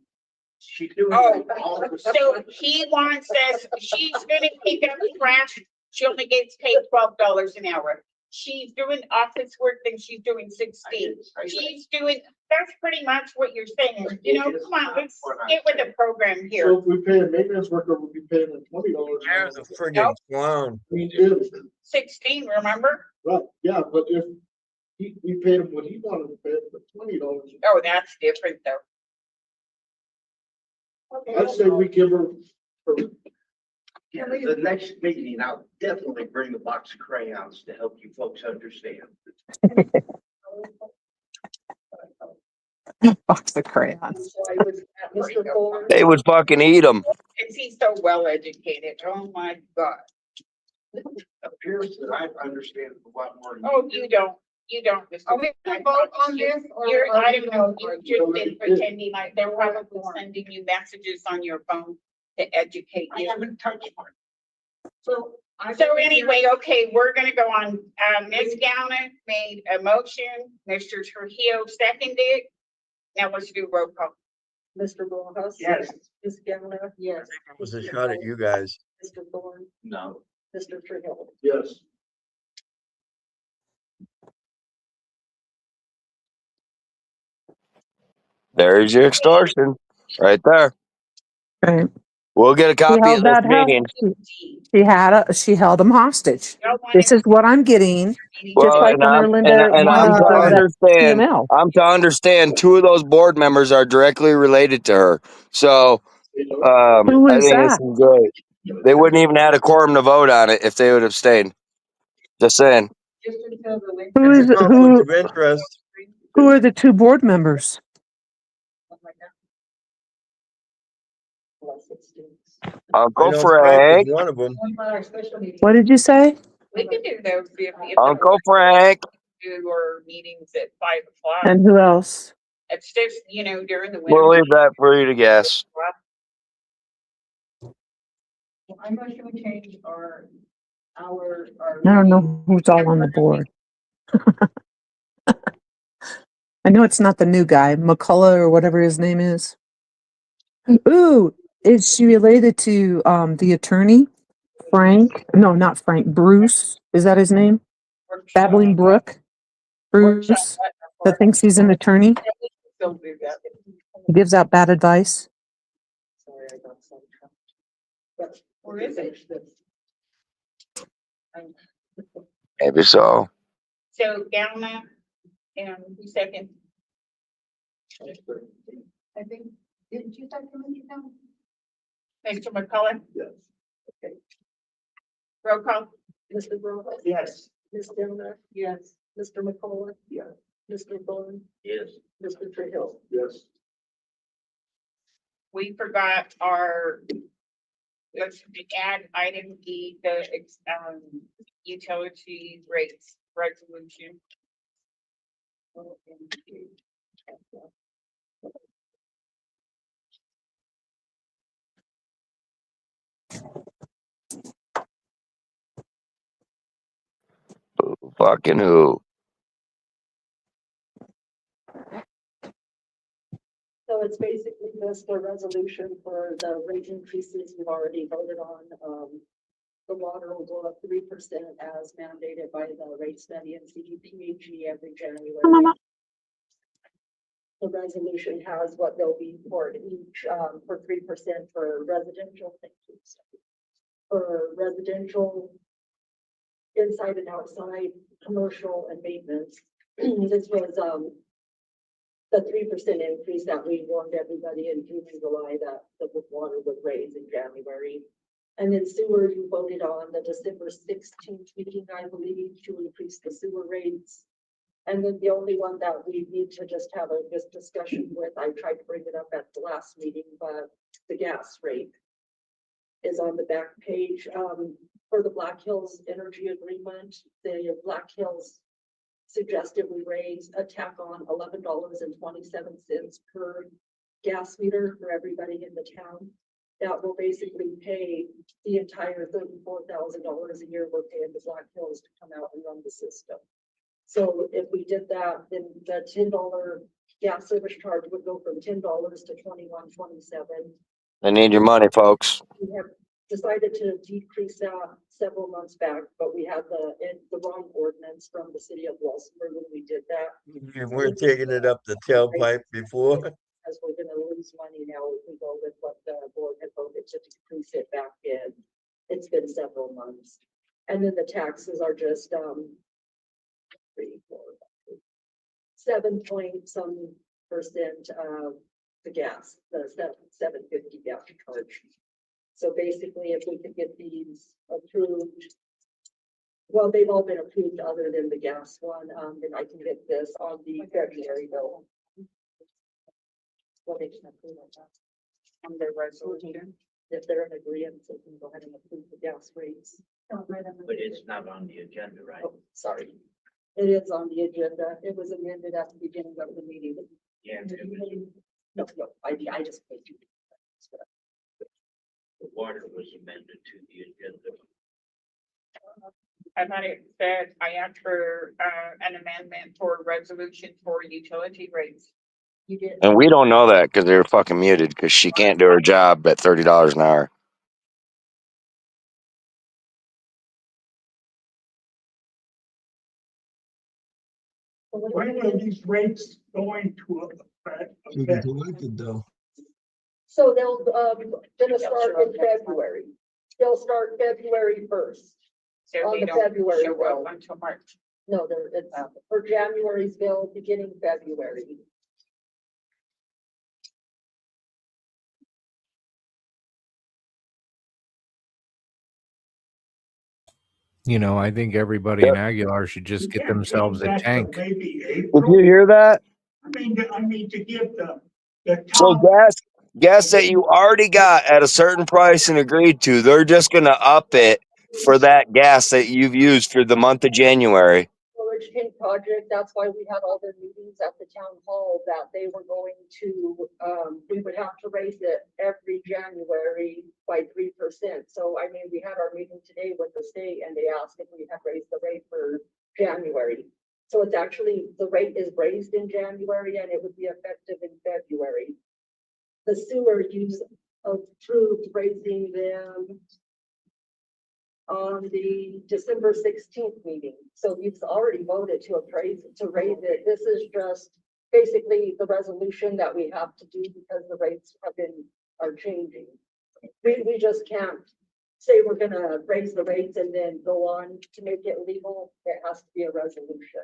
She's doing Oh, all the so he wants us, she's gonna pick up the trash, she only gets paid $12 an hour. She's doing office work, then she's doing 16. She's doing, that's pretty much what you're saying. Come on, let's get with the program here. So if we pay a maintenance worker, we'll be paying them $20. There's a friggin' Nope. clown. I mean, if, 16, remember? right, yeah, but if we paid him what he wanted to pay him for $20. Oh, that's different though. I'd say we give her. Yeah, the next meeting, I'll definitely bring a box of crayons to help you folks understand. Box of crayons. So I was at Mr. Thorne. They would fucking eat them. Is he so well educated? Oh my God. Appears that I understand a lot more. than Oh, you don't. You don't. Mr. Are we gonna vote on this or? You're, are I we don't know, gonna- you've just been pretending like they're probably sending you messages on your phone to educate I you. haven't touched one. So. So anyway, okay, we're gonna go on, Ms. Gallon made a motion, Mr. Trujillo seconded. Now let's do roll call. Mr. Rojas. Yes. Ms. Gamma. Yes. It was a shot at you guys. Mr. Thorne. No. Mr. Trill. Yes. There's your extortion right there. Right. We'll get a She copy held of this that house. meeting. She held them hostage. Y'all want This is what I'm getting. Just Well, like when Erlinda and I'm wanted to that understand. CML. I'm to understand 2 of those board members are directly related to her. So Who I is think this that? is great. They wouldn't even had a quorum to vote on it if they would have abstained. Just saying. Just until the link. Who It's is a conflict of interest. who are the 2 board members? I Uncle know Frank Frank. is one of them. What did you say? We can do those if Uncle Frank. do our meetings at 5:00. And who else? It's just, you know, during the winter. We'll leave that for you to guess. I'm not gonna change our. I don't know who's all on the board. I know it's not the new guy, McCullough or whatever his name is. Ooh, is she related to the attorney? Frank? No, not Frank. Bruce. Is that his name? Babbling Brook? Bruce that thinks he's an attorney? Still do that. He gives out bad advice. Sorry, I got sidetracked. But where is it? Maybe so. So Galma and who second? I think, didn't you start coming down? Mr. McCullough, Yes. roll call. Mr. Rojas. Yes. Ms. Gamma. Yes. Mr. McCullough. Yes. Mr. Thorne. Yes. Mr. Trill. Yes. We forgot our, let's add item E, the utility rates resolution. Fucking who? So it's basically just a resolution for the rate increases we've already voted on. The water will go up 3% as mandated by the rate study and CDPHE every January. The resolution has what they'll be for each, for 3% for residential things. For residential, inside and outside, commercial and maintenance. This was, the 3% increase that we warned everybody in June and July that the water would raise in January. And then sewer, you voted on the December 16th meeting, I believe, to increase the sewer rates. And then the only one that we need to just have this discussion with, I tried to bring it up at the last meeting, but the gas rate is on the back page. For the Black Hills Energy Agreement, the Black Hills suggested we raise a tack on $11.27 per gas meter for everybody in the town. That will basically pay the entire $34,000 a year we're paying the Black Hills to come out and run the system. So if we did that, then the $10 gas service charge would go from $10 to $21.27. They need your money, folks. We have decided to decrease that several months back, but we had the wrong ordinance from the city of Walsenburg when we did that. You weren't taking it up the tailpipe before. As we're gonna lose money now, we can go with what the board had voted to decrease it back in. It's been several months. And then the taxes are just, 7 point some percent of the gas, the $7.50 gas charge. So basically, if we could get these approved, well, they've all been approved other than the gas one, then I can get this on the February bill. Well, they can approve of that. on their resolution. If they're in agreement, they can go ahead and approve the gas rates. But it's not on the agenda, right? Oh, sorry. It is on the agenda. It was amended at the beginning of the meeting. Yeah, it was, No, I just paid you. the water was amended to the agenda. I thought it said, I asked for, an amendment for resolution for utility rates. You did. And we don't know that because they're fucking muted because she can't do her job at $30 an hour. When are these rates going to affect? though. So they'll, gonna start in February. They'll start February 1st. So On they the don't February show bill. up until March. No, it's for January's bill, beginning February. You know, I think everybody in Aguilar should just get themselves a tank. Maybe Did April. you hear that? I mean to give the So town. gas that you already got at a certain price and agreed to, they're just going to up it for that gas that you've used for the month of January. Storage tank project, that's why we had all the meetings at the town hall that they were going to, we would have to raise it every January by 3%. So, I mean, we had our meeting today with the state and they asked if we had raised the rate for January. So it's actually, the rate is raised in January and it would be effective in February. The sewer use approved raising them on the December 16th meeting. So you've already voted to raise it. This is just basically the resolution that we have to do because the rates are changing. We just can't say we're gonna raise the rates and then go on to make it legal. It has to be a resolution.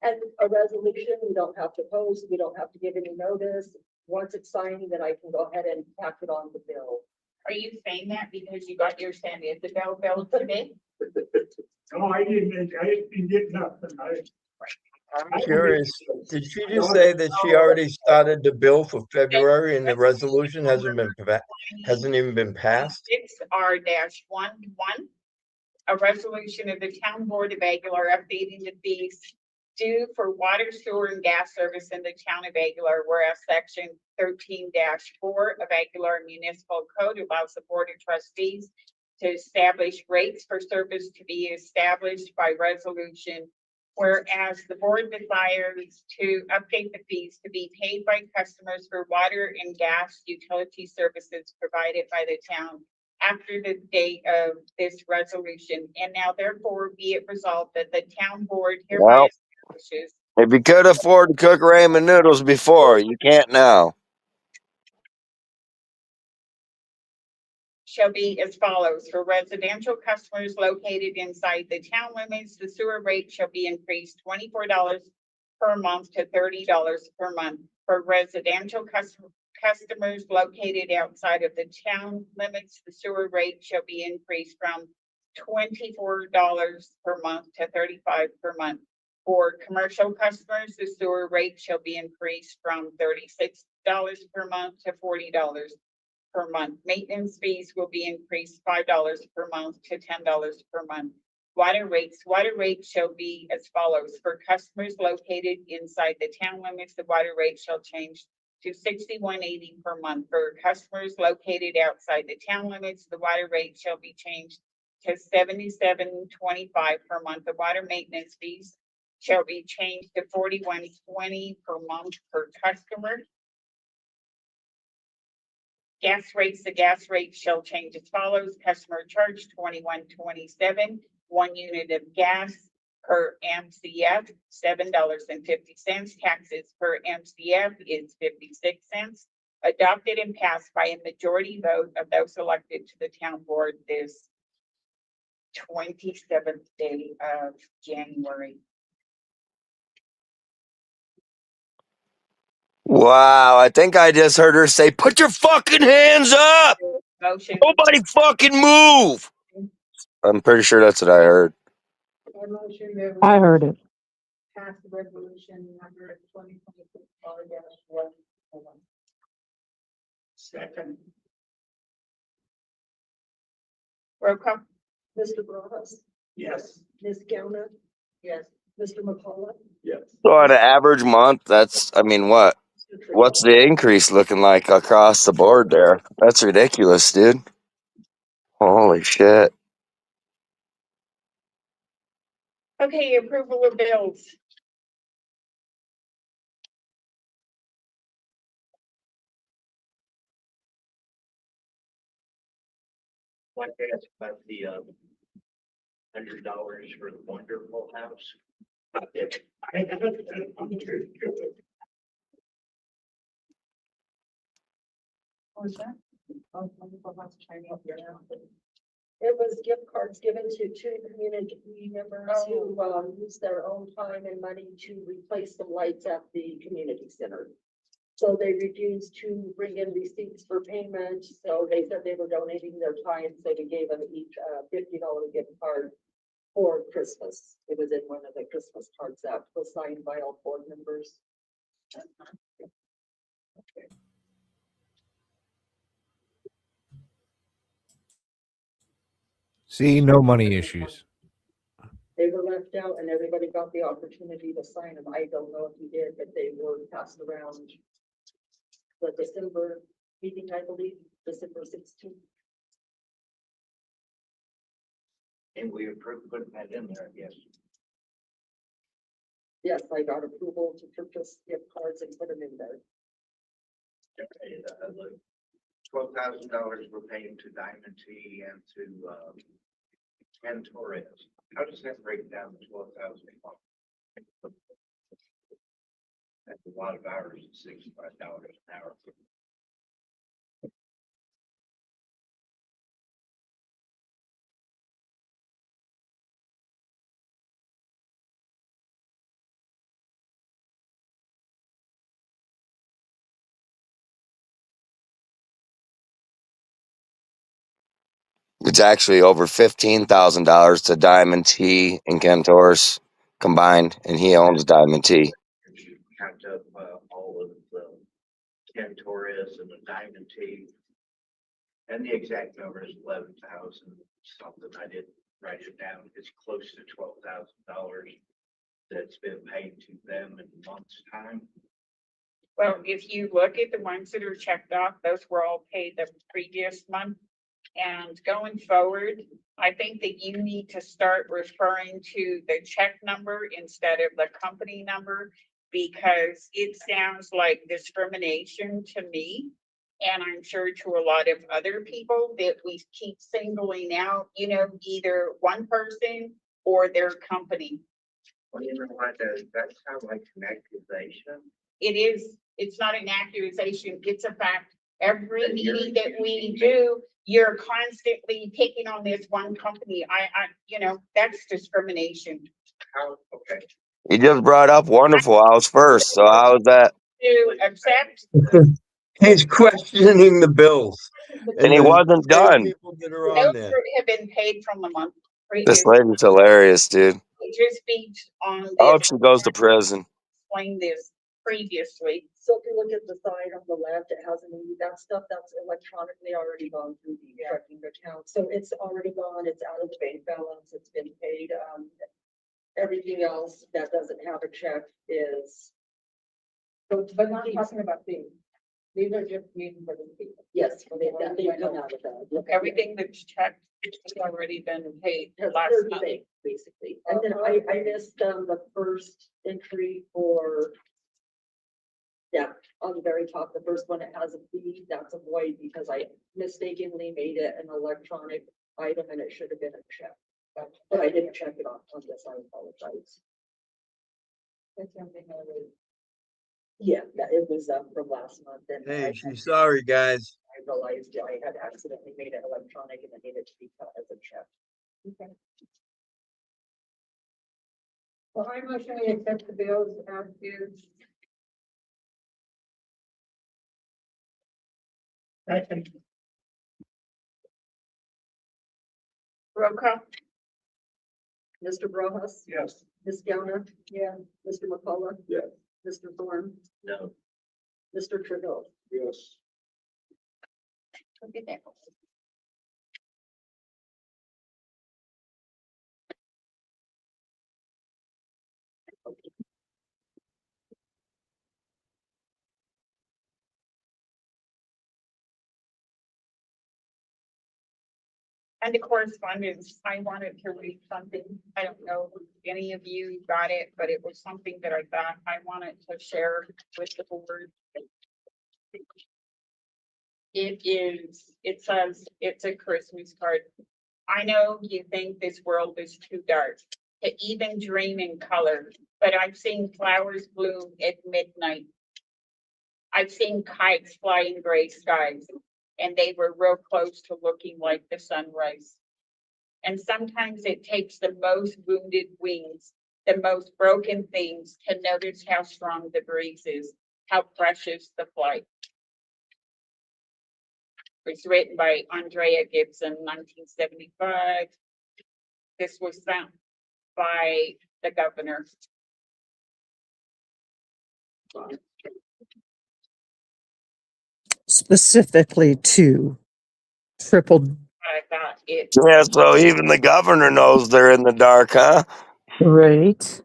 And a resolution, we don't have to post, we don't have to give any notice. Once it's signed, then I can go ahead and tack it on the bill. Are you saying that because you got your San Isabel bill today? No, I didn't get nothing. I'm curious, did she just say that she already started the bill for February and the resolution hasn't even been passed? 6R-11, a resolution of the Town Board of Aguilar updating the fees due for water, sewer, and gas service in the town of Aguilar, whereas section 13-4 of Aguilar Municipal Code allows the Board of Trustees to establish rates for service to be established by resolution. Whereas the board desires to update the fees to be paid by customers for water and gas utility services provided by the town after the date of this resolution. And now therefore be it resolved that the town board hereby Well, establishes if you could afford to cook ramen noodles before, you can't now. shall be as follows. For residential customers located inside the town limits, the sewer rate shall be increased $24 per month to $30 per month. For residential customers located outside of the town limits, the sewer rate shall be increased from $24 per month to $35 per month. For commercial customers, the sewer rate shall be increased from $36 per month to $40 per month. Maintenance fees will be increased $5 per month to $10 per month. Water rates shall be as follows. For customers located inside the town limits, the water rate shall change to $61.80 per month. For customers located outside the town limits, the water rate shall be changed to $77.25 per month. The water maintenance fees shall be changed to $41.20 per month per customer. The gas rate shall change as follows. Customer charge $21.27, 1 unit of gas per MCF, $7.50. Taxes per MCF is 56 cents. Adopted and passed by a majority vote of those elected to the town board this 27th day of January. Wow, I think I just heard her say, "Put your fucking hands up! Motion. Nobody fucking move!" I'm pretty sure that's what I heard. I heard it. Pass the resolution number 2026 R-1. Second. Roll call. Mr. Rojas, Yes. Ms. Gowner. Yes. Mr. McCullough. Yes. So on an average month, that's, I mean, what's the increase looking like across the board there? That's ridiculous, dude. Holy shit. Okay, approval of bills. Like to ask about the $100 for the wonderful house. What was that? It was gift cards given to two community members who used their own time and money to replace the lights at the community center. So they refused to bring in receipts for payment, so they said they were donating their time, so we gave them each a $50 gift card for Christmas. It was in one of the Christmas cards that was signed by all board members. See, no money issues. They were left out and everybody got the opportunity to sign them. I don't know if you did, but they were passed around the December meeting, I believe, December 16th. And we approved putting that in there, I guess. Yes, I got approval to purchase gift cards and put them in there. Okay, the $12,000 we're paying to Diamond T and to Ken Torres. How does that break down to 12,000? That's a lot of hours at $65 an hour. It's actually over $15,000 to Diamond T and Kentor's combined, and he owns Diamond T. If you count up all of the Ken Torres and the Diamond T, and the exact number is 11,000 something. I didn't write it down. It's close to $12,000 that's been paid to them in a month's time. Well, if you look at the ones that are checked off, those were all paid the previous month. And going forward, I think that you need to start referring to the check number instead of the company number, because it sounds like discrimination to me. And I'm sure to a lot of other people that we keep singling out, either one person or their company. Well, you know what, that sounds like an accusation. It is, it's not an accusation, it's a fact. Every meeting that we do, you're constantly picking on this one company. That's discrimination. How, okay. He just brought up Wonderful House first, so how is that? To accept. He's questioning the bills. And he wasn't done. People that are on Those there. have been paid from the month This previous. lady's hilarious, dude. It just beat on this. I hope she goes to prison. Explain this previously. So if you look at the side on the left, it has that stuff that's electronically already gone through the checking account. So it's already gone, it's out of the bank balance, it's been paid. Everything else that doesn't have a check is. But not talking about fees. These are just meeting for the people. Yes, they come out of that. Everything that's checked has already been paid Has last third month. bank, basically. And then I missed the first entry for. Yeah, on the very top, the first one, it has a fee, that's a void because I mistakenly made it an electronic item and it should have been a check. But I didn't check it off on this, I apologize. That's something I would. Yeah, it was from last month and. Hey, she's sorry, guys. I realized I had accidentally made it electronic and it needed to be cut as a check. Okay. Well, I motion we accept the bills as is. Second. Roll call. Mr. Rojas? Yes. Ms. Gowner? Yeah. Mr. McCullough? Yes. Mr. Thorne? No. Mr. Trudeau? Yes. And the correspondence, I wanted to read something. I don't know if any of you got it, but it was something that I thought I wanted to share with the board. It says, it's a Christmas card. I know you think this world is too dark to even dream in color, but I've seen flowers bloom at midnight. I've seen kites fly in gray skies, and they were real close to looking like the sunrise. And sometimes it takes the most wounded wings, the most broken things, to notice how strong the breeze is, how precious the flight. It was written by Andrea Gibson, 1975. This was sent by the governor. Specifically to triple. I thought it. Yeah, so even the governor knows they're in the dark, huh? Right.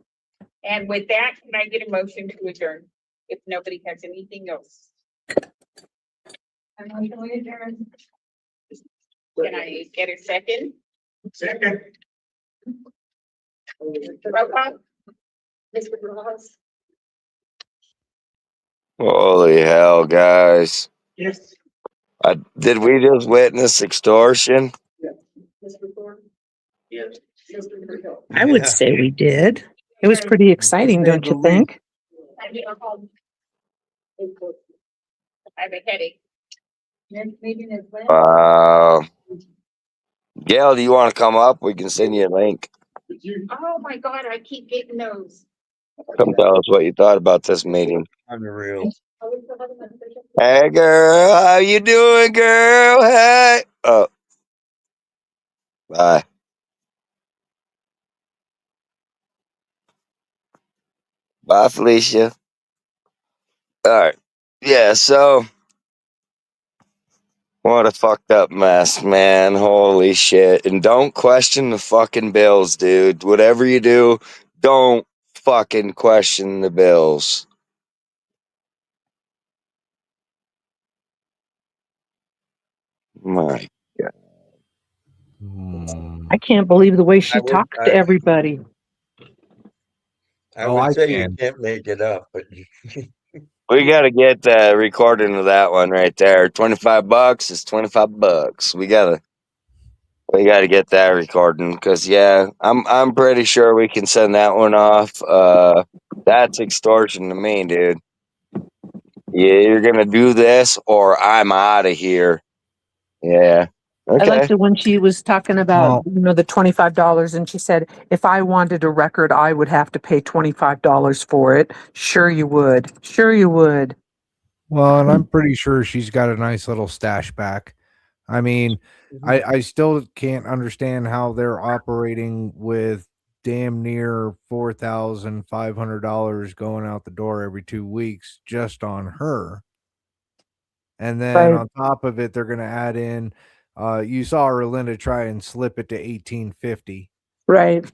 And with that, can I get a motion to adjourn? If nobody has anything else. I'm going to adjourn. Can I get a second? Second. Roll call. Mr. Ross. Holy hell, guys. Yes. Did we just witness extortion? Mr. Thorne. Yes. I would say we did. It was pretty exciting, To say don't the you think? I have a headache. Next meeting is when? Gail, do you want to come up? We can send you a link. Oh my God, I keep getting those. Come tell us what you thought about this meeting. Unreal. Hey, girl, how you doing, girl? Hey. Oh, bye. Bye, Felicia. All right. Yeah, so what a fucked up mess, man. Holy shit. And don't question the fucking bills, dude. Whatever you do, don't fucking question the bills. My God. I can't believe the way she I would, talks to everybody. I Oh, would I say you can. can't make it up, but We got to get the recording of that one right there. $25 is $25. We gotta get that recording because yeah, I'm pretty sure we can send that one off. That's extortion to me, dude. Yeah, you're gonna do this or I'm out of here. Yeah. I liked Okay. it when she was talking about, Well, the $25, and she said, if I wanted a record, I would have to pay $25 for it. Sure you would. Sure you would. well, and I'm pretty sure she's got a nice little stash back. I mean, I still can't understand how they're operating with damn near $4,500 going out the door every 2 weeks just on her. And then Right. on top of it, they're going to add in. You saw Erlinda try and slip it to 1850. Right.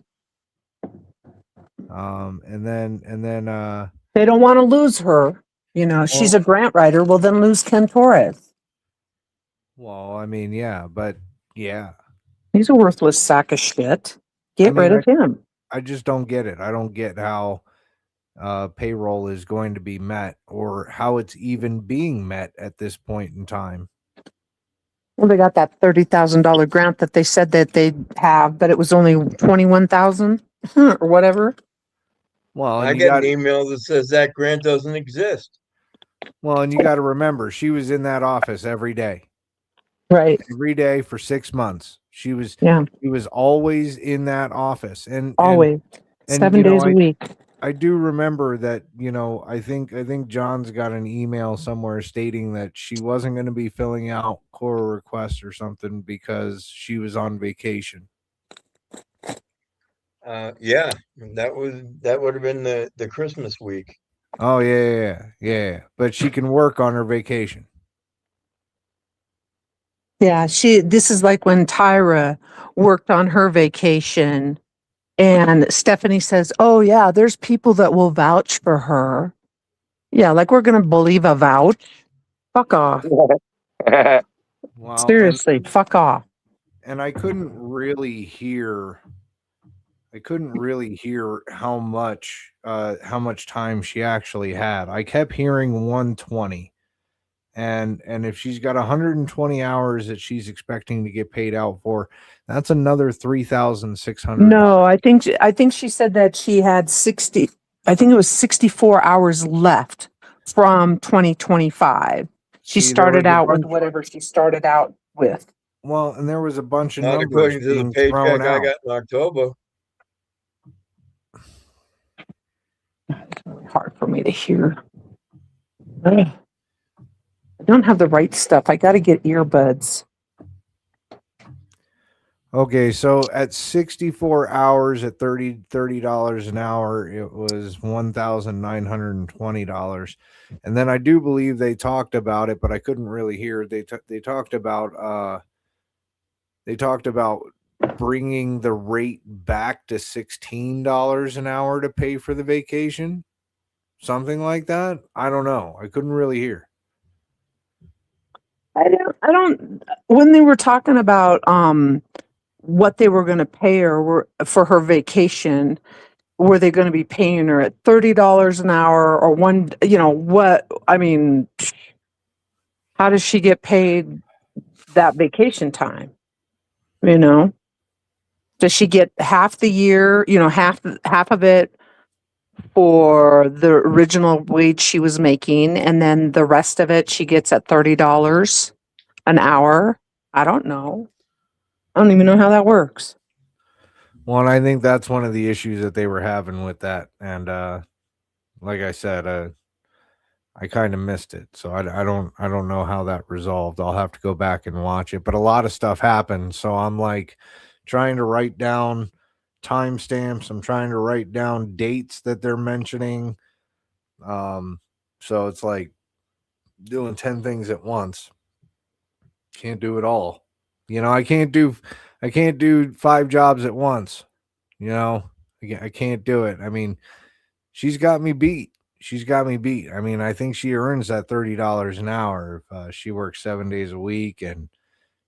And then They don't want to lose her. She's well, a grant writer. Well, then lose Ken Torres. I mean, yeah, but yeah, He's a worthless sack of shit. I Get rid mean, of him. I just don't get it. I don't get how payroll is going to be met or how it's even being met at this point in time. Well, they got that $30,000 grant that they said that they'd have, but it was only 21,000 or whatever. Well, I and you get got an email that says that grant doesn't exist. to remember she was in that office every day. Right. Every day for 6 months. She was always in that office. And Always. 7 days a week. I do remember that, I think John's got an email somewhere stating that she wasn't going to be filling out core requests or something because she was on vacation. Yeah, that would have been the Christmas week. Oh yeah, yeah, yeah, yeah. But she can work on her vacation. Yeah, this is like when Tyra worked on her vacation and Stephanie says, "Oh yeah, there's people that will vouch for her." Yeah, like we're going to believe a vouch. Fuck off. Well, Seriously, fuck off. and I couldn't really hear how much time she actually had. I kept hearing 120. And if she's got 120 hours that she's expecting to get paid out for, that's another 3,600. No, I think she said that she had 60, I think it was 64 hours left from 2025. She See, there was started a out with bunch. whatever she started out with. Well, and there was a bunch of Not numbers according to the being thrown paycheck I out. got in October. It's really hard for me to hear. Ugh. I don't have the right stuff. I got to get earbuds. Okay, so at 64 hours at $30 an hour, it was $1,920. And then I do believe they talked about it, but I couldn't really hear. They talked about bringing the rate back to $16 an hour to pay for the vacation, something like that. I don't know. I couldn't really hear. I don't, when they were talking about, what they were going to pay her for her vacation, were they going to be paying her at $30 an hour or what? I mean, how does she get paid that vacation time? You know, does she get half the year, half of it for the original wage she was making, and then the rest of it she gets at $30 an hour? I don't know. I don't even know how that works. Well, and I think that's one of the issues that they were having with that. And like I said, I kind of missed it, so I don't know how that resolved. I'll have to go back and watch it. But a lot of stuff happened, so I'm like trying to write down timestamps. I'm trying to write down dates that they're mentioning. So it's like doing 10 things at once. Can't do it all. I can't do 5 jobs at once. I can't do it. I mean, she's got me beat. She's got me beat. I mean, I think she earns that $30 an hour if she works 7 days a week and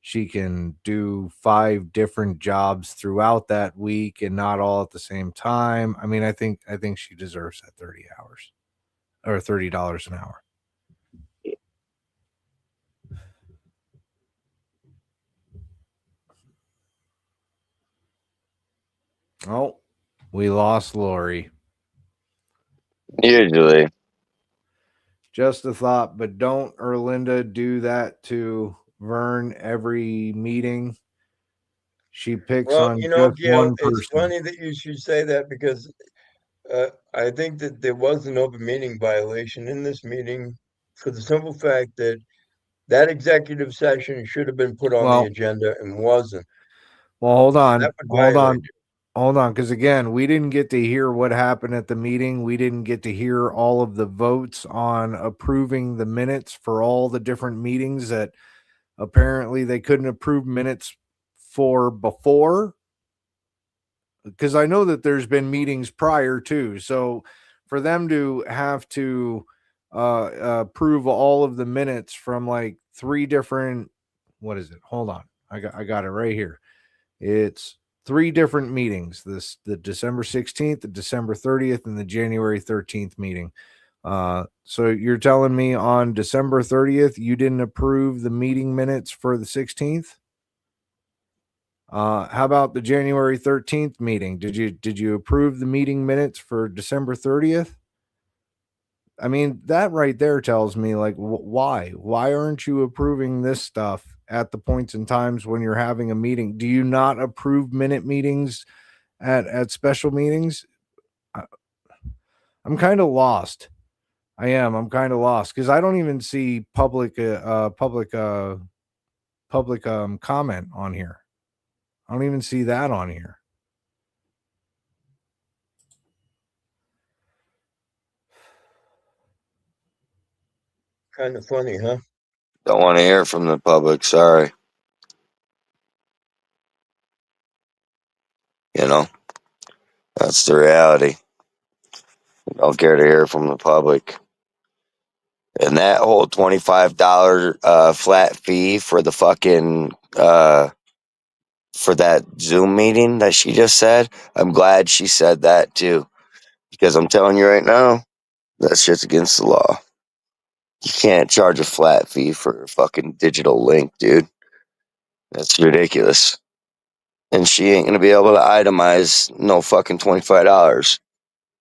she can do 5 different jobs throughout that week and not all at the same time. I mean, I think she deserves that 30 hours or $30 an hour. Oh, we lost Lori. Usually. Just a thought, but don't Erlinda do that to Vern every meeting? She picks Well, on just Gail, one it's person. funny that you should say that because I think that there was an open meeting violation in this meeting for the simple fact that that executive session should have been put on the Well, agenda and wasn't. hold So on, that would violate it. hold on, because again, we didn't get to hear what happened at the meeting. We didn't get to hear all of the votes on approving the minutes for all the different meetings that apparently they couldn't approve minutes for before. Because I know that there's been meetings prior to, so for them to have to approve all of the minutes from like 3 different, what is it? Hold on, I got it right here. It's 3 different meetings: the December 16th, the December 30th, and the January 13th meeting. So you're telling me on December 30th you didn't approve the meeting minutes for the 16th? How about the January 13th meeting? Did you approve the meeting minutes for December 30th? I mean, that right there tells me like why aren't you approving this stuff at the points and times when you're having a meeting? Do you not approve minute meetings at special meetings? I'm kind of lost. I am. I'm kind of lost because I don't even see public comment on here. I don't even see that on here. Kind of funny, huh? Don't want to hear from the public. Sorry. That's the reality. Don't care to hear from the public. And that whole $25 flat fee for the fucking for that Zoom meeting that she just said, I'm glad she said that too. Because I'm telling you right now, that shit's against the law. You can't charge a flat fee for a fucking digital link, dude. That's ridiculous. And she ain't gonna be able to itemize no fucking $25.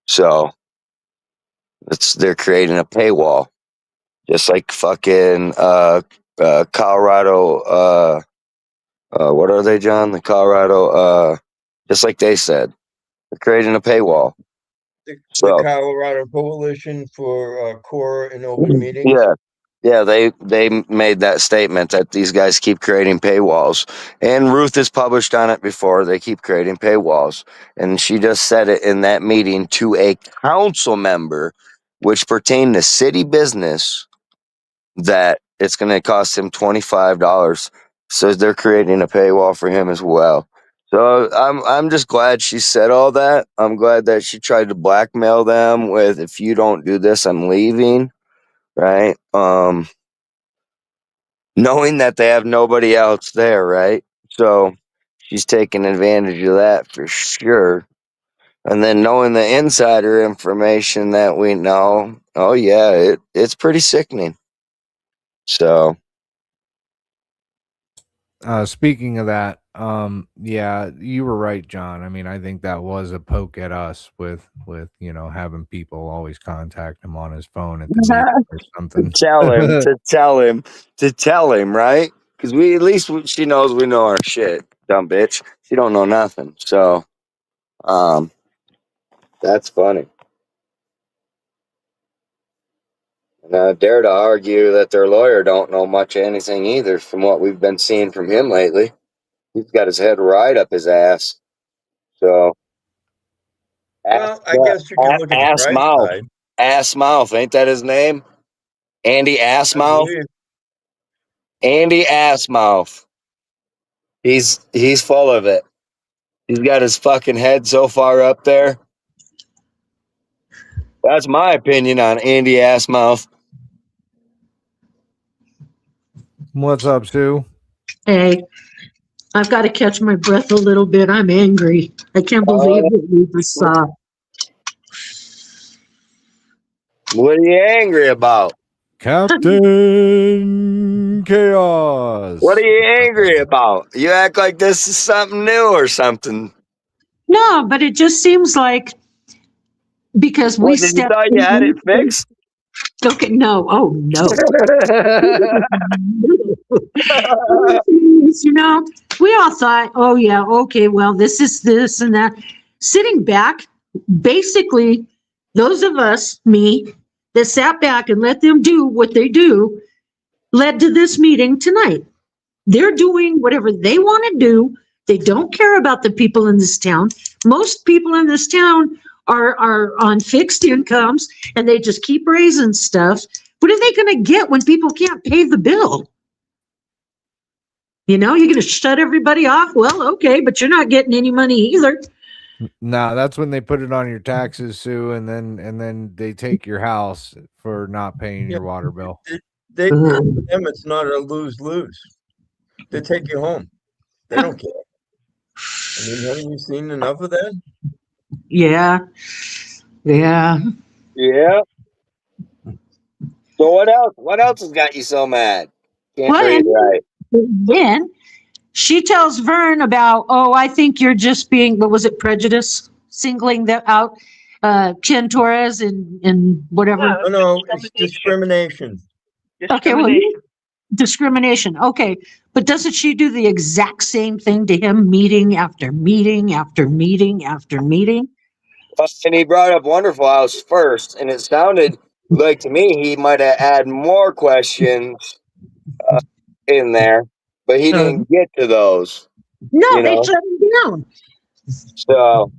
So they're creating a paywall. Just like fucking Colorado what are they, John? The Colorado just like they said. They're creating a paywall. The So Colorado Coalition for Core and Open Meetings. yeah, they made that statement that these guys keep creating paywalls, and Ruth has published on it before. They keep creating paywalls, and she just said it in that meeting to a council member, which pertained to city business, that it's going to cost him $25. So they're creating a paywall for him as well. So I'm just glad she said all that. I'm glad that she tried to blackmail them with, if you don't do this, I'm leaving. Right? Knowing that they have nobody else there, right? So she's taking advantage of that for sure. And then knowing the insider information that we know, oh yeah, it's pretty sickening. So Speaking of that, yeah, you were right, John. I mean, I think that was a poke at us with having people always contact him on his phone at the meeting or something. to tell him, right? Because we, at least she knows we know our shit, dumb bitch. She don't know nothing. So, that's funny. And I dare to argue that their lawyer don't know much of anything either, from what we've been seeing from him lately. He's got his head right up his ass. So, Well, I guess you can look at the ass bright mouth, side. ass mouth. Ain't that his name? Andy I Assmouth. believe. Andy Assmouth. He's full of it. He's got his fucking head so far up there. That's my opinion on Andy Assmouth. What's up, Sue? Hey, I've got to catch my breath a little bit. I'm angry. I can't believe what we just saw. What are you angry about? Captain Chaos. What are you angry about? You act like this is something new or something. No, but it just seems like because we What, did you stepped thought you had it fixed? Okay, no, oh no. We all thought, oh yeah, okay, well, this is this and that. Sitting back, basically, those of us, me, that sat back and let them do what they do, led to this meeting tonight. They're doing whatever they want to do. They don't care about the people in this town. Most people in this town are on fixed incomes and they just keep raising stuff. What are they going to get when people can't pay the bill? You're going to shut everybody off? Well, okay, but you're not getting any money either. No, that's when they put it on your taxes, Sue, and then they take your house for not paying your water bill. For them, it's not a lose-lose. They take you home. They don't care. I mean, haven't you seen enough of that? Yeah. Yeah. So what else? What else has got you so mad? Can't read right. Then she tells Vern about, oh, I think you're just being, what was it, prejudice? Singling that out, Ken Torres and whatever. No, it's discrimination. Okay, well, discrimination. Okay, but doesn't she do the exact same thing to him, meeting after meeting after meeting after meeting? And he brought up Wonderful House first, and it sounded like to me he might have had more questions in there, but he didn't get to those. No, they shut him down. So,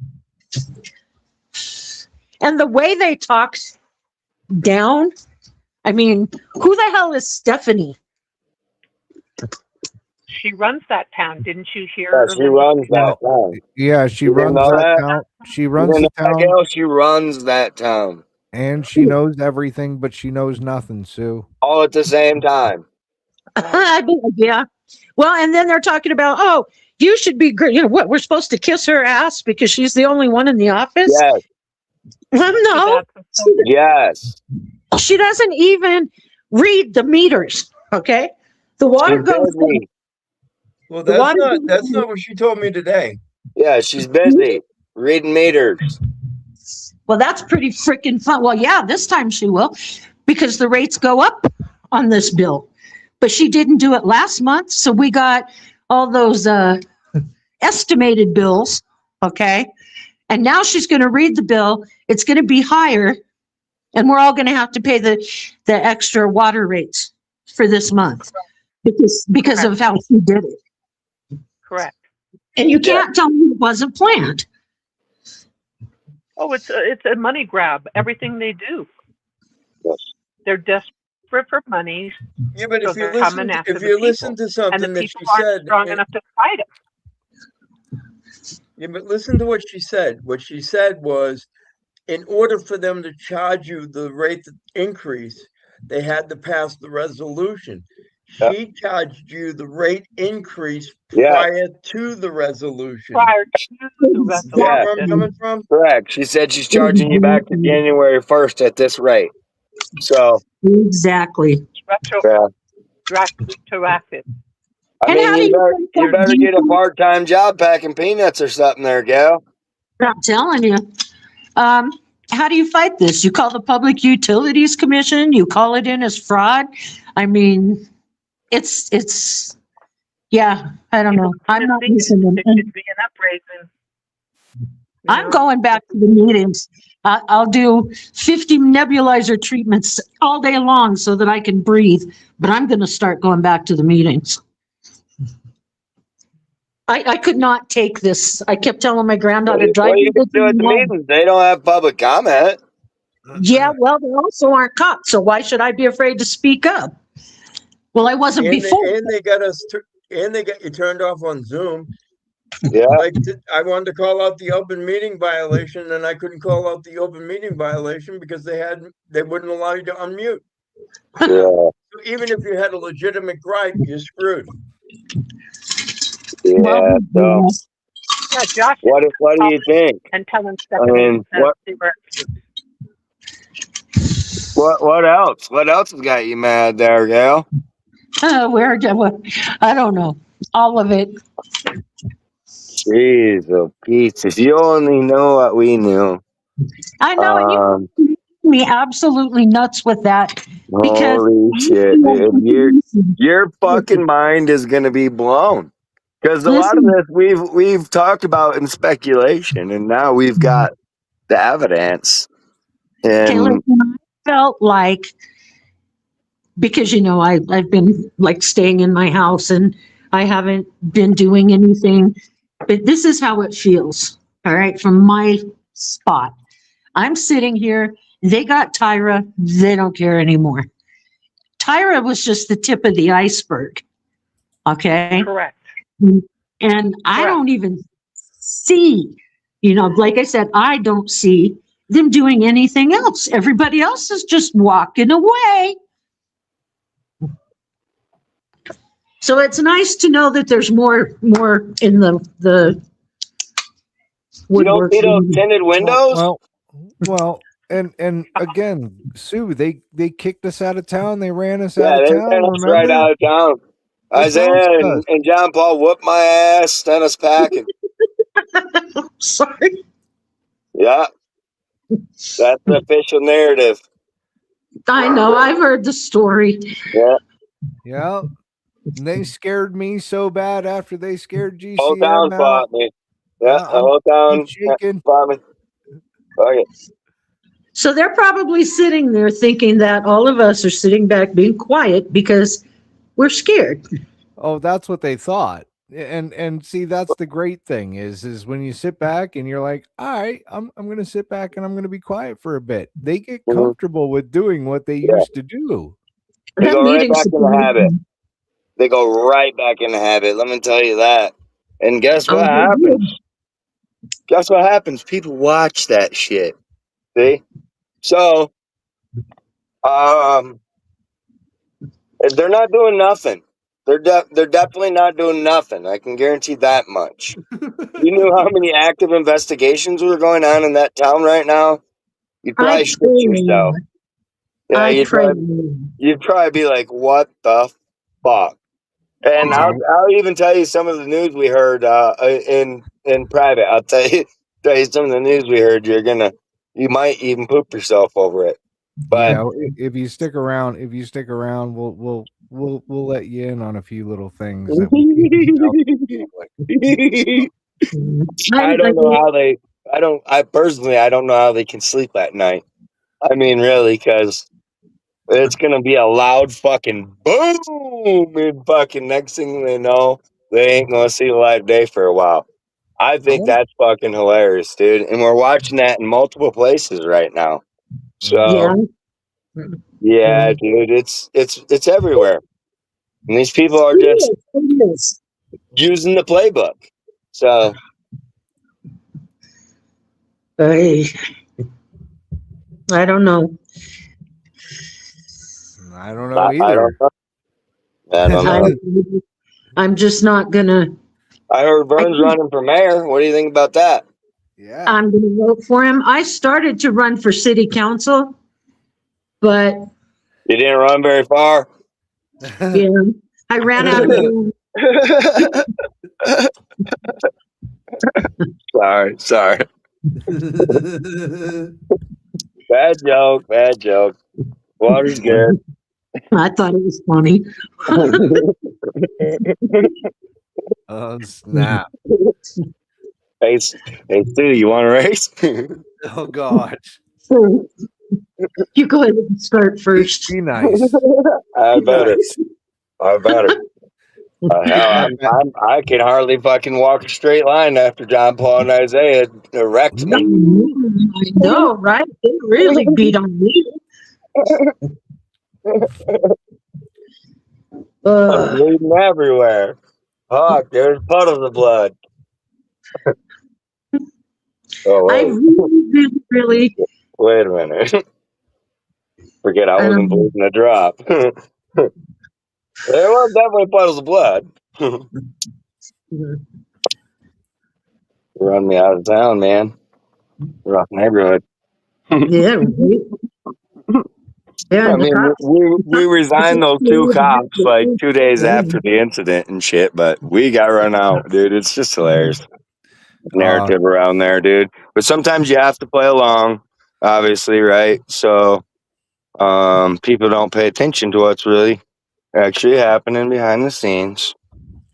and the way they talked down, I mean, who the hell is Stephanie? She runs that town. Didn't you hear Yeah, her? she runs that No, town. yeah, she You didn't runs know that that? town. She You runs didn't the know that, town, Gail? She runs that town and she knows everything, but she knows nothing, Sue. all at the same time. Yeah. Well, and then they're talking about, oh, you should be, what, we're supposed to kiss her ass because she's the only one in the office? Yes, No, yes. she doesn't even read the meters. Okay. The water She's goes, busy. Well, the water that's not what she told me today. Yeah, she's busy reading meters. Well, that's pretty freaking fun. Well, yeah, this time she will because the rates go up on this bill. But she didn't do it last month. So we got all those estimated bills. Okay. And now she's going to read the bill. It's going to be higher. And we're all going to have to pay the extra water rates for this month because of how she did it. Correct. And you can't tell me it wasn't planned. Oh, it's a money grab. Everything they do. Yes. They're desperate for money. Yeah, but so if you they're coming listen, after if the you people. listen to And the something that people she aren't said, strong enough to fight it. yeah, but listen to what she said. What she said was, in order for them to charge you the rate increase, they had to pass the resolution. Yep. She charged you the rate increase Yeah. prior to the resolution. Prior to the resolution. Yeah, where I'm coming from? Correct. She said she's charging you back to January 1st at this rate. So exactly. Retroactive. I mean, you better get a part-time job packing peanuts or something there, Gal. I'm telling you. How do you fight this? You call the Public Utilities Commission, you call it in as fraud. I mean, it's yeah, I don't know. I'm not listening. It should be an upraising. I'm going back to the meetings. I'll do 50 nebulizer treatments all day long so that I can breathe, but I'm going to start going back to the meetings. I could not take this. I kept telling my granddaughter, drive you can do it at the meetings. They don't have public comment. Yeah, well, they also aren't cops, so why should I be afraid to speak up? Well, I wasn't before. And they got us, and they got you turned off on Zoom. Yeah. Like I wanted to call out the open meeting violation, and I couldn't call out the open meeting violation because they wouldn't allow you to unmute. Yeah. So even if you had a legitimate gripe, you're screwed. Yeah. So, Josh, what do you think? And tell him I mean, what else? What else has got you mad there, Gail? I don't know. All of it. Jeez, oh Pete, if you only know what we knew. I know, and you make me absolutely nuts with that. Because holy shit, dude. Your fucking mind is gonna be blown. Because a lot of this we've talked about in speculation, and now we've got the evidence. And I felt like, because I've been like staying in my house and I haven't been doing anything, but this is how it feels. All right, from my spot, I'm sitting here. They got Tyra. They don't care anymore. Tyra was just the tip of the iceberg. Okay. Correct. And I don't even see, like I said, I don't see them doing anything else. Everybody else is just walking away. So it's nice to know that there's more in the you don't see those tinted windows? Well, and again, Sue, they kicked us out of town. They ran us out of they town. ran us right out of town. Isaiah and John Paul whooped my ass, sent us packing. Sorry. Yeah. That's the official narrative. I know. I've heard the story. Yeah. Yeah. And they scared me so bad after they scared GCM. Whole town fought me. Yeah, the whole town fought me. Okay. So they're probably sitting there thinking that all of us are sitting back being quiet because we're scared. Oh, that's what they thought. And see, that's the great thing is when you sit back and you're like, all right, I'm going to sit back and I'm going to be quiet for a bit. They get comfortable with doing what they used to do. They go right back in the habit. They go right back into habit. Let me tell you that. And guess Oh, what they happens? did. Guess what happens? People watch that shit. See? So, um, they're not doing nothing. They're definitely not doing nothing. I can guarantee that much. You knew how many active investigations were going on in that town right now? You'd I probably shit pray yourself. not. Yeah, I pray not. you'd probably be like, "What the fuck?" And Yeah. I'll even tell you some of the news we heard in private. I'll tell you some of the news we heard. You might even poop yourself over it. But Yeah, if you stick around, we'll let you in on a few little things that we can't tell the public. I don't know how they. I personally, I don't know how they can sleep at night. I mean, really, because it's gonna be a loud fucking boom, and fucking next thing they know, they ain't gonna see the light of day for a while. I think that's fucking hilarious, dude. And we're watching that in multiple places right now. Yeah. So yeah, dude, it's everywhere. And these people are just It is. using the playbook. So I, I don't know. I don't know I don't either. know. I don't I, know. I'm just not gonna, I heard I Vern's running for mayor. What do you think about that? Yeah. I'm gonna vote for him. I started to run for city council, but You didn't run very far. yeah, I ran out of, Sorry. Bad joke. Bad joke. Water's good. I thought it was funny. Oh snap! Hey, hey, Stu, you want to race? Oh god! So you go ahead and start first. Be nice. I Be better. nice. I better. Hell, I can hardly fucking walk a straight line after John Paul and Isaiah wrecked me. I know, right? They really beat on me. I'm bleeding everywhere. Fuck, there's puddles of blood. Oh, I wait. really, Wait a minute. Forget I I wasn't don't bleeding a drop. There was definitely puddles of blood. know. Run me out of town, man. Rough neighborhood. Yeah, right. Yeah, I and the mean, cops. we resigned those two cops like 2 days after the incident and shit, but we got run out, dude. It's just hilarious narrative around there, dude. But sometimes you have to play along, obviously, right? So people don't pay attention to what's really actually happening behind the scenes.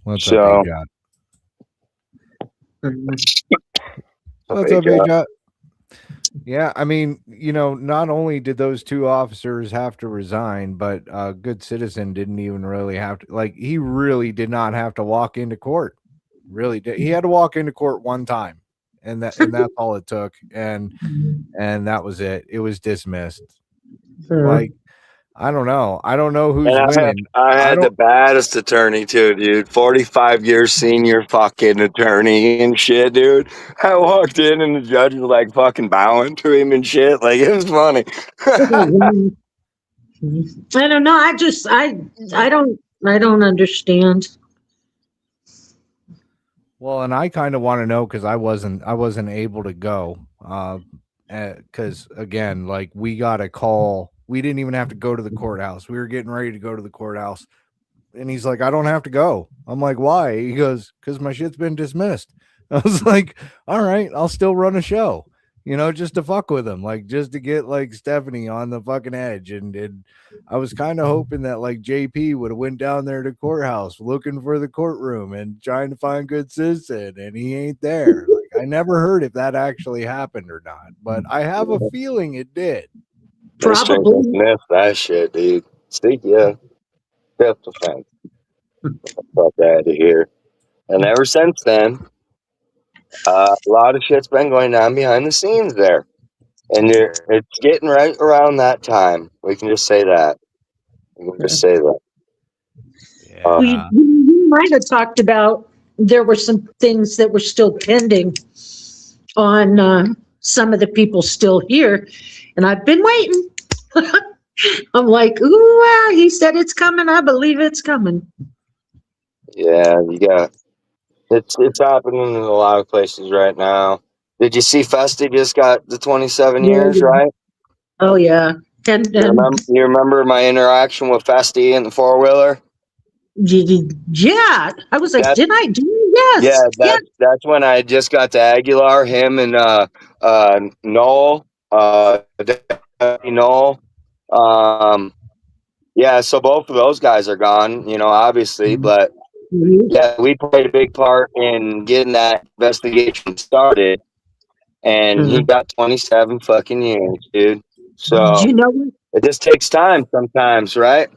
What's up, So, AJ? Mhm. What's up, AJ? Yeah, I mean, not only did those two officers have to resign, but a good citizen didn't even really have to. Like, he really did not have to walk into court. Really did. He had to walk into court one time, and that's all it took. And that was it. It was dismissed. Like, I don't know. I don't know who's and winning. I I had the don't. baddest attorney too, dude. 45 years senior fucking attorney and shit, dude. I walked in and the judge was like fucking bowing to him and shit. Like it was funny. I don't know. I don't understand. Well, and I kind of want to know because I wasn't able to go. Because again, like we got a call. We didn't even have to go to the courthouse. We were getting ready to go to the courthouse, and he's like, "I don't have to go." I'm like, "Why?" He goes, "Because my shit's been dismissed." I was like, "All right, I'll still run a show." Just to fuck with him, like just to get like Stephanie on the fucking edge. And I was kind of hoping that like JP would have went down there to courthouse looking for the courtroom and trying to find good citizen, and he ain't there. Like I never heard if that actually happened or not, but I have a feeling it did. They straight dismissed that shit, dude. See, yeah, fifth offense. Fuck out of here. And ever since then, a lot of shit's been going on behind the scenes there. And it's getting right around that time. We can just say that. We can just say that. Uh, We might have talked about, there were some things that were still pending on some of the people still here, and I've been waiting. I'm like, ooh, he said it's coming. I believe it's coming. yeah, you got it's happening in a lot of places right now. Did you see Festi just got the 27 years, right? Oh yeah, and You remember my interaction with Festi in the four wheeler? yeah, I was like, That did I do? yeah, Yes, yes. that's when I just got to Aguilar, him and Noel, Deputy Noel. Um, yeah, so both of those guys are gone, obviously, but yeah, we played a big part in getting that investigation started, and he got 27 fucking years, dude. So You know, it just takes time sometimes, right?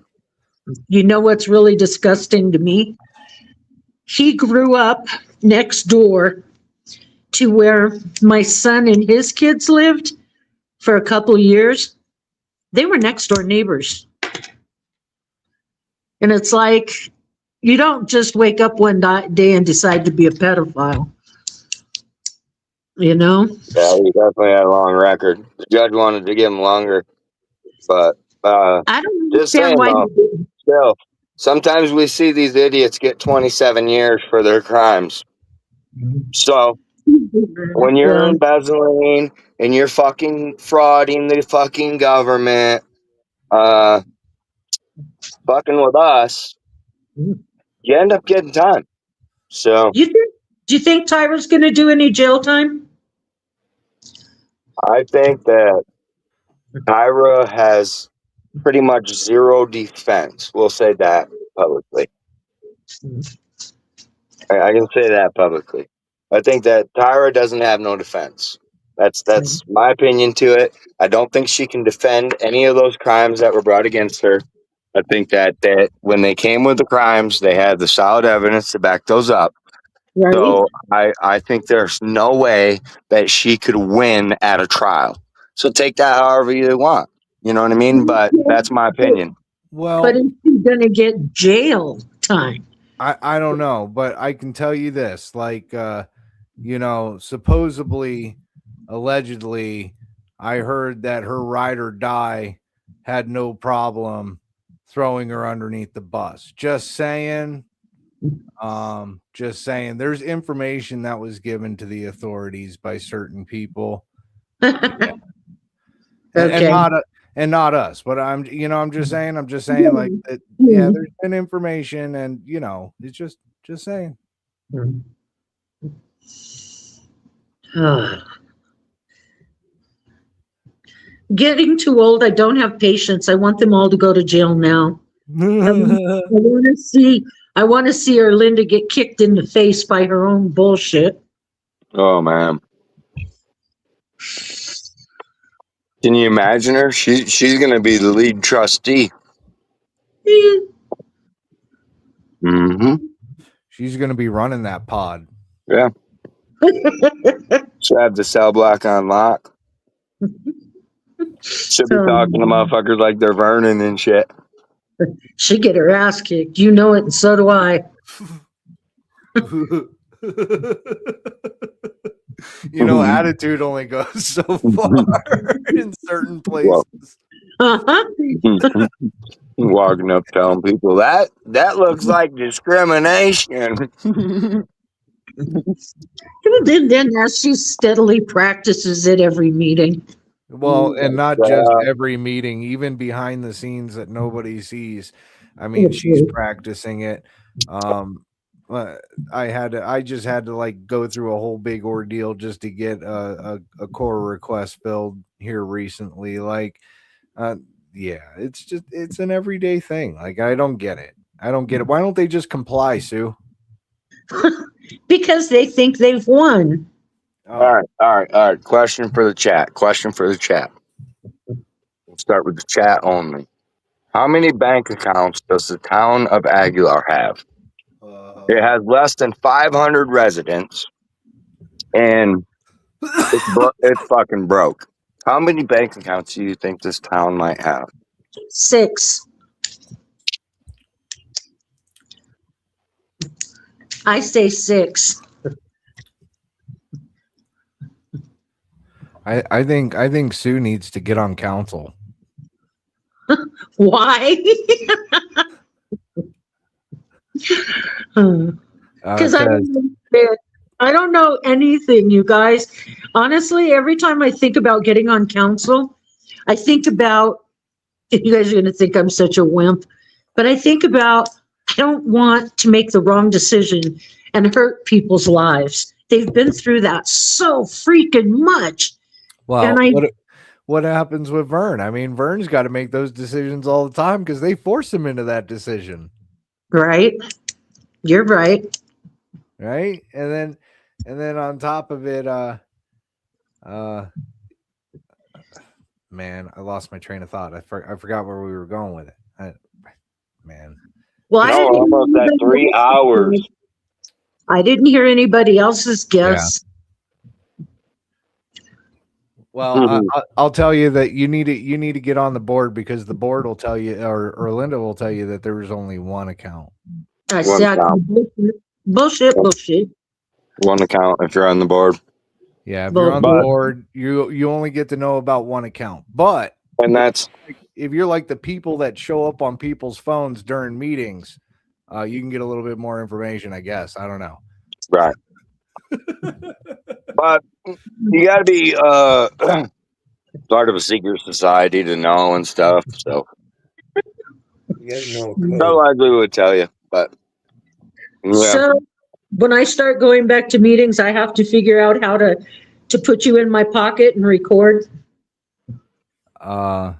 you know what's really disgusting to me? He grew up next door to where my son and his kids lived for a couple of years. They were next door neighbors. And it's like, you don't just wake up one day and decide to be a pedophile, you know? Yeah, he definitely had a long record. The judge wanted to give him longer, but I don't just understand saying why though, he didn't. still, sometimes we see these idiots get 27 years for their crimes. So when you're Well, embezzling and you're fucking frauding the fucking government, uh, fucking with us, you end up getting time. So do you think Tyra's going to do any jail time? I think that Tyra has pretty much zero defense. We'll say that publicly. I can say that publicly. I think that Tyra doesn't have no defense. That's my opinion to it. I don't think she can defend any of those crimes that were brought against her. I think that when they came with the crimes, they had the solid evidence to back those up. Right? So I think there's no way that she could win at a trial. So take that however you want. You know what I mean? But that's my opinion. But Well, is she going to get jail time? I don't know, but I can tell you this, like supposedly, allegedly, I heard that her ride or die had no problem throwing her underneath the bus. Just saying. Just saying, there's information that was given to the authorities by certain people. Yeah. And Okay. not us, but I'm just saying, like that, yeah, there's been information, and it's just saying. Getting too old. I don't have patience. I want them all to go to jail now. I want to see. I want to see Erlinda get kicked in the face by her own bullshit. Oh man. Can you imagine her? She's gonna be the lead trustee. Mm-hmm. She's gonna be running that pod. Yeah. Should have the cell block on lock. Should be talking to motherfuckers like they're Vernon and shit. She get her ass kicked. You know it, and so do I. Attitude only goes so far in certain places. Walking up telling people that looks like discrimination. Then as she steadily practices it every meeting. Well, and not just every meeting, even behind the scenes that nobody sees. I mean, she's practicing it. I just had to like go through a whole big ordeal just to get a core request filled here recently. Like, yeah, it's an everyday thing. Like, I don't get it. Why don't they just comply, Sue? Because they think they've won. All right. Question for the chat. We'll start with the chat only. How many bank accounts does the town of Aguilar have? It has less than 500 residents, and it's fucking broke. How many bank accounts do you think this town might have? 6. I say 6. I think Sue needs to get on council. Why? Because I don't know anything, you guys. Honestly, every time I think about getting on council, I think about, you guys are going to think I'm such a wimp, but I think about, I don't want to make the wrong decision and hurt people's lives. They've been through that so freaking much. Well, And what happens with Vern? I mean, Vern's got to make those decisions all the time because they force him into that decision. Right. You're right. Right. And then on top of it, man, I lost my train of thought. I forgot where we were going with it. Man. Well, No, almost at 3 hours. I didn't hear anybody else's guess. Well, I'll tell you that you need to get on the board because the board will tell you, or Linda will tell you that there was only one account. Bullshit. One account if you're on the board. Yeah, if you're on the board, you only get to know about one account. But if you're like the people that show up on people's phones during meetings, you can get a little bit more information, I guess. I don't know. Right. But you got to be part of a secret society to know and stuff. So You gotta know. otherwise we would tell you. But yeah. So when I start going back to meetings, I have to figure out how to put you in my pocket and record. Well,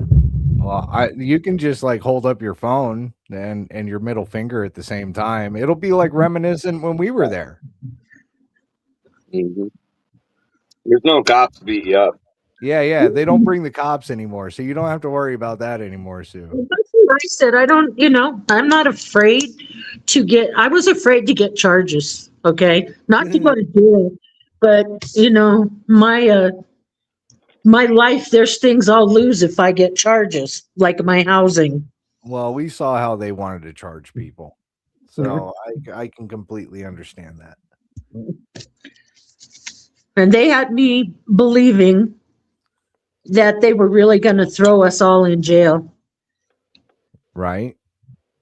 you can just like hold up your phone and your middle finger at the same time. It'll be like reminiscent when we were there. Mm-hmm. There's no cops to beat you up. Yeah. They don't bring the cops anymore, so you don't have to worry about that anymore, Sue. That's what I said. I don't, I'm not afraid I was afraid to get charges. Okay. Not to go to jail, but my life, there's things I'll lose if I get charges, like my housing. Well, we saw how they wanted to charge people. So I can completely understand that. And they had me believing that they were really going to throw us all in jail. Right.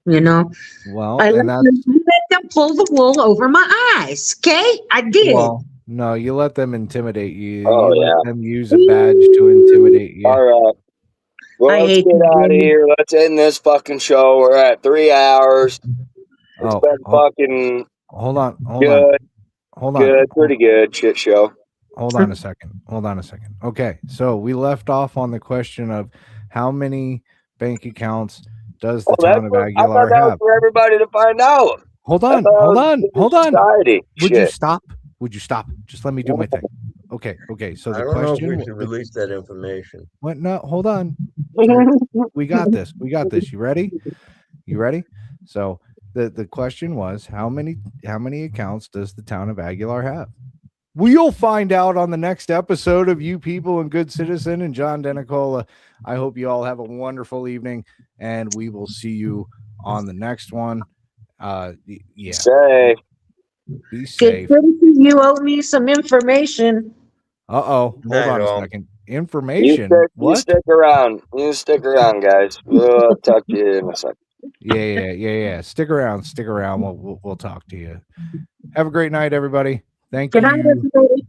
Well, I let them pull the wool over my eyes. Okay. I did. Well, no, you let them intimidate you. Oh, you let them use a badge to intimidate you. All right. Well, let's get out of here. Let's end this fucking show. We're at 3 hours. It's been fucking hold on. Good, pretty good shit show. Hold on a second. Okay, so we left off on the question of how many bank accounts does the town of Aguilar have? For everybody to find out. Hold on. Society. Would you stop? Just let me do my thing. Okay. So the I don't know if question we should release that information. What? No, hold on. We got this. You ready? So the question was how many accounts does the town of Aguilar have? We'll find out on the next episode of You People and Good Citizen and John Denicola. I hope you all have a wonderful evening, and we will see you on the next one. Yeah. Safe. Be safe. You owe me some information. Hold on a second. Information. You stick around. Guys. We'll talk to you in a second. Yeah. Stick around. We'll talk to you. Have a great night, everybody. Thank Good you. night, everybody.